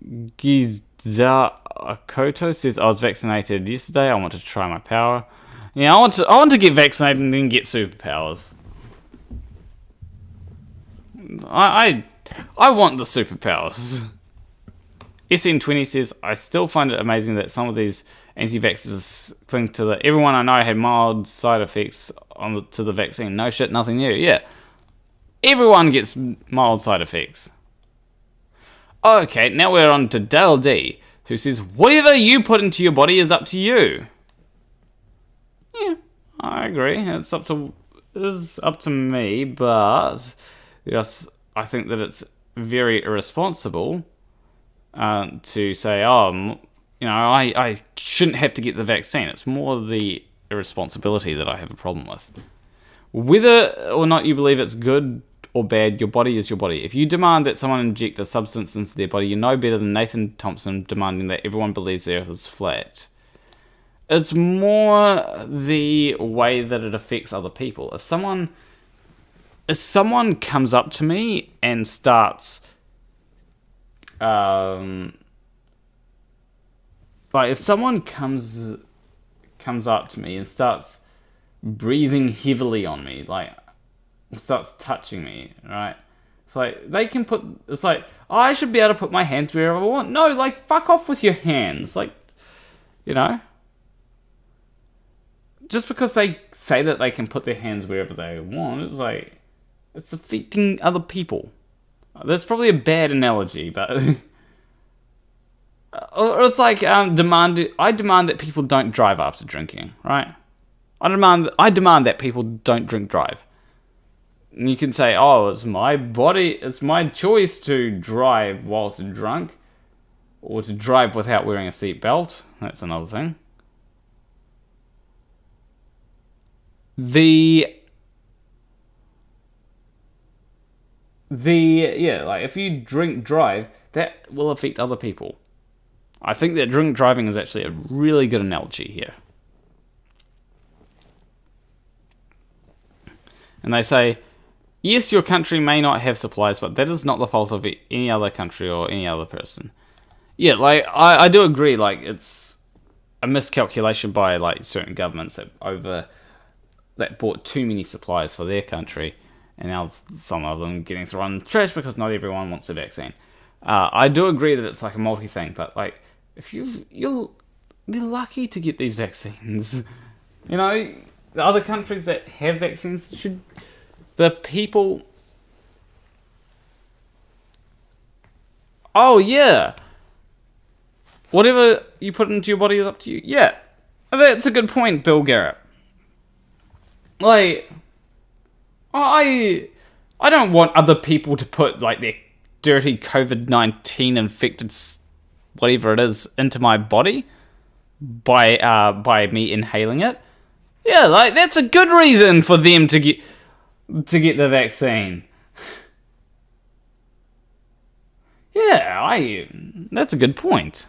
Akoto says, I was vaccinated yesterday. I want to try my power. Yeah, I want to get vaccinated and then get superpowers. I want the superpowers. SN20 says, I still find it amazing that some of these anti-vaxxers cling to the... Everyone I know had mild side effects to the vaccine. No shit, nothing new. Yeah. Everyone gets mild side effects. Okay, now we're on to Dale D, who says, whatever you put into your body is up to you. Yeah, I agree. It's up to me, but yes, I think that it's very irresponsible to say, I shouldn't have to get the vaccine. It's more the irresponsibility that I have a problem with. Whether or not you believe it's good or bad, your body is your body. If you demand that someone inject a substance into their body, you're no better than Nathan Thompson demanding that everyone believes the earth is flat. It's more the way that it affects other people. If someone comes up to me and starts... if someone comes up to me and starts breathing heavily on me, like starts touching me, right? It's like they can put. It's like I should be able to put my hands wherever I want. No, like fuck off with your hands, like Just because they say that they can put their hands wherever they want, it's like it's affecting other people. That's probably a bad analogy, but. Or it's like I demand that people don't drive after drinking, right? I demand that people don't drive. And you can say, oh, it's my body, it's my choice to drive whilst drunk, or to drive without wearing a seatbelt. That's another thing. If you drive, that will affect other people. I think that drink driving is actually a really good analogy here. And they say, yes, your country may not have supplies, but that is not the fault of any other country or any other person. Yeah, like, I do agree, like, it's a miscalculation by, like, certain governments that bought too many supplies for their country, and now some of them getting thrown in the trash because not everyone wants a vaccine. I do agree that it's like a multi-thing, but, like, if you're lucky to get these vaccines. The other countries that have vaccines the people... Oh, yeah. Whatever you put into your body is up to you. Yeah. That's a good point, Bill Garrett. Like, I don't want other people to put, like, their dirty COVID-19 infected whatever it is into my body by me inhaling it. Yeah, like that's a good reason for them to get the vaccine. Yeah, that's a good point.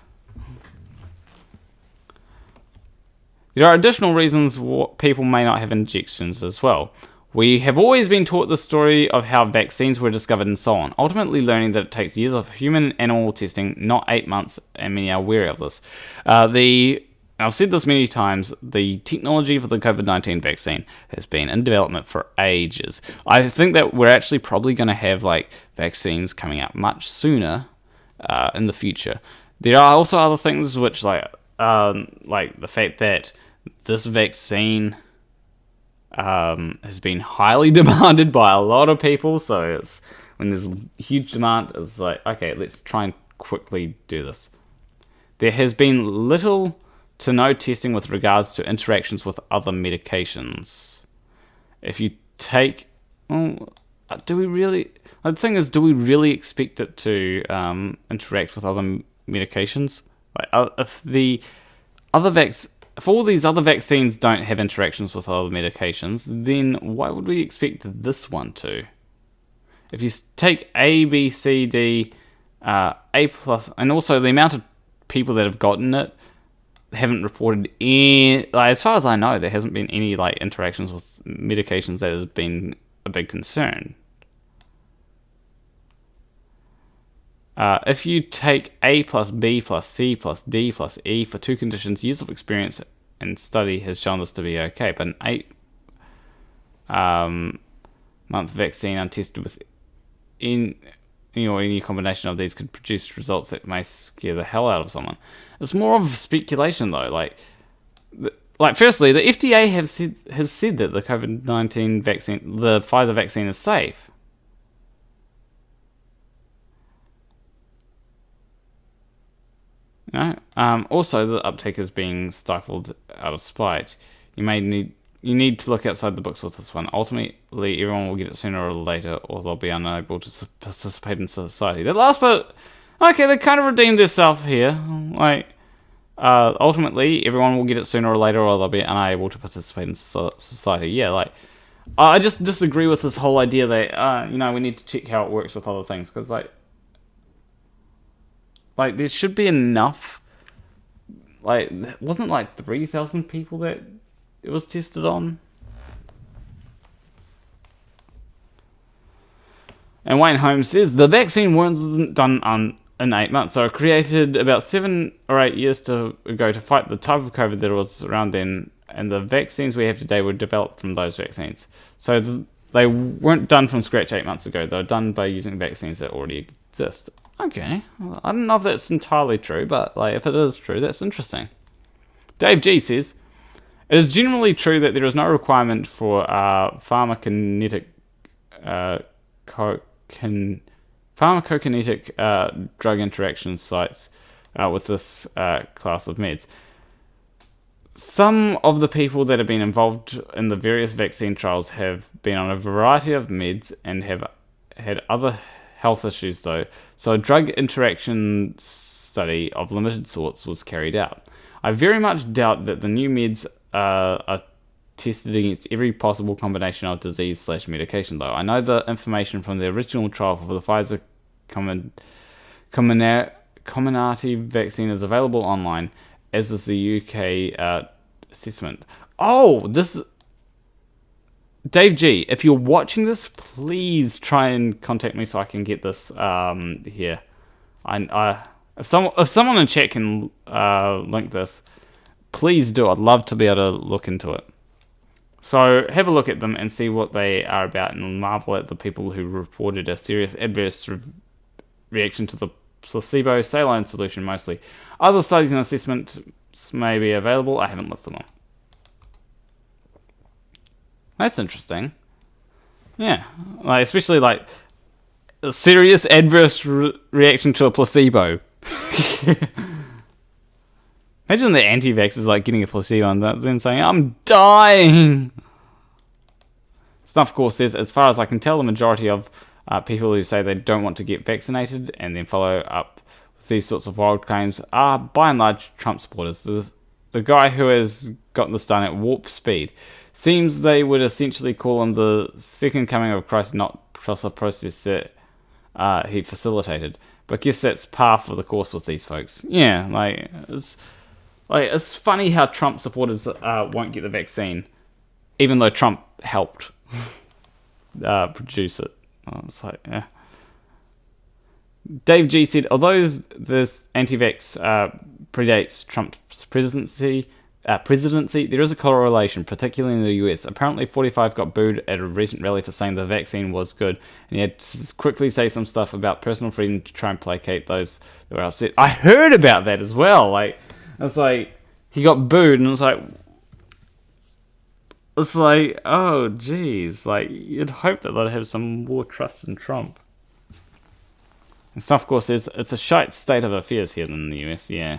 There are additional reasons people may not have injections as well. We have always been taught the story of how vaccines were discovered and so on, ultimately learning that it takes years of human-animal testing, not 8 months, and many are wary of this. The I've said this many times, the technology for the COVID-19 vaccine has been in development for ages. I think that we're actually probably going to have like vaccines coming out much sooner in the future. There are also other things which like the fact that this vaccine has been highly demanded by a lot of people. So it's when there's huge demand, it's like, okay, let's try and quickly do this. There has been little to no testing with regards to interactions with other medications. If you take... do we really... The thing is, do we really expect it to interact with other medications? Like, if all these other vaccines don't have interactions with other medications, then why would we expect this one to? If you take A, B, C, D, A+, and also the amount of people that have gotten it haven't reported any, like, as far as I know, there hasn't been any like interactions with medications that has been a big concern. If you take A plus B plus C plus D plus E for 2 conditions, years of experience and study has shown this to be okay, but an 8-month vaccine untested with any combination of these could produce results that may scare the hell out of someone. It's more of speculation, though. Like firstly, the FDA has said that the COVID-19 vaccine, the Pfizer vaccine, is safe. Also, the uptake is being stifled out of spite. You need to look outside the books with this one. Ultimately, everyone will get it sooner or later, or they'll be unable to participate in society. The last bit, okay, they kind of redeemed themselves here. Like, ultimately, everyone will get it sooner or later, or they'll be unable to participate in society. Yeah, like, I just disagree with this whole idea that, we need to check how it works with other things, because, like, there should be enough. Like, it wasn't like 3,000 people that it was tested on. And Wayne Holmes says, the vaccine wasn't done in 8 months. So it created about 7 or 8 years ago to fight the type of COVID that was around then. And the vaccines we have today were developed from those vaccines. So they weren't done from scratch 8 months ago. They were done by using vaccines that already exist. Okay. Well, I don't know if that's entirely true, but like if it is true, that's interesting. Dave G says, it is generally true that there is no requirement for pharmacokinetic drug interaction sites with this class of meds. Some of the people that have been involved in the various vaccine trials have been on a variety of meds and have had other health issues though, so a drug interaction study of limited sorts was carried out. I very much doubt that the new meds are tested against every possible combination of disease/medication though. I know the information from the original trial for the Pfizer Comirnaty vaccine is available online, as is the UK assessment. Oh, this... Dave G, if you're watching this, please try and contact me so I can get this here. If someone in chat can link this, please do. I'd love to be able to look into it. So have a look at them and see what they are about, and marvel at the people who reported a serious adverse reaction to the placebo saline solution mostly. Other studies and assessments may be available. I haven't looked for them. That's interesting. Yeah, like especially like a serious adverse reaction to a placebo. Imagine the anti-vaxxers like getting a placebo and then saying, "I'm dying." Snuff Course says, as far as I can tell, the majority of people who say they don't want to get vaccinated and then follow up with these sorts of wild claims are by and large Trump supporters. The guy who has gotten this done at warp speed. Seems they would essentially call him the second coming of Christ, not trust the process that he facilitated. But I guess that's par for the course with these folks. Yeah, it's funny how Trump supporters won't get the vaccine, even though Trump helped produce it. It's like, yeah. Dave G said, although this anti-vax predates Trump's presidency, there is a correlation, particularly in the US. Apparently 45 got booed at a recent rally for saying the vaccine was good, and he had to quickly say some stuff about personal freedom to try and placate those that were upset. I heard about that as well. Like, it's like, he got booed, and it's like, oh, geez. Like, you'd hope that they'd have some more trust in Trump. And stuff, of course, says, it's a shite state of affairs here in the US, yeah.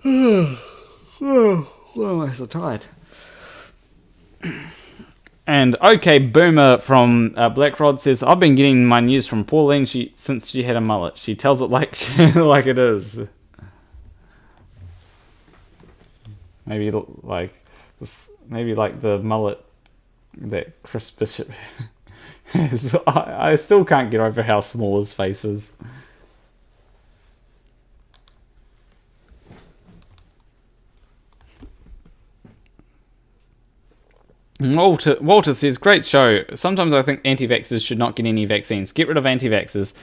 Oh, why am I so tired? And OK Boomer from Black Rod says, I've been getting my news from Pauline since she had a mullet. She tells it like like it is. Maybe like the mullet that Chris Bishop has. I still can't get over how small his face is. Walter says, great show. Sometimes I think anti-vaxxers should not get any vaccines. Get rid of anti-vaxxers.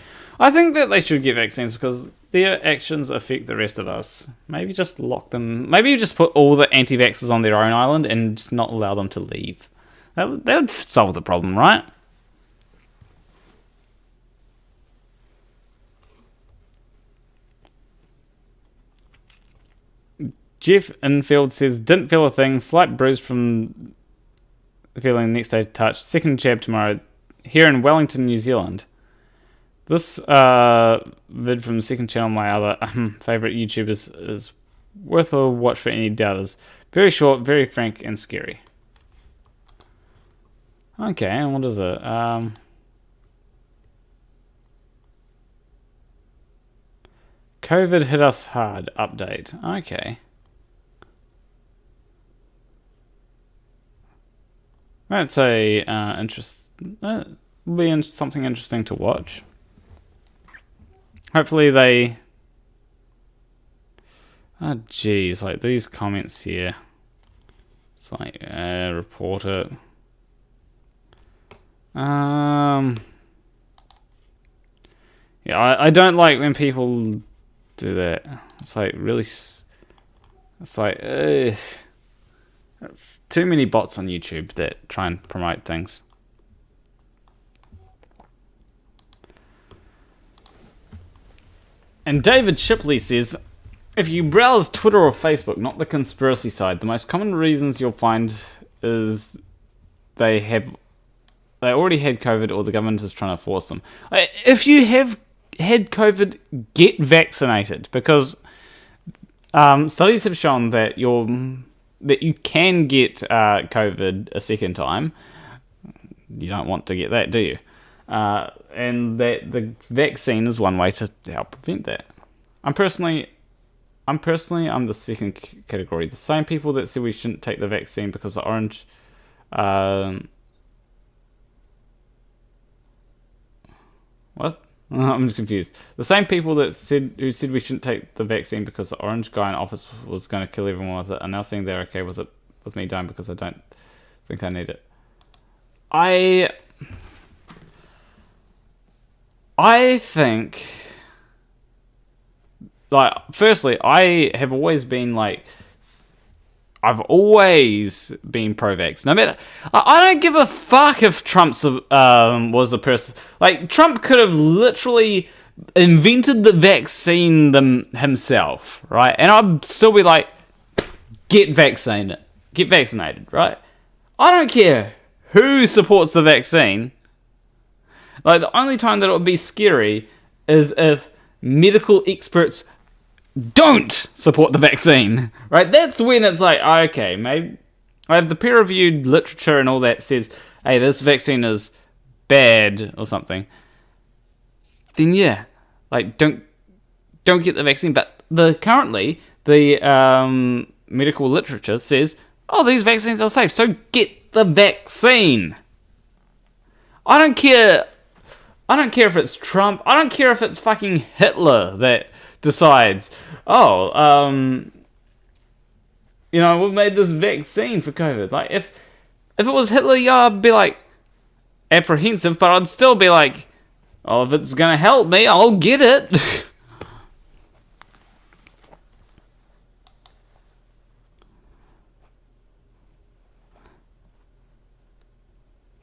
I think that they should get vaccines because their actions affect the rest of us. Maybe just lock them. Maybe you just put all the anti-vaxxers on their own island and just not allow them to leave. That would solve the problem, right? Jeff Infield says, didn't feel a thing. Slight bruise from feeling next day to touch. Second jab tomorrow here in Wellington, New Zealand. This vid from the second channel, my other favourite YouTubers, is worth a watch for any doubters. Very short, very frank, and scary. Okay, and what is it? COVID hit us hard. Update. Okay. That's a will be something interesting to watch. Hopefully they. Oh geez, like these comments here. It's like report it. Yeah, I don't like when people do that. It's like really. It's like. That's too many bots on YouTube that try and promote things. And David Shipley says, if you browse Twitter or Facebook, not the conspiracy side, the most common reasons you'll find is they already had COVID or the government is trying to force them. If you have had COVID, get vaccinated, because studies have shown that you can get COVID a second time. You don't want to get that, do you? And that the vaccine is one way to help prevent that. I'm personally the second category. The same people that said we shouldn't take the vaccine because the orange. What? I'm just confused. The same people who said we shouldn't take the vaccine because the orange guy in office was going to kill everyone with it, are now saying they're okay with me dying because I don't think I need it. I think, like, firstly, I have always been like, I've always been pro-vax. No matter, I don't give a fuck if Trump was the person. Like, Trump could have literally invented the vaccine himself, right? And I'd still be like, get vaccinated, right? I don't care who supports the vaccine. Like, the only time that it would be scary is if medical experts don't support the vaccine, right? That's when it's like, okay, maybe I have the peer-reviewed literature and all that says, hey, this vaccine is bad or something. Then yeah, like don't get the vaccine. But currently the medical literature says, oh, these vaccines are safe, so get the vaccine. I don't care if it's Trump. I don't care if it's fucking Hitler that decides, we've made this vaccine for COVID. Like, if it was Hitler, yeah, I'd be like, apprehensive, but I'd still be like, oh, if it's gonna help me, I'll get it.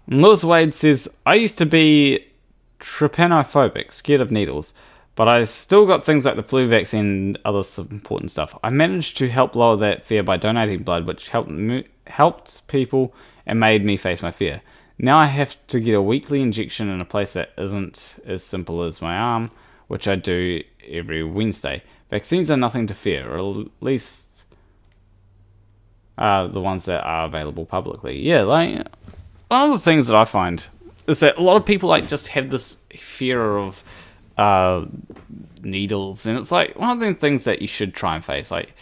Lewis Wade says, I used to be trypanophobic, scared of needles, but I still got things like the flu vaccine and other important stuff. I managed to help lower that fear by donating blood, which helped people and made me face my fear. Now I have to get a weekly injection in a place that isn't as simple as my arm, which I do every Wednesday. Vaccines are nothing to fear, or at least the ones that are available publicly. Yeah, like, one of the things that I find is that a lot of people like just have this fear of needles, and it's like one of the things that you should try and face. Like,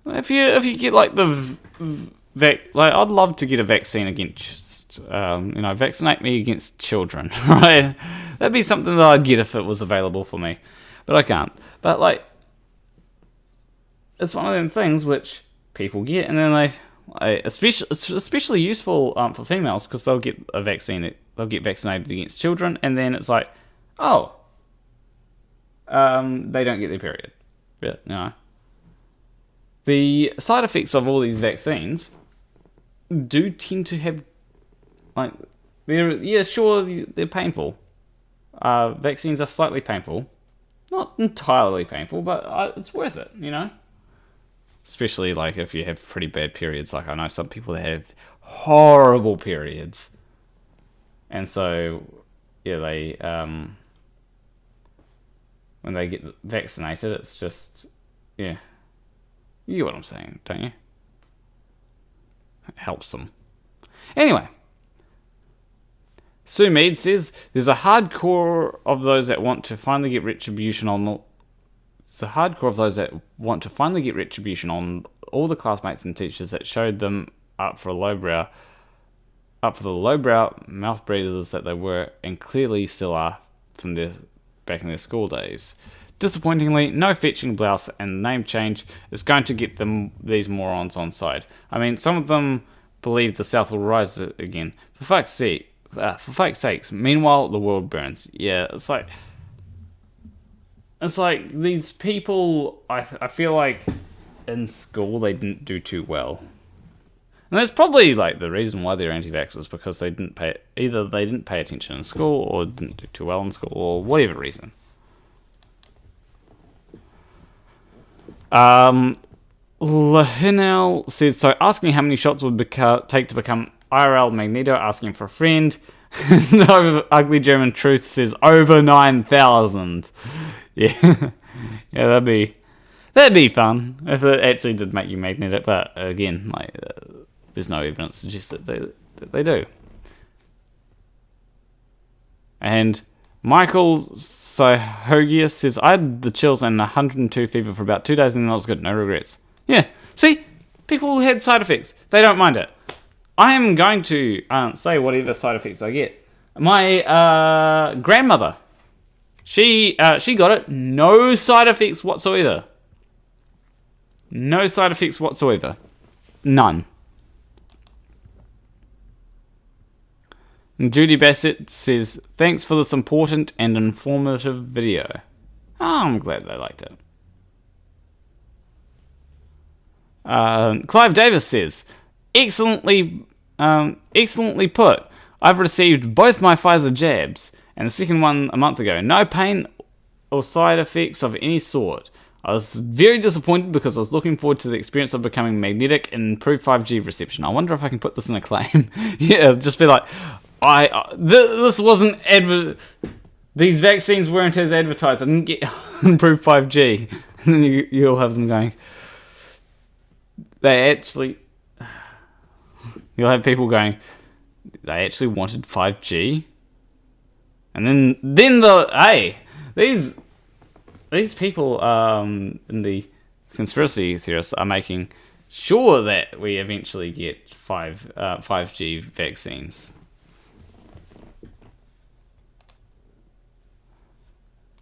if you get like like, I'd love to get a vaccine against, vaccinate me against children, right? That'd be something that I'd get if it was available for me, but I can't. But like, it's one of them things which people get, and then it's especially useful for females because they'll get a vaccine. They'll get vaccinated against children, and then it's like, oh, they don't get their period. Yeah, no. The side effects of all these vaccines do tend to have, like, they're painful. Vaccines are slightly painful, not entirely painful, but it's worth it, you know. Especially like if you have pretty bad periods. Like I know some people that have horrible periods, and so yeah, they when they get vaccinated, it's just you get what I'm saying, don't you? It helps them. Anyway, Sue Mead says there's a hardcore of those that want to finally get retribution on the. It's the hardcore of those that want to finally get retribution on all the classmates and teachers that showed them up for the lowbrow mouth breathers that they were and clearly still are from back in their school days. Disappointingly, no fetching blouse and name change is going to get these morons on side. I mean, some of them believe the South will rise again. For fuck's sakes. Meanwhile, the world burns. Yeah, it's like these people, I feel like in school they didn't do too well. And that's probably like the reason why they're anti-vaxxers, because they didn't pay attention in school or didn't do too well in school or whatever reason. Lahinel says, so asking how many shots would take to become IRL Magneto, asking for a friend. No, Ugly German Truth says over 9,000. Yeah, yeah, that'd be fun if it actually did make you magnetic. But again, like, there's no evidence to suggest that they do. And Michael Sohogius says, I had the chills and 102 fever for about 2 days, and then I was good. No regrets. Yeah, see, people had side effects. They don't mind it. I am going to say whatever side effects I get. My grandmother. She got it. No side effects whatsoever. No side effects whatsoever. None. And Judy Bassett says, thanks for this important and informative video. Oh, I'm glad they liked it. Clive Davis says, excellently put. I've received both my Pfizer jabs, and the second one a month ago. No pain or side effects of any sort. I was very disappointed because I was looking forward to the experience of becoming magnetic and improved 5G reception. I wonder if I can put this in a claim. Yeah, just be like, this wasn't these vaccines weren't as advertised. I didn't get improved 5G. And then you'll have them going, you'll have people going, they actually wanted 5G? And then these people in the conspiracy theorists are making sure that we eventually get 5G vaccines.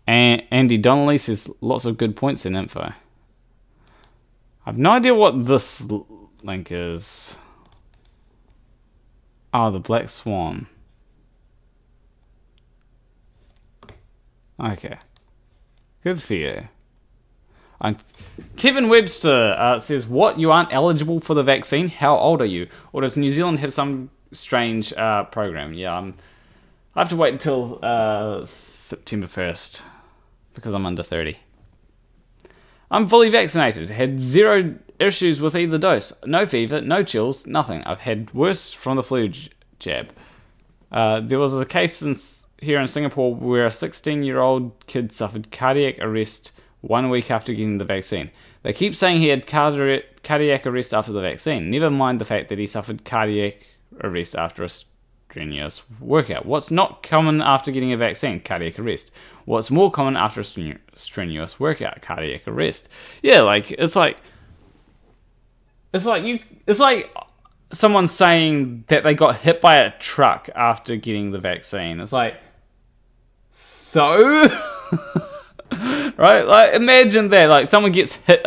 And Andy Donnelly says lots of good points in info. I've no idea what this link is. Oh, the Black Swan. Okay. Good for you. Kevin Webster says, what, you aren't eligible for the vaccine? How old are you? Or does New Zealand have some strange program? Yeah, I have to wait until September 1st because I'm under 30. I'm fully vaccinated. Had 0 issues with either dose. No fever, no chills, nothing. I've had worse from the flu jab. There was a case here in Singapore where a 16-year-old kid suffered cardiac arrest 1 week after getting the vaccine. They keep saying he had cardiac arrest after the vaccine. Never mind the fact that he suffered cardiac arrest after a strenuous workout. What's not common after getting a vaccine? Cardiac arrest. What's more common after a strenuous workout? Cardiac arrest. Yeah, like it's like someone saying that they got hit by a truck after getting the vaccine. It's like, so right? Like, imagine that. Like, someone gets hit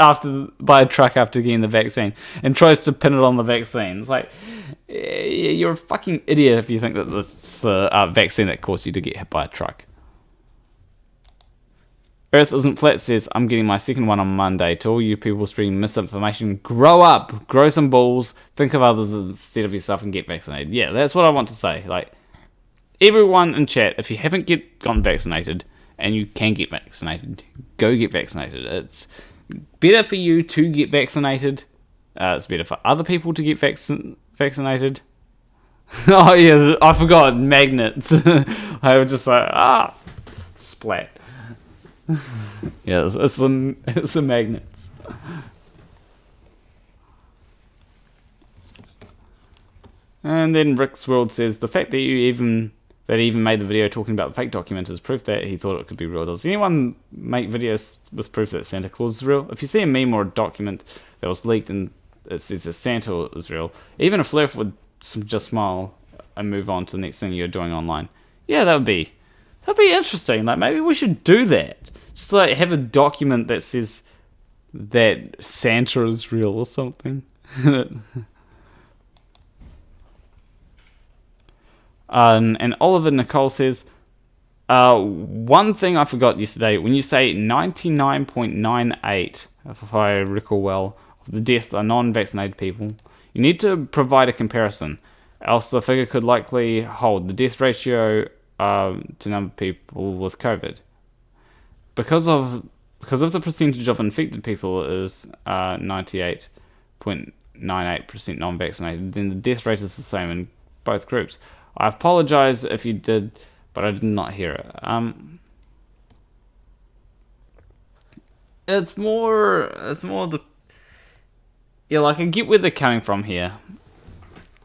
by a truck after getting the vaccine and tries to pin it on the vaccine. It's like, you're a fucking idiot if you think that this is a vaccine that caused you to get hit by a truck. Earth Isn't Flat says, I'm getting my second one on Monday. To all you people spreading misinformation, grow up, grow some balls, think of others instead of yourself and get vaccinated. Yeah, that's what I want to say. Like, everyone in chat, if you haven't gotten vaccinated, and you can get vaccinated, go get vaccinated. It's better for you to get vaccinated. It's better for other people to get vaccinated. Oh yeah, I forgot, magnets. I was just like, splat. Yeah, it's the magnets. And then Rick's World says, the fact that he even made the video talking about the fake document is proof that he thought it could be real. Does anyone make videos with proof that Santa Claus is real? If you see a meme or a document that was leaked and it says that Santa is real, even a flirt would just smile and move on to the next thing you're doing online. Yeah, that'd be interesting. Like, maybe we should do that. Just like have a document that says that Santa is real or something. And Oliver Nicole says, one thing I forgot yesterday, when you say 99.98, if I recall well, of the deaths are non-vaccinated people, you need to provide a comparison, else the figure could likely hold the death ratio to number of people with COVID. Because of the percentage of infected people is 98.98% non-vaccinated, then the death rate is the same in both groups. I apologize if you did, but I did not hear it. It's more the, yeah, like, I get where they're coming from here.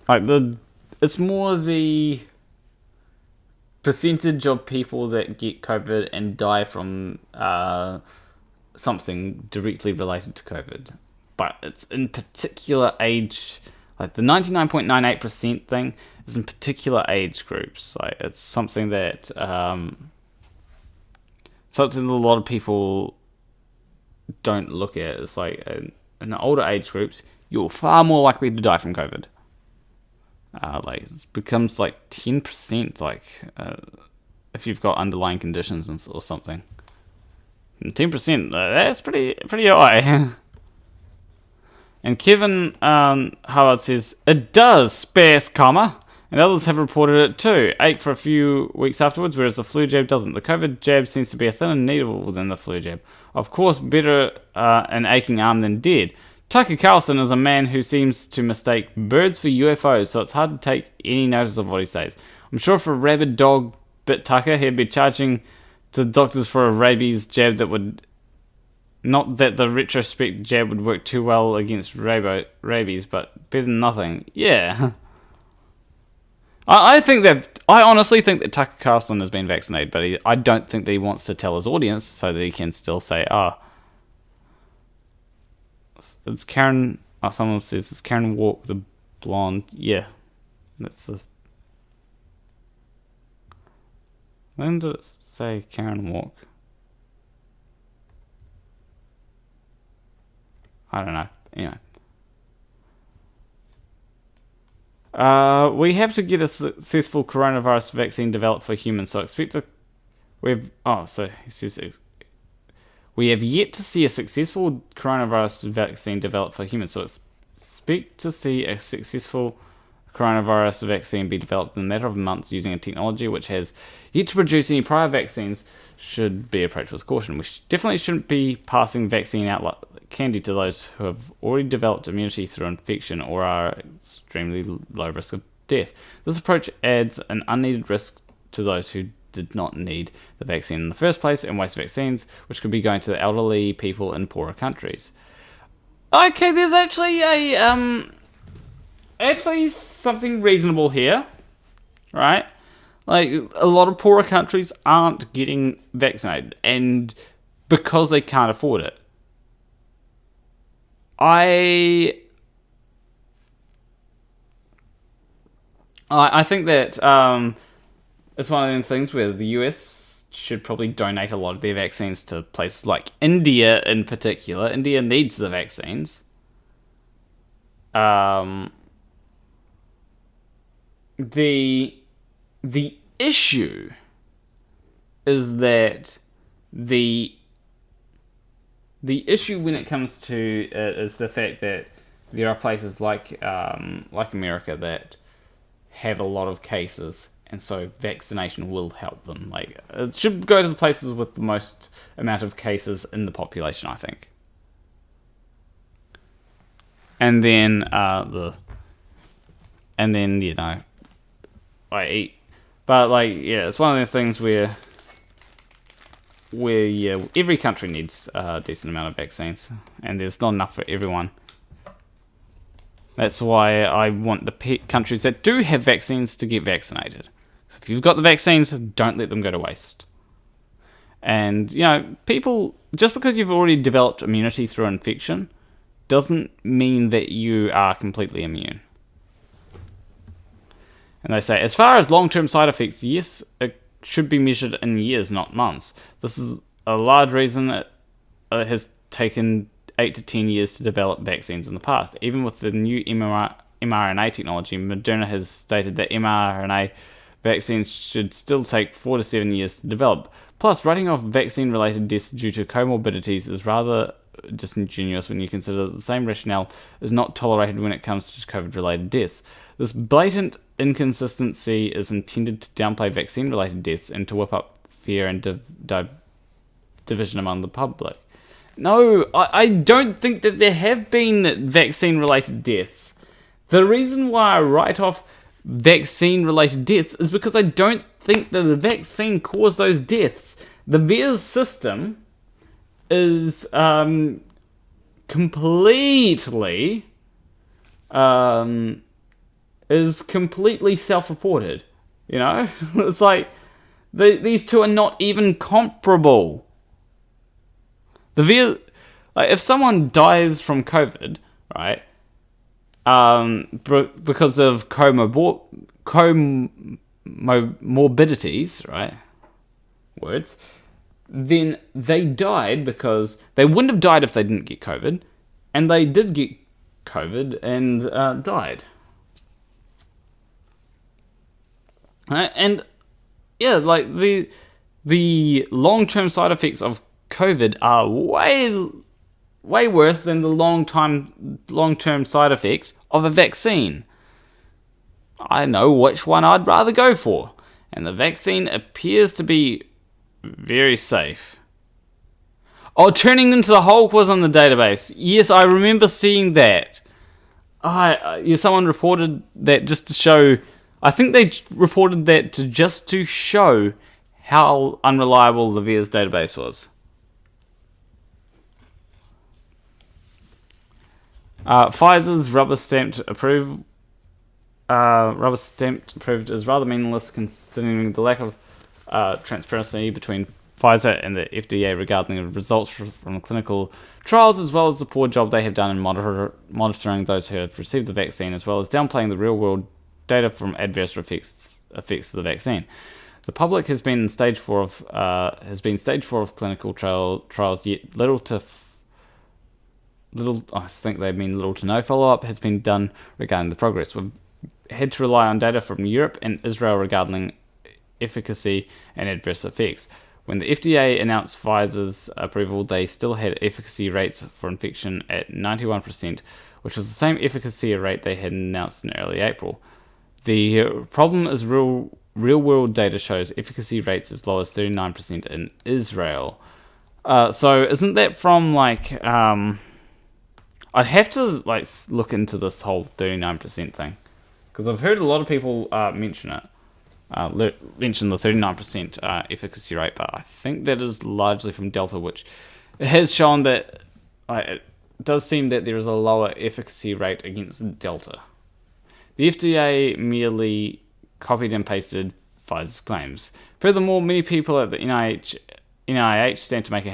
Like, it's more the percentage of people that get COVID and die from something directly related to COVID. But it's in particular age, like the 99.98% thing is in particular age groups. Like, it's something that a lot of people don't look at. It's like in the older age groups, you're far more likely to die from COVID. Like, it becomes like 10%, like if you've got underlying conditions or something. And 10%, that's pretty high. And Kevin Howard says, it does, space, comma. And others have reported it too. Ache for a few weeks afterwards, whereas the flu jab doesn't. The COVID jab seems to be a thinner needle than the flu jab. Of course, better an aching arm than dead. Tucker Carlson is a man who seems to mistake birds for UFOs, so it's hard to take any notice of what he says. I'm sure if a rabid dog bit Tucker, he'd be charging to doctors for a rabies jab that would... Not that the retrospect jab would work too well against rabies, but better than nothing. Yeah. I honestly think that Tucker Carlson has been vaccinated, but I don't think that he wants to tell his audience so that he can still say, it's Karen. Someone says it's Karen Walk, the blonde. Yeah, that's the. When did it say Karen Walk? I don't know. Anyway. We have to get a successful coronavirus vaccine developed for humans, so expect a He says we have yet to see a successful coronavirus vaccine developed for humans. So expect to see a successful coronavirus vaccine be developed in a matter of months using a technology which has yet to produce any prior vaccines. Should be approached with caution. We definitely shouldn't be passing vaccine out like candy to those who have already developed immunity through infection or are extremely low risk of death. This approach adds an unneeded risk to those who did not need the vaccine in the first place and waste vaccines, which could be going to the elderly, people in poorer countries. Okay, there's actually something reasonable here, right? Like, a lot of poorer countries aren't getting vaccinated, and because they can't afford it. I think that it's one of those things where the US should probably donate a lot of their vaccines to places like India in particular. India needs the vaccines. The issue is that the issue when it comes to it is the fact that there are places like America that have a lot of cases, and so vaccination will help them. Like, it should go to the places with the most amount of cases in the population, I think. And then you know, but like, yeah, it's one of the things where yeah, every country needs a decent amount of vaccines, and there's not enough for everyone. That's why I want the countries that do have vaccines to get vaccinated. So if you've got the vaccines, don't let them go to waste. And, you know, people, just because you've already developed immunity through infection, doesn't mean that you are completely immune. And they say, as far as long-term side effects, yes, it should be measured in years, not months. This is a large reason it has taken 8 to 10 years to develop vaccines in the past. Even with the new mRNA technology, Moderna has stated that mRNA vaccines should still take 4 to 7 years to develop. Plus, writing off vaccine-related deaths due to comorbidities is rather disingenuous when you consider that the same rationale is not tolerated when it comes to COVID-related deaths. This blatant inconsistency is intended to downplay vaccine-related deaths and to whip up fear and division among the public. No, I don't think that there have been vaccine-related deaths. The reason why I write off vaccine-related deaths is because I don't think that the vaccine caused those deaths. The VAERS system is completely self-reported. You know, it's like these two are not even comparable. The VAERS, like, if someone dies from COVID, right, because of comorbidities, right, words, then they died because they wouldn't have died if they didn't get COVID, and they did get COVID and died. Right? And yeah, like the long-term side effects of COVID are way worse than the long-term side effects of a vaccine. I know which one I'd rather go for, and the vaccine appears to be very safe. Oh, turning into the Hulk was on the database. Yes, I remember seeing that. Someone reported that just to show. I think they reported that just to show how unreliable the VAERS database was. Pfizer's rubber stamped approved is rather meaningless considering the lack of transparency between Pfizer and the FDA regarding the results from clinical trials, as well as the poor job they have done in monitoring those who have received the vaccine, as well as downplaying the real-world data from adverse effects of the vaccine. The public has been in stage 4 of clinical trials, yet I think they mean little to no follow-up has been done regarding the progress. We've had to rely on data from Europe and Israel regarding efficacy and adverse effects. When the FDA announced Pfizer's approval, they still had efficacy rates for infection at 91%, which was the same efficacy rate they had announced in early April. The problem is real-world data shows efficacy rates as low as 39% in Israel. So isn't that from, like... I'd have to, like, look into this whole 39% thing. Because I've heard a lot of people mention it. Mention the 39% efficacy rate, but I think that is largely from Delta, which it has shown that it does seem that there is a lower efficacy rate against Delta. The FDA merely copied and pasted Pfizer's claims. Furthermore, many people at the NIH stand to make a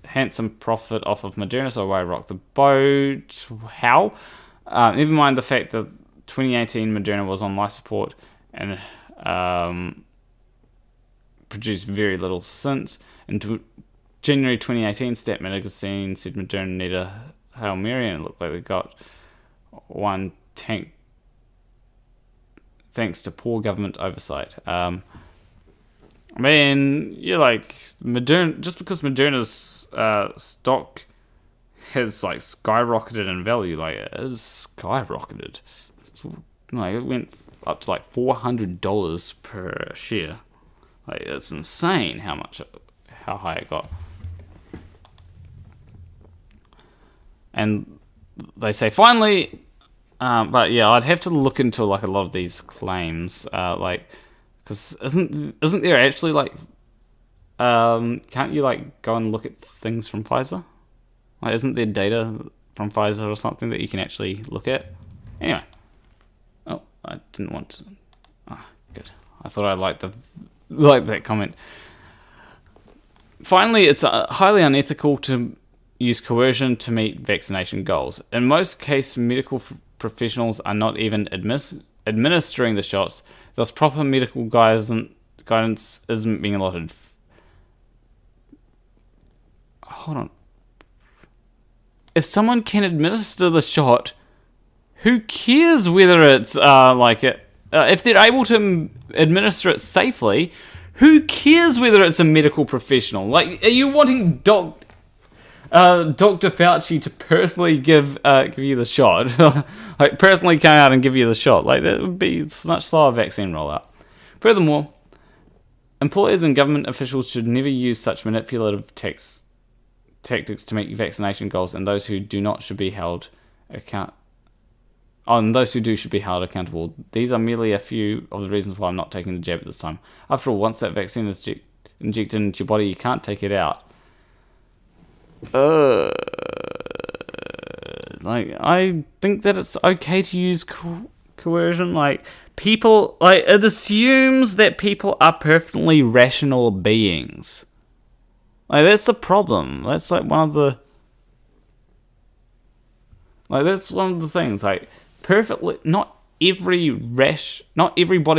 handsome profit off of Moderna, so why rock the boat? How? Never mind the fact that 2018 Moderna was on life support and produced very little since. In January 2018, Stat Magazine said Moderna needed a Hail Mary, and it looked like they got one tank thanks to poor government oversight. I mean, you're like, Moderna, just because Moderna's stock has like skyrocketed in value, like it is skyrocketed. Like it went up to like $400 per share. Like it's insane how high it got. And they say finally, but yeah, I'd have to look into like a lot of these claims, like, because isn't there actually like, can't you like go and look at things from Pfizer? Like, isn't there data from Pfizer or something that you can actually look at? Anyway. Oh, I didn't want to. Ah, good. I thought I liked that comment. Finally, it's highly unethical to use coercion to meet vaccination goals. In most cases, medical professionals are not even administering the shots. Thus, proper medical guidance isn't being allotted. Hold on. If someone can administer the shot, who cares whether it's if they're able to administer it safely, who cares whether it's a medical professional? Like, are you wanting Dr. Fauci to personally give you the shot? Like, personally come out and give you the shot? Like, that would be a much slower vaccine rollout. Furthermore, employers and government officials should never use such manipulative tactics to meet vaccination goals, and those who do not should be held those who do should be held accountable. These are merely a few of the reasons why I'm not taking the jab at this time. After all, once that vaccine is injected into your body, you can't take it out. Like, I think that it's okay to use coercion. Like, people, like, it assumes that people are perfectly rational beings. Like, that's the problem. That's like one of the things. Like, perfectly, not everybody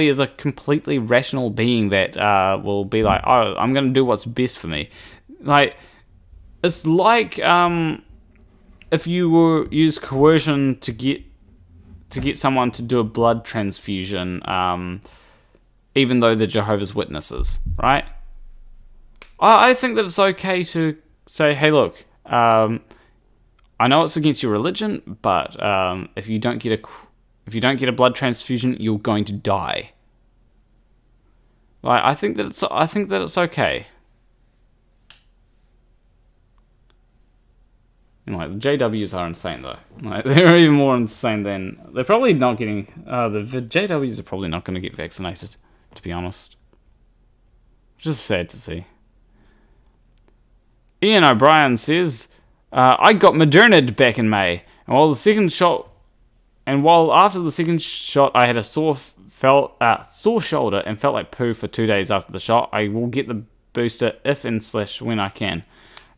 is a completely rational being that will be like, oh, I'm going to do what's best for me. Like, it's like if you use coercion to get someone to do a blood transfusion, even though they're Jehovah's Witnesses, right? I think that it's okay to say, hey, look, I know it's against your religion, but if you don't get a blood transfusion, you're going to die. Like, I think that it's okay. And, like, the JWs are insane though. Like, they're even more insane than they're probably not getting. The JWs are probably not going to get vaccinated, to be honest. Which is sad to see. Ian O'Brien says, I got Moderna'd back in May, and while after the second shot I had a sore shoulder and felt like poo for 2 days after the shot, I will get the booster if and / when I can.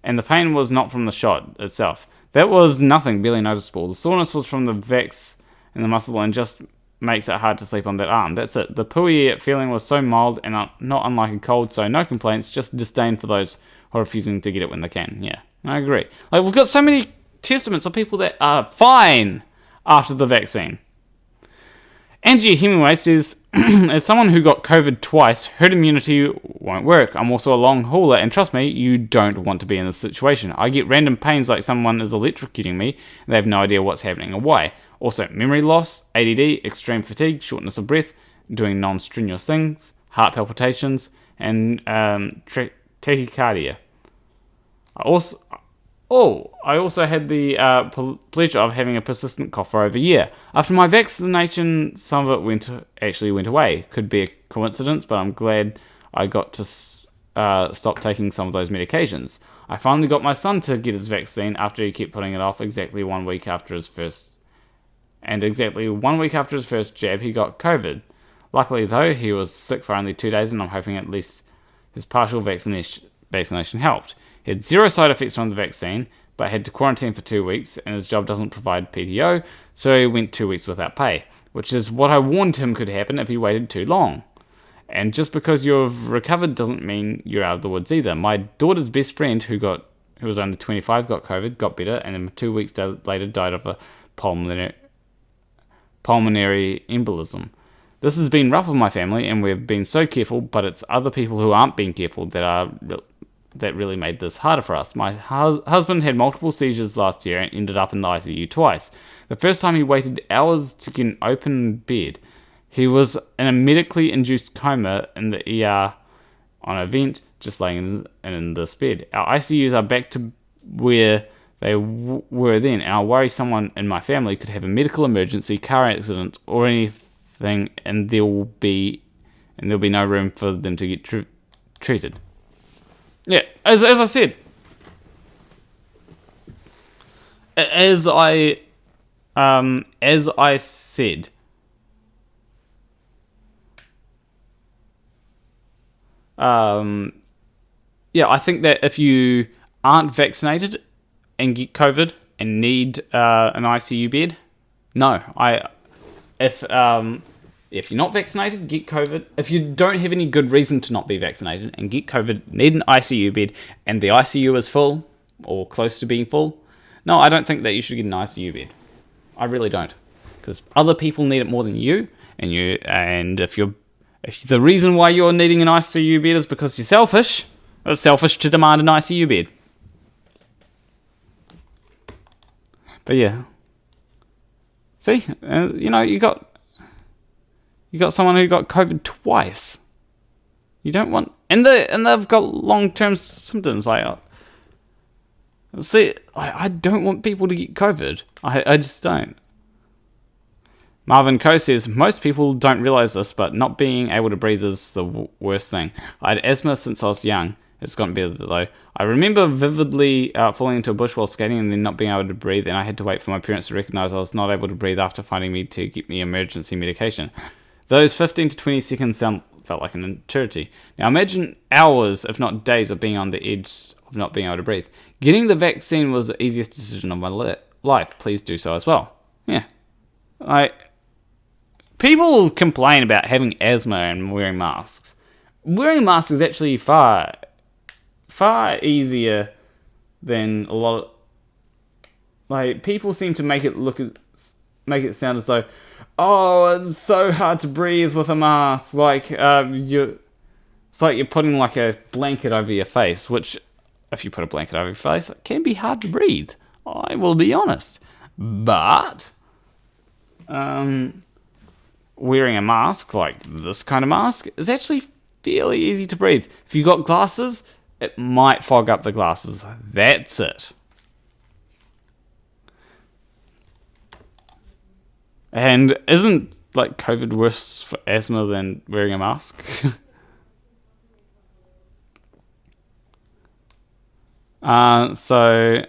And the pain was not from the shot itself. That was nothing, barely noticeable. The soreness was from the vax in the muscle and just makes it hard to sleep on that arm. That's it. The pooey feeling was so mild and not unlike a cold, so no complaints, just disdain for those who are refusing to get it when they can. Yeah, I agree. Like, we've got so many testaments of people that are fine after the vaccine. Angie Hemingway says, as someone who got COVID twice, herd immunity won't work. I'm also a long hauler, and trust me, you don't want to be in this situation. I get random pains like someone is electrocuting me, and they have no idea what's happening or why. Also, memory loss, ADD, extreme fatigue, shortness of breath, doing non-strenuous things, heart palpitations, and tachycardia. I also had the pleasure of having a persistent cough for over a year. After my vaccination, some of it actually went away. Could be a coincidence, but I'm glad I got to stop taking some of those medications. I finally got my son to get his vaccine after he kept putting it off exactly 1 week after his first. And exactly 1 week after his first jab, he got COVID. Luckily, though, he was sick for only 2 days, and I'm hoping at least his partial vaccination helped. He had 0 side effects from the vaccine, but had to quarantine for 2 weeks, and his job doesn't provide PTO, so he went 2 weeks without pay, which is what I warned him could happen if he waited too long. And just because you've recovered doesn't mean you're out of the woods either. My daughter's best friend, who was under 25, got COVID, got better, and then 2 weeks later died of a pulmonary embolism. This has been rough on my family, and we've been so careful, but it's other people who aren't being careful that really made this harder for us. My husband had multiple seizures last year and ended up in the ICU twice. The first time he waited hours to get an open bed. He was in a medically induced coma in the ER on a vent, just laying in this bed. Our ICUs are back to where they were then, and I worry someone in my family could have a medical emergency, car accident, or anything, and there'll be no room for them to get treated. Yeah, as I said, as I said, yeah, I think that if you aren't vaccinated and get COVID and need an ICU bed, if you're not vaccinated, get COVID. If you don't have any good reason to not be vaccinated and get COVID, need an ICU bed, and the ICU is full or close to being full, no, I don't think that you should get an ICU bed. I really don't, because other people need it more than you, and if the reason why you're needing an ICU bed is because you're selfish, it's selfish to demand an ICU bed. But yeah, see, you got someone who got COVID twice. You don't want, and they've got long-term symptoms. I don't want people to get COVID. I just don't. Marvin Coe says, most people don't realise this, but not being able to breathe is the worst thing. I had asthma since I was young. It's gotten better though. I remember vividly falling into a bush while skating and then not being able to breathe, and I had to wait for my parents to recognise I was not able to breathe after finding me to get me emergency medication. Those 15 to 20 seconds felt like an eternity. Now imagine hours, if not days, of being on the edge of not being able to breathe. Getting the vaccine was the easiest decision of my life. Please do so as well. Yeah. People complain about having asthma and wearing masks. Wearing masks is actually far easier than a lot of... people seem to make it sound as though, oh, it's so hard to breathe with a mask. It's like you're putting like a blanket over your face, which, if you put a blanket over your face, it can be hard to breathe. I will be honest. But wearing a mask, like this kind of mask, is actually fairly easy to breathe. If you got glasses, it might fog up the glasses. That's it. And isn't COVID worse for asthma than wearing a mask? So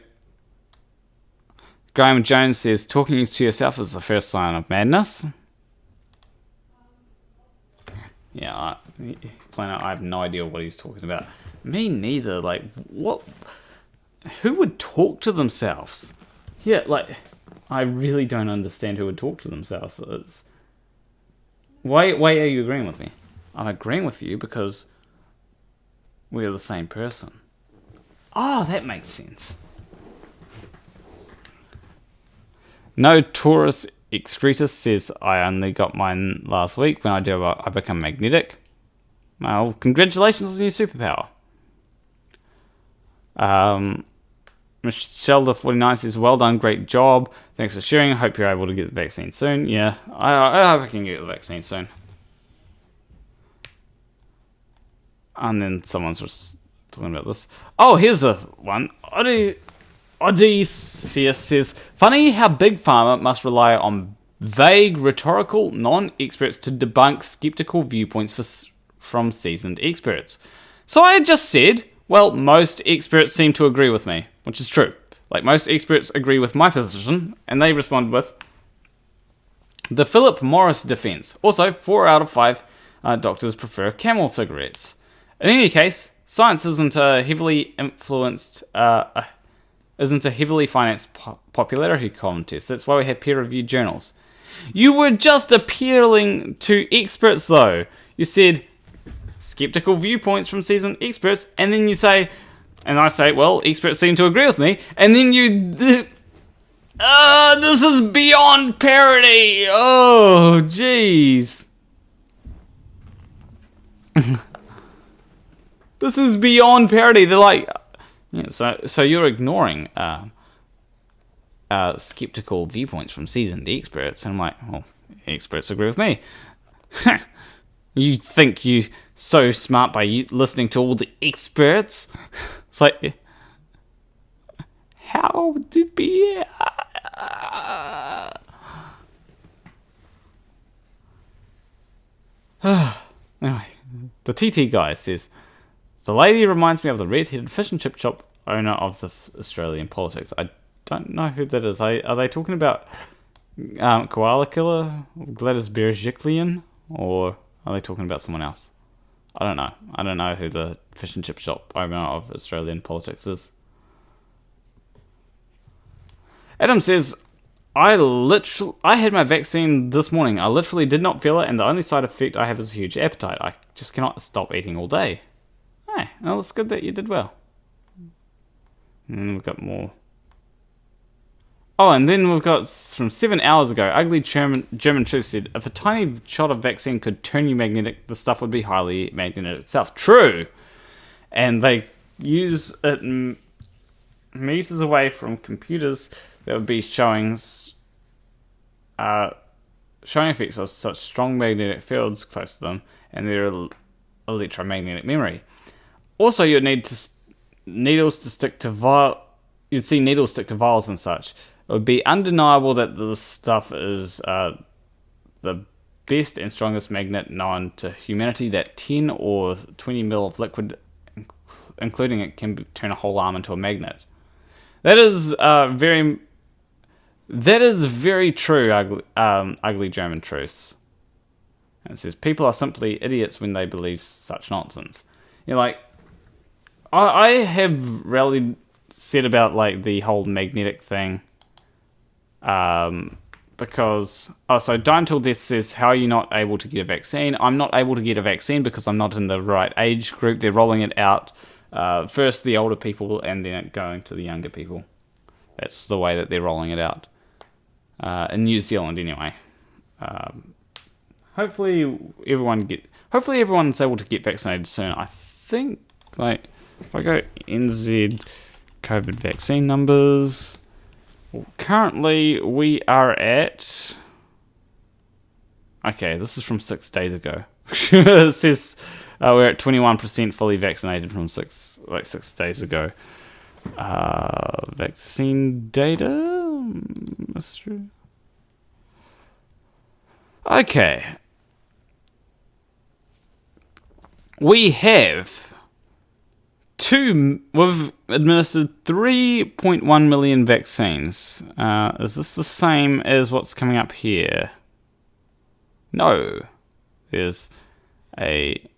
Graham Jones says, talking to yourself is the first sign of madness. Yeah, I have no idea what he's talking about. Me neither. What? Who would talk to themselves? Yeah, I really don't understand who would talk to themselves. Why are you agreeing with me? I'm agreeing with you because we're the same person. Oh, that makes sense. No Taurus Excretus says, I only got mine last week. When I do, I become magnetic. Well, congratulations on your superpower. Michelda49 says, well done, great job. Thanks for sharing. I hope you're able to get the vaccine soon. Yeah, I hope I can get the vaccine soon. And then someone's just talking about this. Oh, here's a one. Odysseus says, funny how Big Pharma must rely on vague, rhetorical, non-experts to debunk skeptical viewpoints from seasoned experts. So I just said, well, most experts seem to agree with me, which is true. Like, most experts agree with my position, and they respond with the Philip Morris defense. Also, 4 out of 5 doctors prefer Camel cigarettes. In any case, science isn't a heavily financed popularity contest. That's why we have peer-reviewed journals. You were just appealing to experts, though. You said skeptical viewpoints from seasoned experts, and then you say, and I say, well, experts seem to agree with me, and then you... this is beyond parody! Oh, jeez. This is beyond parody. They're like... Yeah, so you're ignoring skeptical viewpoints from seasoned experts, and I'm like, well, experts agree with me. You think you're so smart by listening to all the experts? It's like, how did be? Anyway, the TT guy says, the lady reminds me of the red-headed fish and chip shop owner of the Australian politics. I don't know who that is. Are they talking about Koala Killer, Gladys Berejiklian, or are they talking about someone else? I don't know. I don't know who the fish and chip shop owner of Australian politics is. Adam says, I had my vaccine this morning. I literally did not feel it, and the only side effect I have is a huge appetite. I just cannot stop eating all day. Hey, well, it's good that you did well. And then we've got more. Oh, and then we've got from 7 hours ago, Ugly German Truth said, if a tiny shot of vaccine could turn you magnetic, the stuff would be highly magnetic itself. True! And they use it meters away from computers that would be showing effects of such strong magnetic fields close to them and their electromagnetic memory. Also, you'd need needles to stick to vials. You'd see needles stick to vials and such. It would be undeniable that this stuff is the best and strongest magnet known to humanity. That 10 or 20 mil of liquid, including it, can turn a whole arm into a magnet. That is very true. Ugly German Truths. And it says people are simply idiots when they believe such nonsense. You know, like I have rarely said about like the whole magnetic thing. Because so Die Until Death says, how are you not able to get a vaccine? I'm not able to get a vaccine because I'm not in the right age group. They're rolling it out first the older people and then going to the younger people. That's the way that they're rolling it out in New Zealand anyway. Hopefully everyone's able to get vaccinated soon. I think like if I go NZ COVID vaccine numbers. Currently, we are at... Okay, this is from 6 days ago. It says we're at 21% fully vaccinated from 6 days ago. Vaccine data? That's true. Okay. We have... We've administered 3.1 million vaccines. Is this the same as what's coming up here? No. There's a...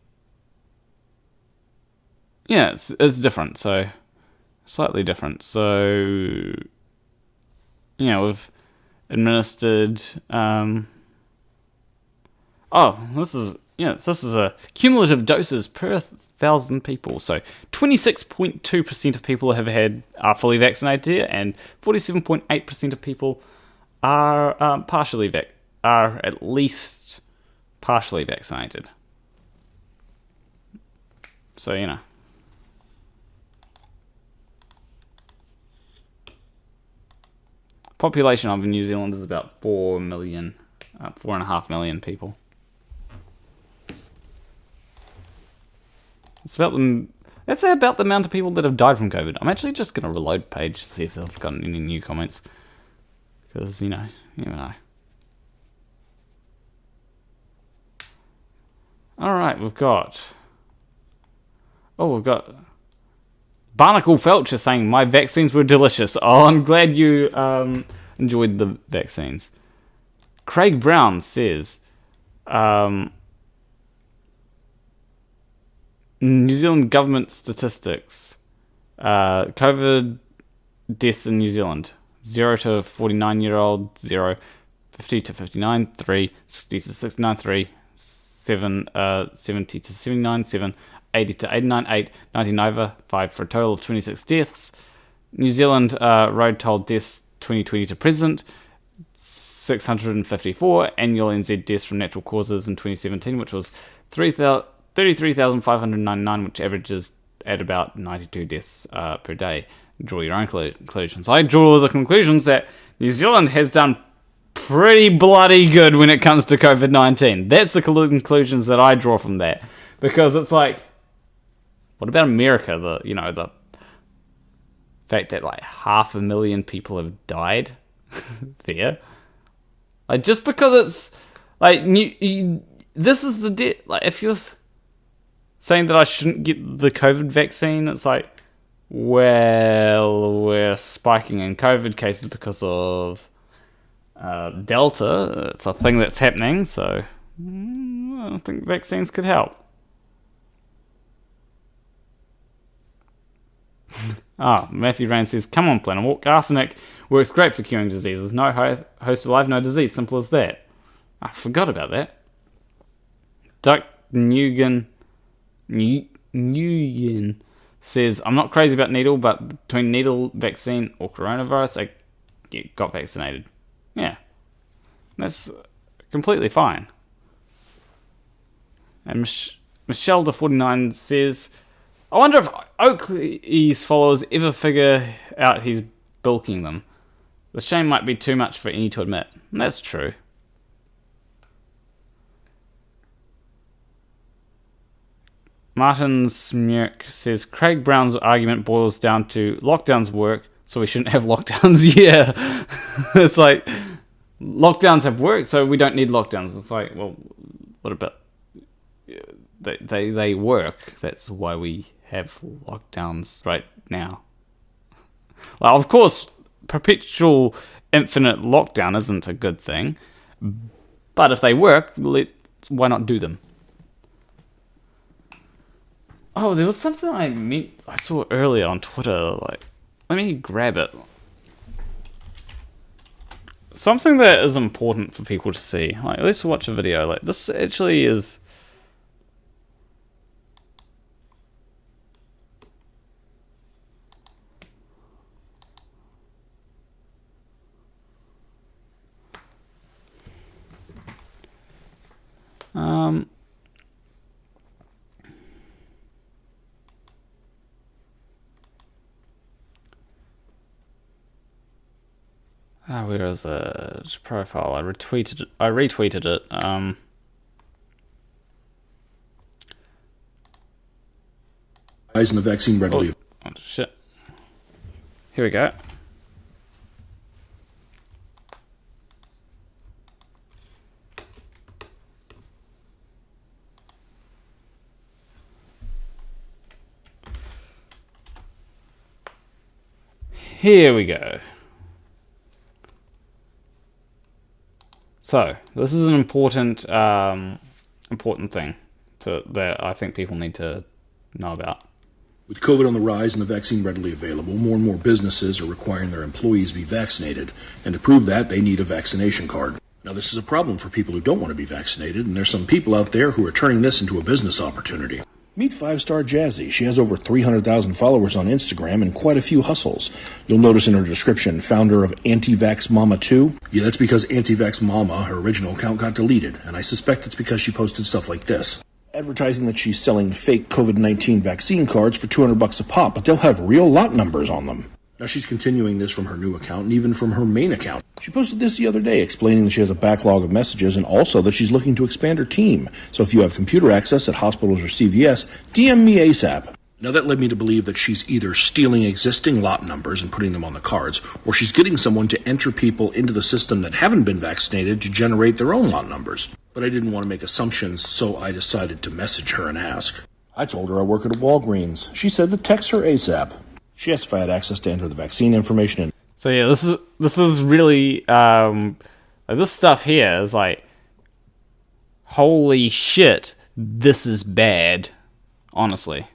Yeah, it's different, so... Slightly different. So... we've administered... this is a cumulative doses per 1,000 people. So 26.2% of people are fully vaccinated here, and 47.8% of people are are at least partially vaccinated. So, you know. Population of New Zealand is about 4.5 million people. That's about the amount of people that have died from COVID. I'm actually just going to reload the page to see if I've got any new comments. Because, you never know. Alright, we've got Barnacle Felcher saying, my vaccines were delicious. Oh, I'm glad you enjoyed the vaccines. Craig Brown says, New Zealand government statistics. COVID deaths in New Zealand. 0 to 49-year-old, 0. 50 to 59, 3. 60 to 69, 3. 7, 70 to 79, 7. 80 to 89, 8. 99 over, 5, for a total of 26 deaths. New Zealand road toll deaths 2020 to present, 654. Annual NZ deaths from natural causes in 2017, which was 33,599, which averages at about 92 deaths per day. Draw your own conclusions. I draw the conclusions that New Zealand has done pretty bloody good when it comes to COVID-19. That's the conclusions that I draw from that. Because it's like, what about America? The fact that like 500,000 people have died there. Like, just because it's like this is the like, if you're saying that I shouldn't get the COVID vaccine, it's like, well, we're spiking in COVID cases because of Delta. It's a thing that's happening, so I don't think vaccines could help. Matthew Rain says, come on, Planarwalk. Arsenic works great for curing diseases. No host alive, no disease. Simple as that. I forgot about that. Duck Nguyen says, I'm not crazy about needle, but between needle, vaccine, or coronavirus, I got vaccinated. Yeah. That's completely fine. And Michelle de 49 says, I wonder if Oakley's followers ever figure out he's bilking them. The shame might be too much for any to admit. And that's true. Martin Smirk says, Craig Brown's argument boils down to lockdowns work, so we shouldn't have lockdowns. Yeah. It's like, lockdowns have worked, so we don't need lockdowns. It's like, well, what about... They work. That's why we have lockdowns right now. Well, of course, perpetual infinite lockdown isn't a good thing, but if they work, why not do them? Oh, there was something I saw earlier on Twitter. Like, let me grab it. Something that is important for people to see. Like, let's watch a video. Like, this actually is... where is it? Profile. I retweeted it. And the vaccine readily. Oh shit. Here we go. Here we go. So, this is an important thing that I think people need to know about. With COVID on the rise and the vaccine readily available, more and more businesses are requiring their employees be vaccinated, and to prove that, they need a vaccination card. Now, this is a problem for people who don't want to be vaccinated, and there's some people out there who are turning this into a business opportunity. Meet 5-star Jazzy. She has over 300,000 followers on Instagram and quite a few hustles. You'll notice in her description, founder of Anti-Vax Mama 2. Yeah, that's because Anti-Vax Mama, her original account, got deleted, and I suspect it's because she posted stuff like this. Advertising that she's selling fake COVID-19 vaccine cards for $200 a pop, but they'll have real lot numbers on them. Now she's continuing this from her new account and even from her main account. She posted this the other day explaining that she has a backlog of messages and also that she's looking to expand her team. So if you have computer access at hospitals or CVS, DM me ASAP. Now that led me to believe that she's either stealing existing lot numbers and putting them on the cards, or she's getting someone to enter people into the system that haven't been vaccinated to generate their own lot numbers. But I didn't want to make assumptions, so I decided to message her and ask. I told her I work at a Walgreens. She said to text her ASAP. She asked if I had access to enter the vaccine information in. So yeah, this is really this stuff here is like, holy shit, this is bad, honestly.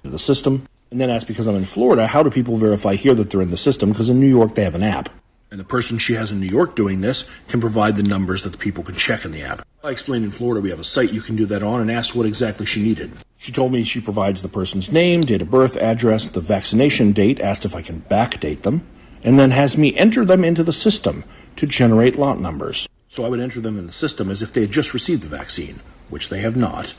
The system, and then asked, because I'm in Florida, how do people verify here that they're in the system? Because in New York they have an app. And the person she has in New York doing this can provide the numbers that the people can check in the app. I explained in Florida we have a site you can do that on and asked what exactly she needed. She told me she provides the person's name, date of birth, address, the vaccination date, asked if I can backdate them, and then has me enter them into the system to generate lot numbers. So I would enter them in the system as if they had just received the vaccine, which they have not,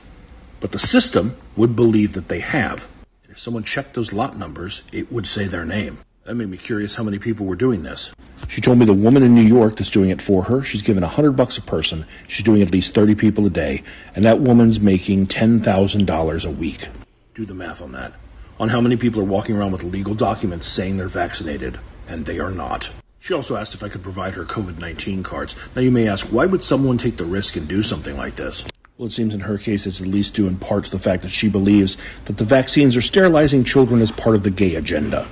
but the system would believe that they have. And if someone checked those lot numbers, it would say their name. That made me curious how many people were doing this. She told me the woman in New York that's doing it for her, she's given $100 a person. She's doing at least 30 people a day, and that woman's making $10,000 a week. Do the math on that. On how many people are walking around with legal documents saying they're vaccinated, and they are not. She also asked if I could provide her COVID-19 cards. Now you may ask, why would someone take the risk and do something like this? Well, it seems in her case it's at least due in part to the fact that she believes that the vaccines are sterilizing children as part of the gay agenda.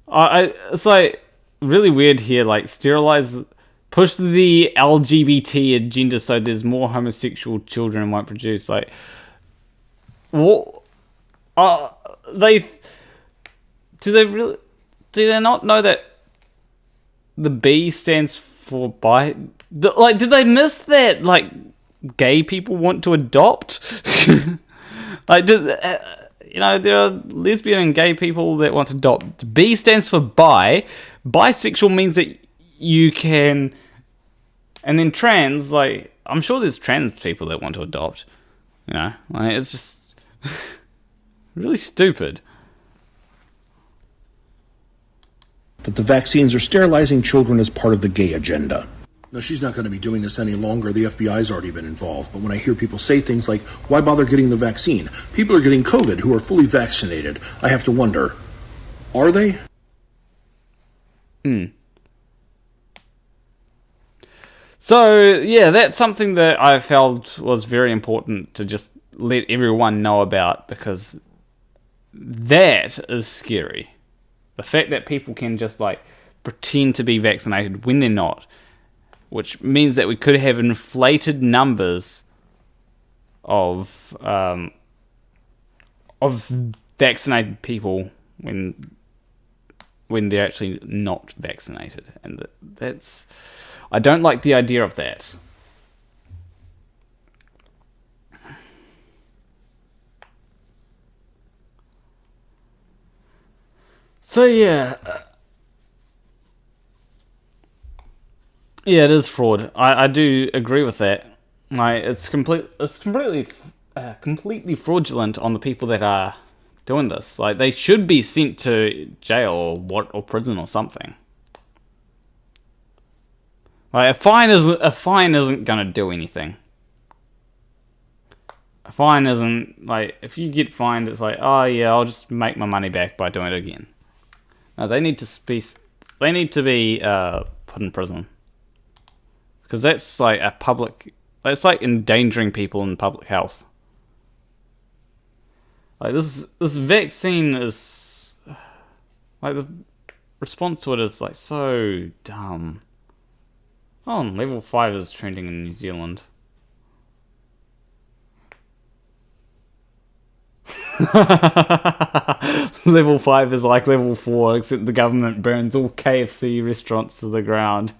It's like really weird here, like push the LGBT agenda so there's more homosexual children won't produce. Like, what? Do they not know that the B stands for bi? Like, did they miss that? Like, gay people want to adopt? Like, there are lesbian and gay people that want to adopt. B stands for bi. Bisexual means that you can... And then trans, like, I'm sure there's trans people that want to adopt. Like, it's just... really stupid. That the vaccines are sterilizing children as part of the gay agenda. Now, she's not going to be doing this any longer. The FBI's already been involved. But when I hear people say things like, why bother getting the vaccine? People are getting COVID who are fully vaccinated. I have to wonder, are they? So, yeah, that's something that I felt was very important to just let everyone know about, because that is scary. The fact that people can just, like, pretend to be vaccinated when they're not. Which means that we could have inflated numbers of vaccinated people when they're actually not vaccinated, and that's I don't like the idea of that. So yeah. Yeah, it is fraud. I do agree with that. Like, it's completely fraudulent on the people that are doing this. Like, they should be sent to jail or prison or something. Like, a fine isn't gonna do anything. A fine isn't, like, if you get fined, it's like, oh yeah, I'll just make my money back by doing it again. No, they need to be put in prison. Because that's like that's like endangering people in public health. Like, this vaccine is, like, the response to it is, like, so dumb. Oh, and level 5 is trending in New Zealand. Level 5 is like level 4, except the government burns all KFC restaurants to the ground.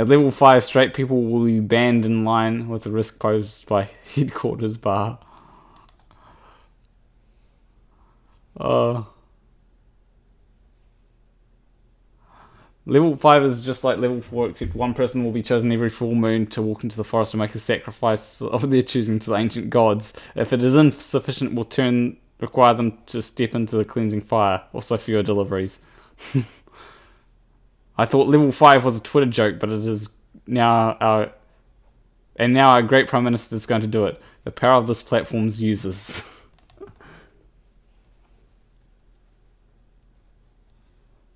At level 5, straight people will be banned in line with the risk posed by headquarters bar. Level 5 is just like level 4, except one person will be chosen every full moon to walk into the forest and make a sacrifice of their choosing to the ancient gods. If it is insufficient, we'll require them to step into the cleansing fire. Also fewer deliveries. I thought level 5 was a Twitter joke, but it is now our great Prime Minister is going to do it. The power of this platform's users.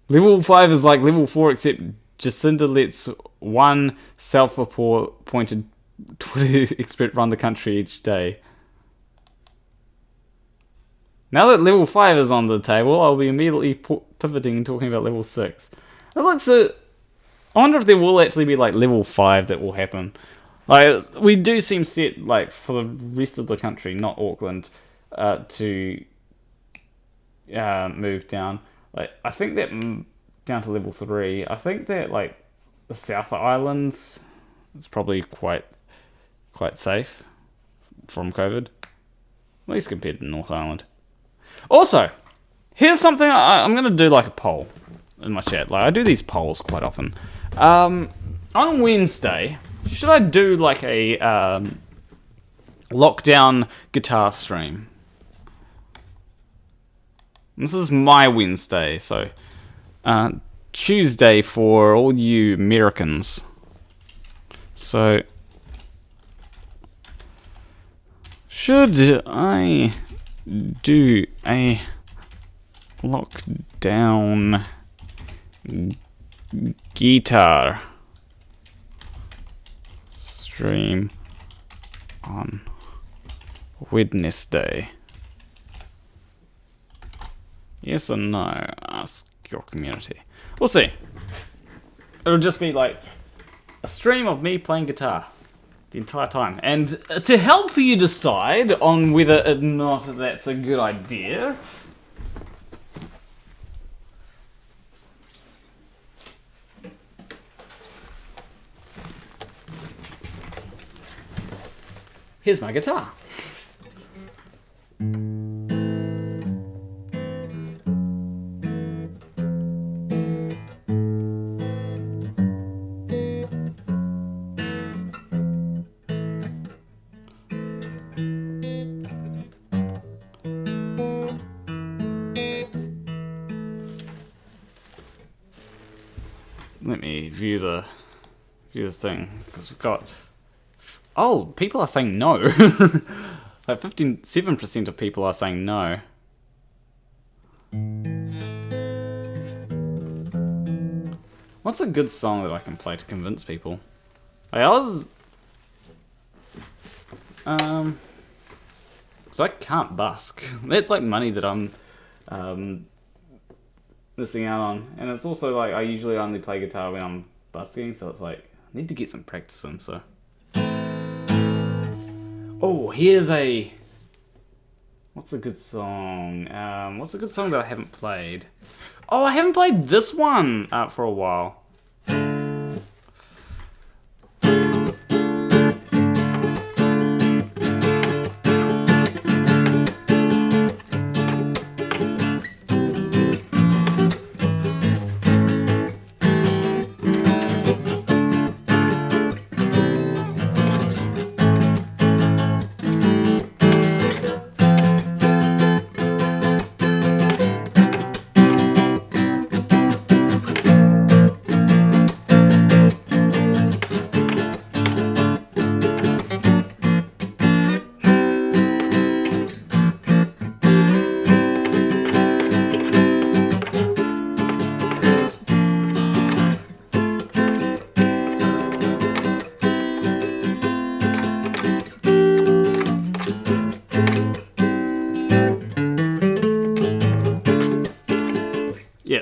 Level 5 is like level 4, except Jacinda lets one self-appointed Twitter expert run the country each day. Now that level 5 is on the table, I'll be immediately pivoting and talking about level 6. It looks I wonder if there will actually be like level 5 that will happen. Like, we do seem set like for the rest of the country, not Auckland, to move down. Like, I think that down to level 3. I think that like the South Island is probably quite safe from COVID, at least compared to North Island. Also, here's something I'm going to do, like a poll in my chat. Like, I do these polls quite often. On Wednesday, should I do like a lockdown guitar stream? This is my Wednesday, so Tuesday for all you Americans. So, should I do a lockdown guitar stream on Wednesday? Yes or no? Ask your community. We'll see. It'll just be like a stream of me playing guitar the entire time. And to help you decide on whether or not that's a good idea, here's my guitar. Let me view the thing, because we've got... Oh, people are saying no. Like 57% of people are saying no. What's a good song that I can play to convince people? Like, because I can't busk. That's like money that I'm missing out on. And it's also like I usually only play guitar when I'm busking, so it's like I need to get some practice in, so. Oh, here's a... What's a good song? What's a good song that I haven't played? Oh, I haven't played this one for a while.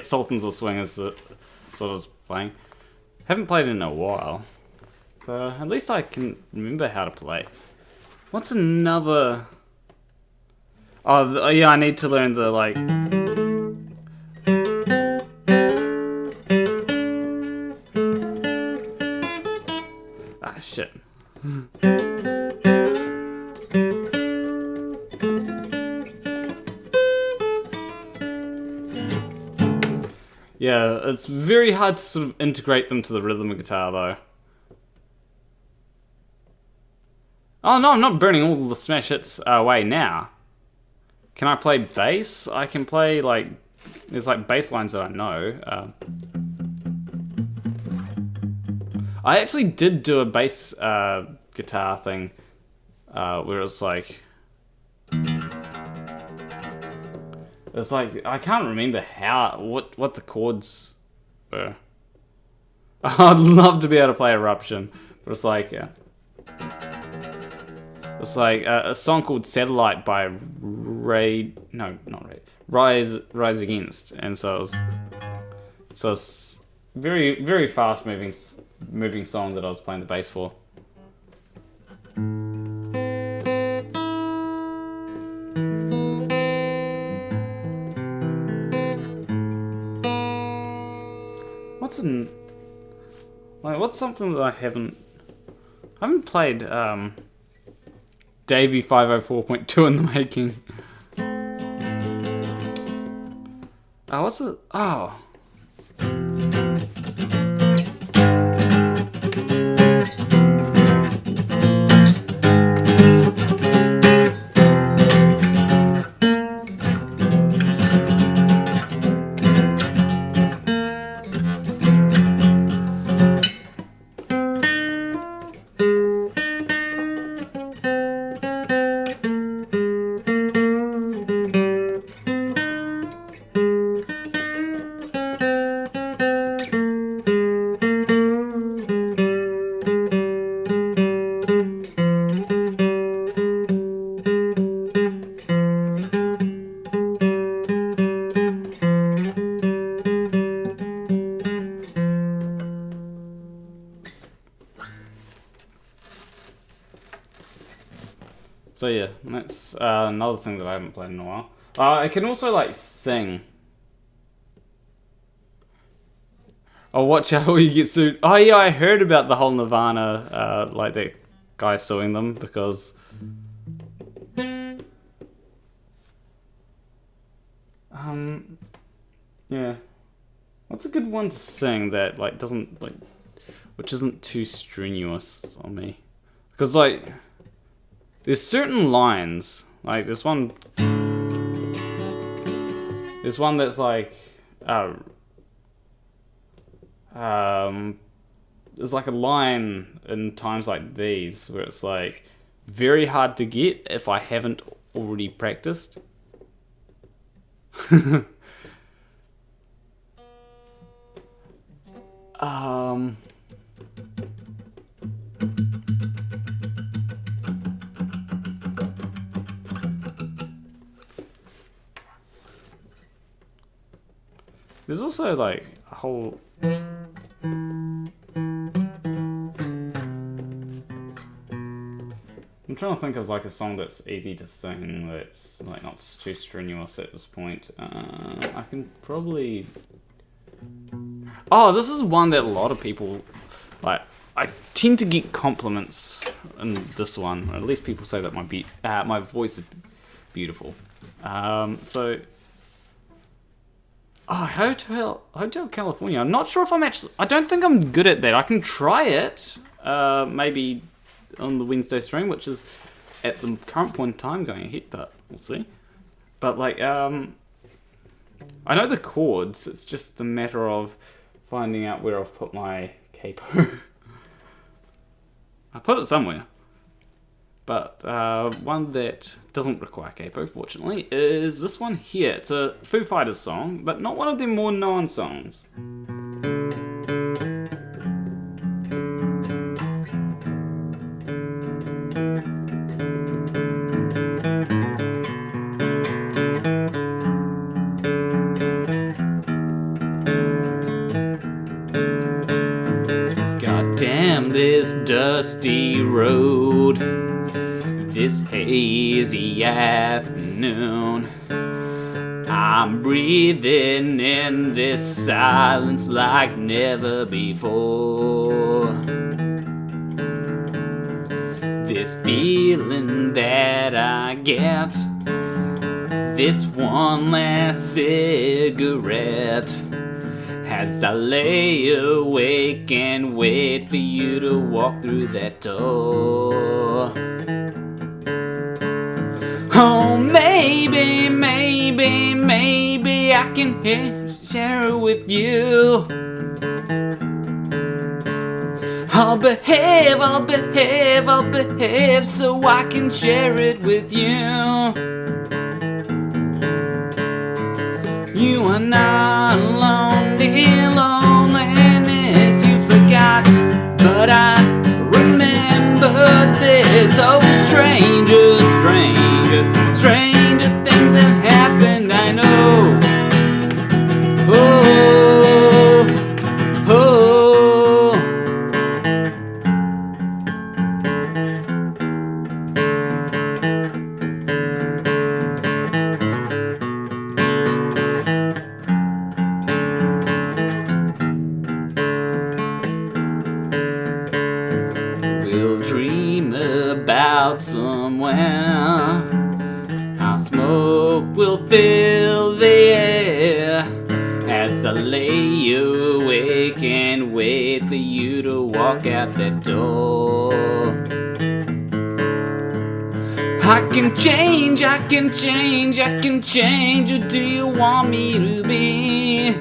Sultans of Swing is the sort I was playing. Haven't played in a while, so at least I can remember how to play. What's another? Oh yeah, I need to learn the like. shit. Yeah, it's very hard to sort of integrate them to the rhythm guitar, though. Oh no, I'm not burning all the smash hits away now. Can I play bass? I can play, like, there's like bass lines that I know. I actually did do a bass guitar thing where it was like... It's like, I can't remember what the chords were. I'd love to be able to play Eruption, but it's like, yeah. It's like a song called Satellite by Rise Against, and so it's very, very fast moving song that I was playing the bass for. What's something that I haven't played Davey 504.2 in the making. What's it? Oh. So yeah, that's another thing that I haven't played in a while. I can also like sing. Oh, watch out or you get sued. Oh yeah, I heard about the whole Nirvana, like that guy suing them because... yeah. What's a good one to sing that like doesn't like, which isn't too strenuous on me? Because like, there's certain lines, like there's one that's like, there's like a line in times like these where it's like very hard to get if I haven't already practiced. There's also like a whole... I'm trying to think of like a song that's easy to sing, that's like not too strenuous at this point. I can probably... Oh, this is one that a lot of people like. I tend to get compliments in this one, or at least people say that my voice is beautiful. So... Oh, Hotel California. I'm not sure if I'm actually... I don't think I'm good at that. I can try it, maybe on the Wednesday stream, which is at the current point in time going ahead, but we'll see. But like, I know the chords. It's just a matter of finding out where I've put my capo. I put it somewhere. But one that doesn't require capo, fortunately, is this one here. It's a Foo Fighters song, but not one of their more known songs. God damn this dusty road. This hazy afternoon, I'm breathing in this silence like never before. This feeling that I get, this one last cigarette, as I lay awake and wait for you to walk through that door. Oh, maybe, maybe, maybe I can share it with you. I'll behave, I'll behave, I'll behave so I can share it with you. You are not alone, dear loneliness you forgot, but I remember this. Oh, stranger, stranger, stranger things have happened, I know. Oh, oh. Somewhere our smoke will fill the air as I lay awake and wait for you to walk out that door. I can change, I can change, I can change. Who do you want me to be?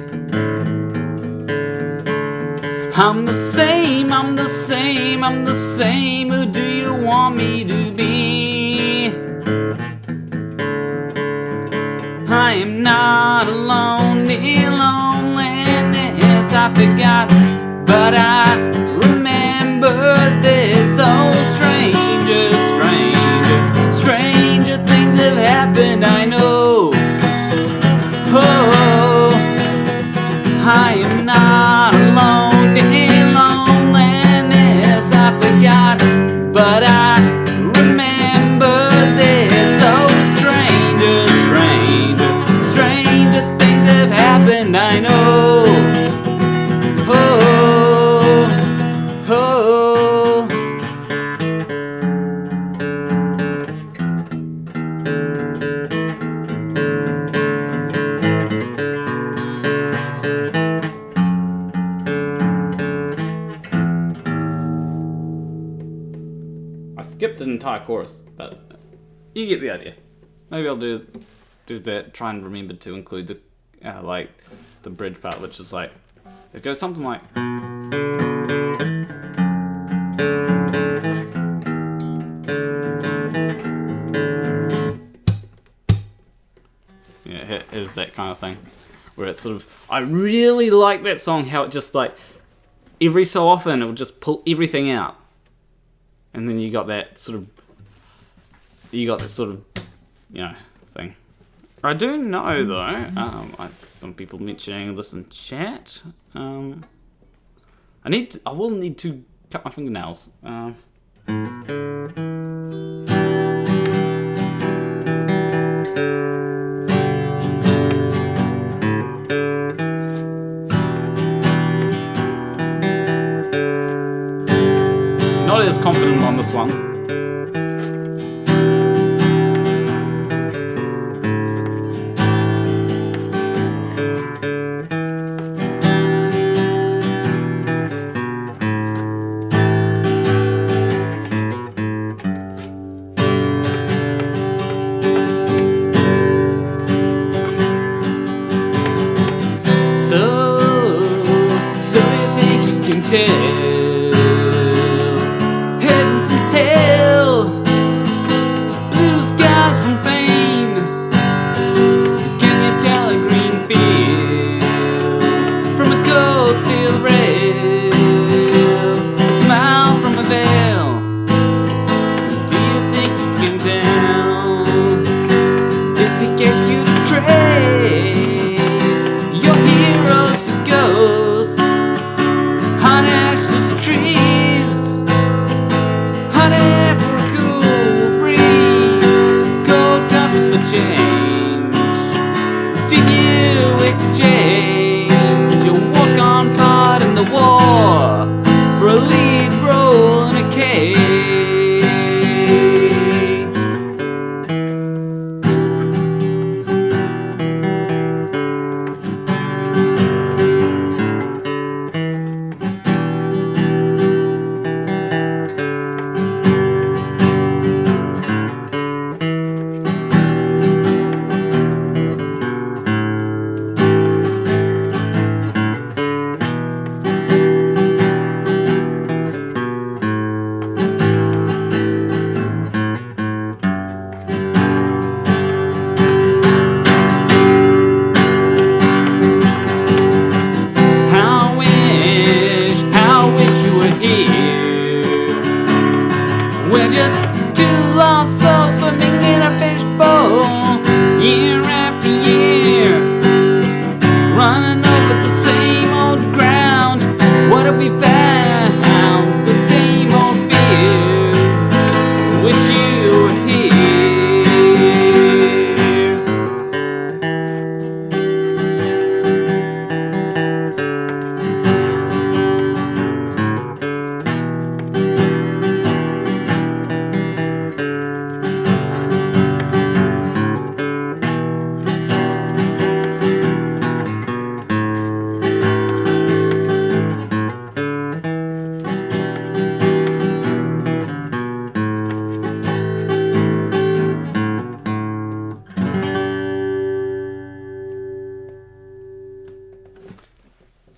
I'm the same, I'm the same, I'm the same. Who do you want me to be? I am not alone, dear loneliness I forgot, but I remember this. Oh, stranger, stranger, stranger things have happened, I know. Oh, I am not alone. Loneliness I forgot, but I remember this. Oh, stranger, stranger, stranger things have happened, I know. Oh, oh. Skipped an entire chorus, but you get the idea. Maybe I'll do that. Try and remember to include the like the bridge part, which is like it goes something like. Yeah, here's that kind of thing, where it's sort of. I really like that song. How it just like every so often it will just pull everything out. And then you got that sort of, you know, thing. I do know though, some people mentioning this in chat. I will need to cut my fingernails. Not as confident on this one. So you think you can tell? Honey,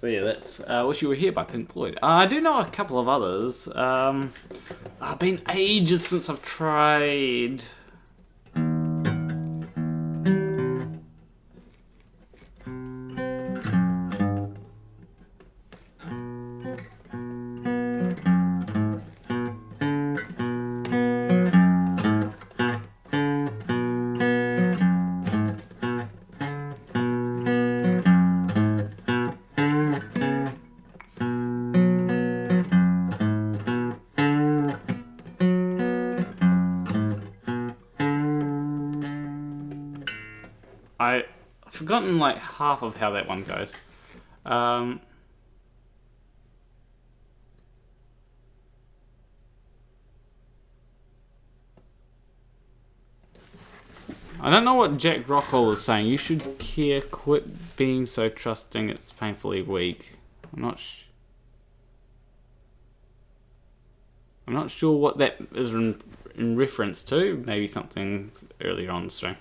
So yeah, that's Wish You Were Here by Pink Floyd. I do know a couple of others. It's been ages since I've tried. I've forgotten like half of how that one goes. I don't know what Jack Rockwell was saying. You should care. Quit being so trusting. It's painfully weak. I'm not sure what that is in reference to. Maybe something earlier on the stream.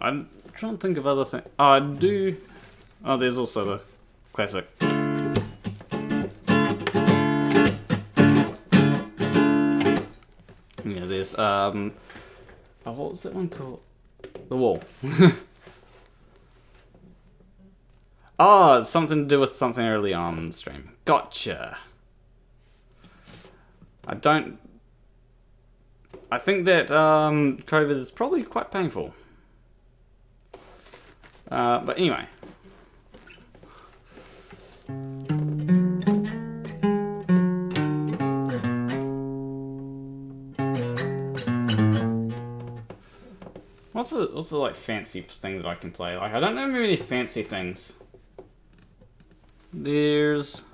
I'm trying to think of other things. Oh, I do. Oh, there's also the classic. Yeah, there's oh, what was that one called? The Wall. Oh, it's something to do with something early on in the stream. Gotcha. I think that COVID is probably quite painful. But anyway. What's the like fancy thing that I can play? Like I don't know many fancy things. There's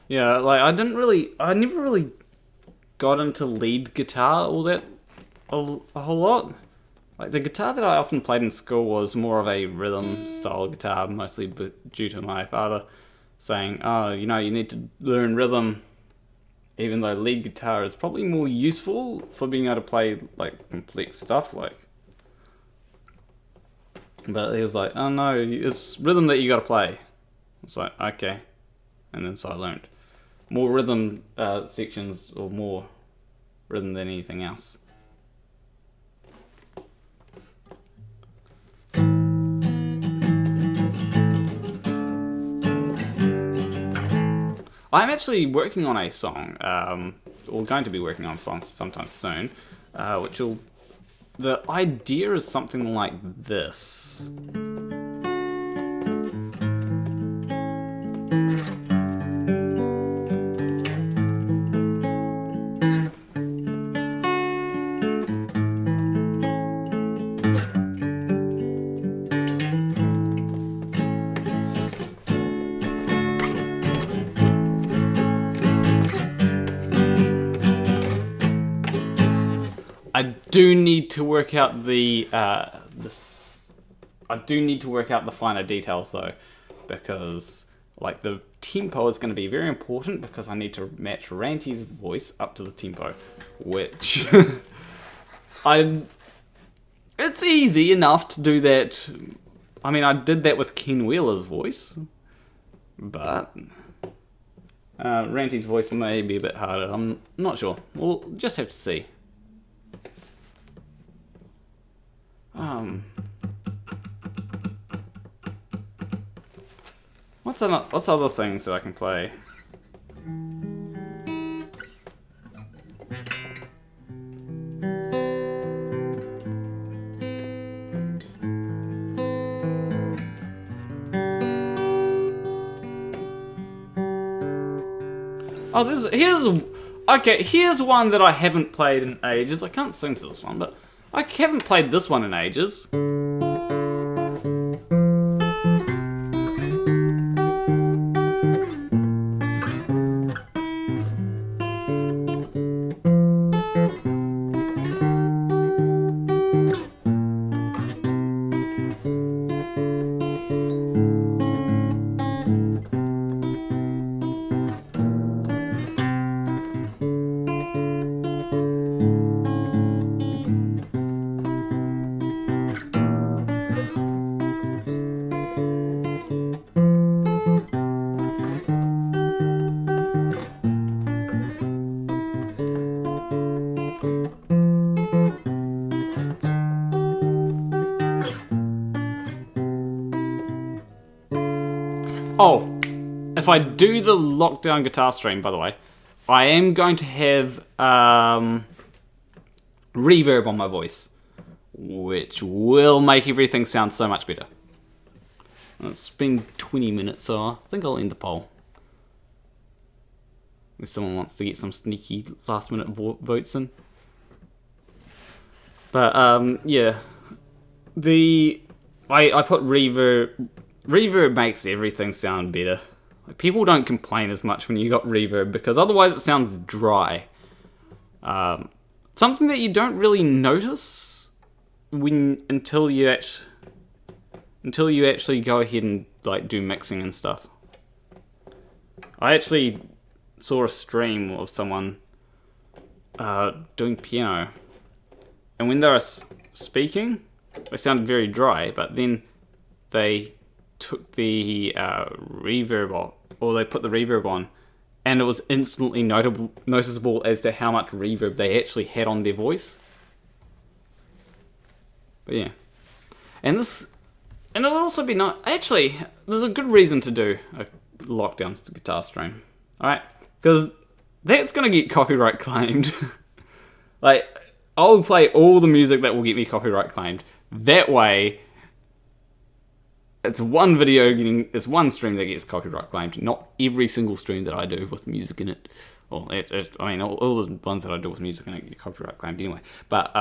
yeah, like I never really got into lead guitar all that a whole lot. Like the guitar that I often played in school was more of a rhythm style guitar, mostly due to my father saying, "Oh, you need to learn rhythm," even though lead guitar is probably more useful for being able to play like complex stuff. But he was like, "Oh no, it's rhythm that you got to play." It's like, okay, and then so I learned more rhythm sections, or more rhythm than anything else. I'm actually working on a song, or going to be working on a song sometime soon, the idea is something like this. I do need to work out the finer details though, because like the tempo is going to be very important because I need to match Ranty's voice up to the tempo, which it's easy enough to do that. I mean, I did that with Ken Wheeler's voice, but Ranty's voice may be a bit harder. I'm not sure. We'll just have to see. What's other things that I can play? Oh, here's one that I haven't played in ages. I can't sing to this one, but I haven't played this one in ages. Oh, if I do the lockdown guitar stream, by the way, I am going to have reverb on my voice, which will make everything sound so much better. It's been 20 minutes, so I think I'll end the poll. If someone wants to get some sneaky last minute votes in. But yeah, I put reverb. Reverb makes everything sound better. Like, people don't complain as much when you got reverb because otherwise it sounds dry. Something that you don't really notice until you actually go ahead and like do mixing and stuff. I actually saw a stream of someone doing piano, and when they were speaking, it sounded very dry. But then they took the reverb off, or they put the reverb on, and it was instantly noticeable as to how much reverb they actually had on their voice. But yeah, and it'll also be nice. Actually, there's a good reason to do a lockdown guitar stream. Alright? Because that's going to get copyright claimed. Like, I'll play all the music that will get me copyright claimed. That way, it's one one stream that gets copyright claimed, not every single stream that I do with music in it. Well, I mean, all the ones that I do with music in it get copyright claimed anyway. But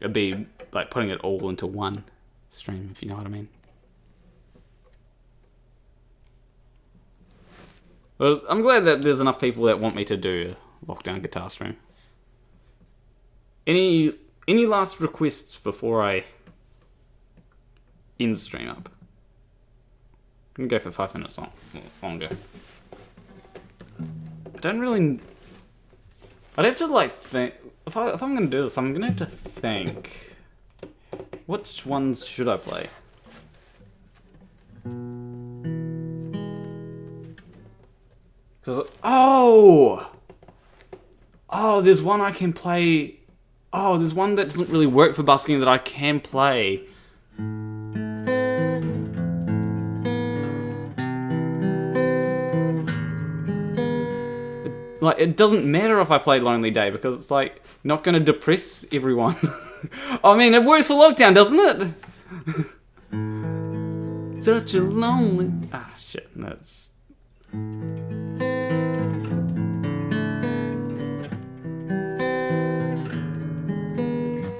it'd be like putting it all into one stream, if you know what I mean. Well, I'm glad that there's enough people that want me to do a lockdown guitar stream. Any last requests before I end the stream up? I can go for 5 minutes longer. I don't really... I'd have to like think... If I'm going to do this, I'm going to have to think... Which ones should I play? Because... Oh, there's one I can play... Oh, there's one that doesn't really work for busking that I can play. Like, it doesn't matter if I play Lonely Day because it's like not going to depress everyone. I mean, it works for lockdown, doesn't it? Such a lonely... Ah, shit, that's...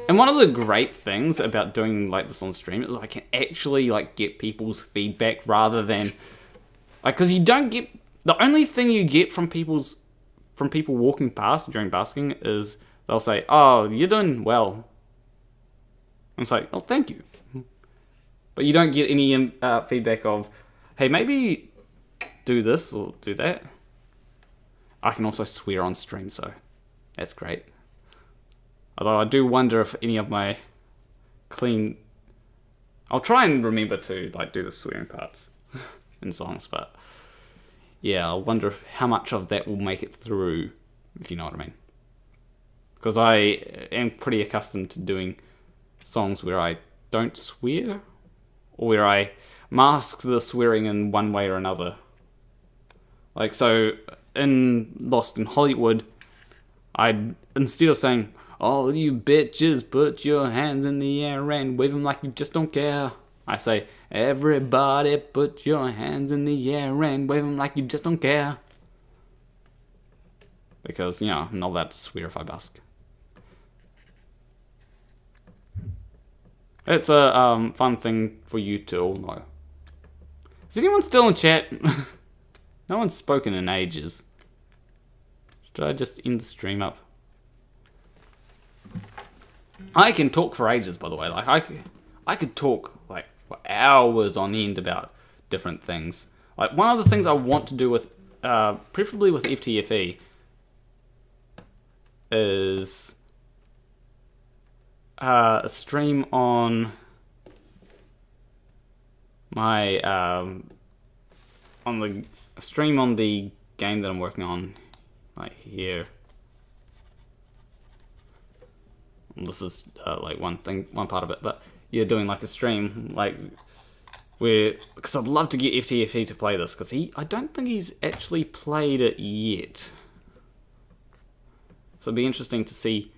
And one of the great things about doing like this on stream is I can actually like get people's feedback rather than like, because you don't get, the only thing you get from people walking past during basking is they'll say, "Oh, you're doing well." And it's like, "Oh, thank you," but you don't get any feedback of, "Hey, maybe do this or do that." I can also swear on stream, so that's great. Although I do wonder if any of my clean... I'll try and remember to like do the swearing parts in songs, but yeah, I wonder how much of that will make it through, if you know what I mean. Because I am pretty accustomed to doing songs where I don't swear, or where I mask the swearing in one way or another. Like, so in Lost in Hollywood, instead of saying, "All you bitches, put your hands in the air and wave them like you just don't care," I say, "Everybody put your hands in the air and wave them like you just don't care." Because, you know, I'm not allowed to swear if I busk. It's a fun thing for you to all know. Is anyone still in chat? No one's spoken in ages. Should I just end the stream up? I can talk for ages, by the way. Like I could talk like for hours on end about different things. Like, one of the things I want to do with, preferably with FTFE, is a stream on my on the game that I'm working on, like here. This is like one part of it, but you're doing like a stream, like because I'd love to get FTFE to play this, because I don't think he's actually played it yet. So it'd be interesting to see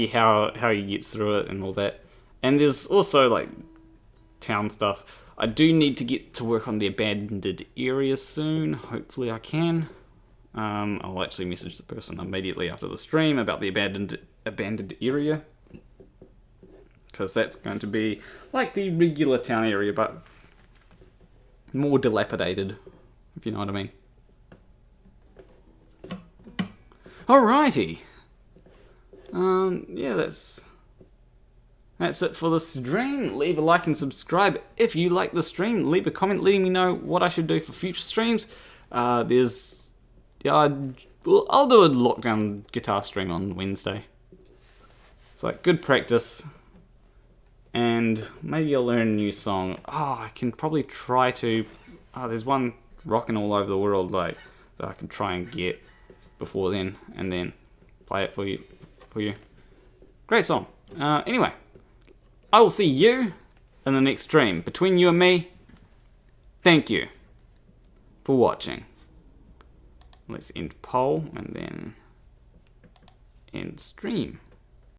how he gets through it and all that. And there's also like town stuff. I do need to get to work on the abandoned area soon. Hopefully I can. I'll actually message the person immediately after the stream about the abandoned area, because that's going to be like the regular town area, but more dilapidated, if you know what I mean. Alrighty. Yeah, that's it for the stream. Leave a like and subscribe if you like the stream. Leave a comment letting me know what I should do for future streams. I'll do a lockdown guitar stream on Wednesday. It's like good practice, and maybe I'll learn a new song. I can probably try to. There's one rocking all over the world like that I can try and get before then, and then play it for you. Great song. Anyway, I will see you in the next stream. Between you and me, thank you for watching. Let's end poll and then end stream.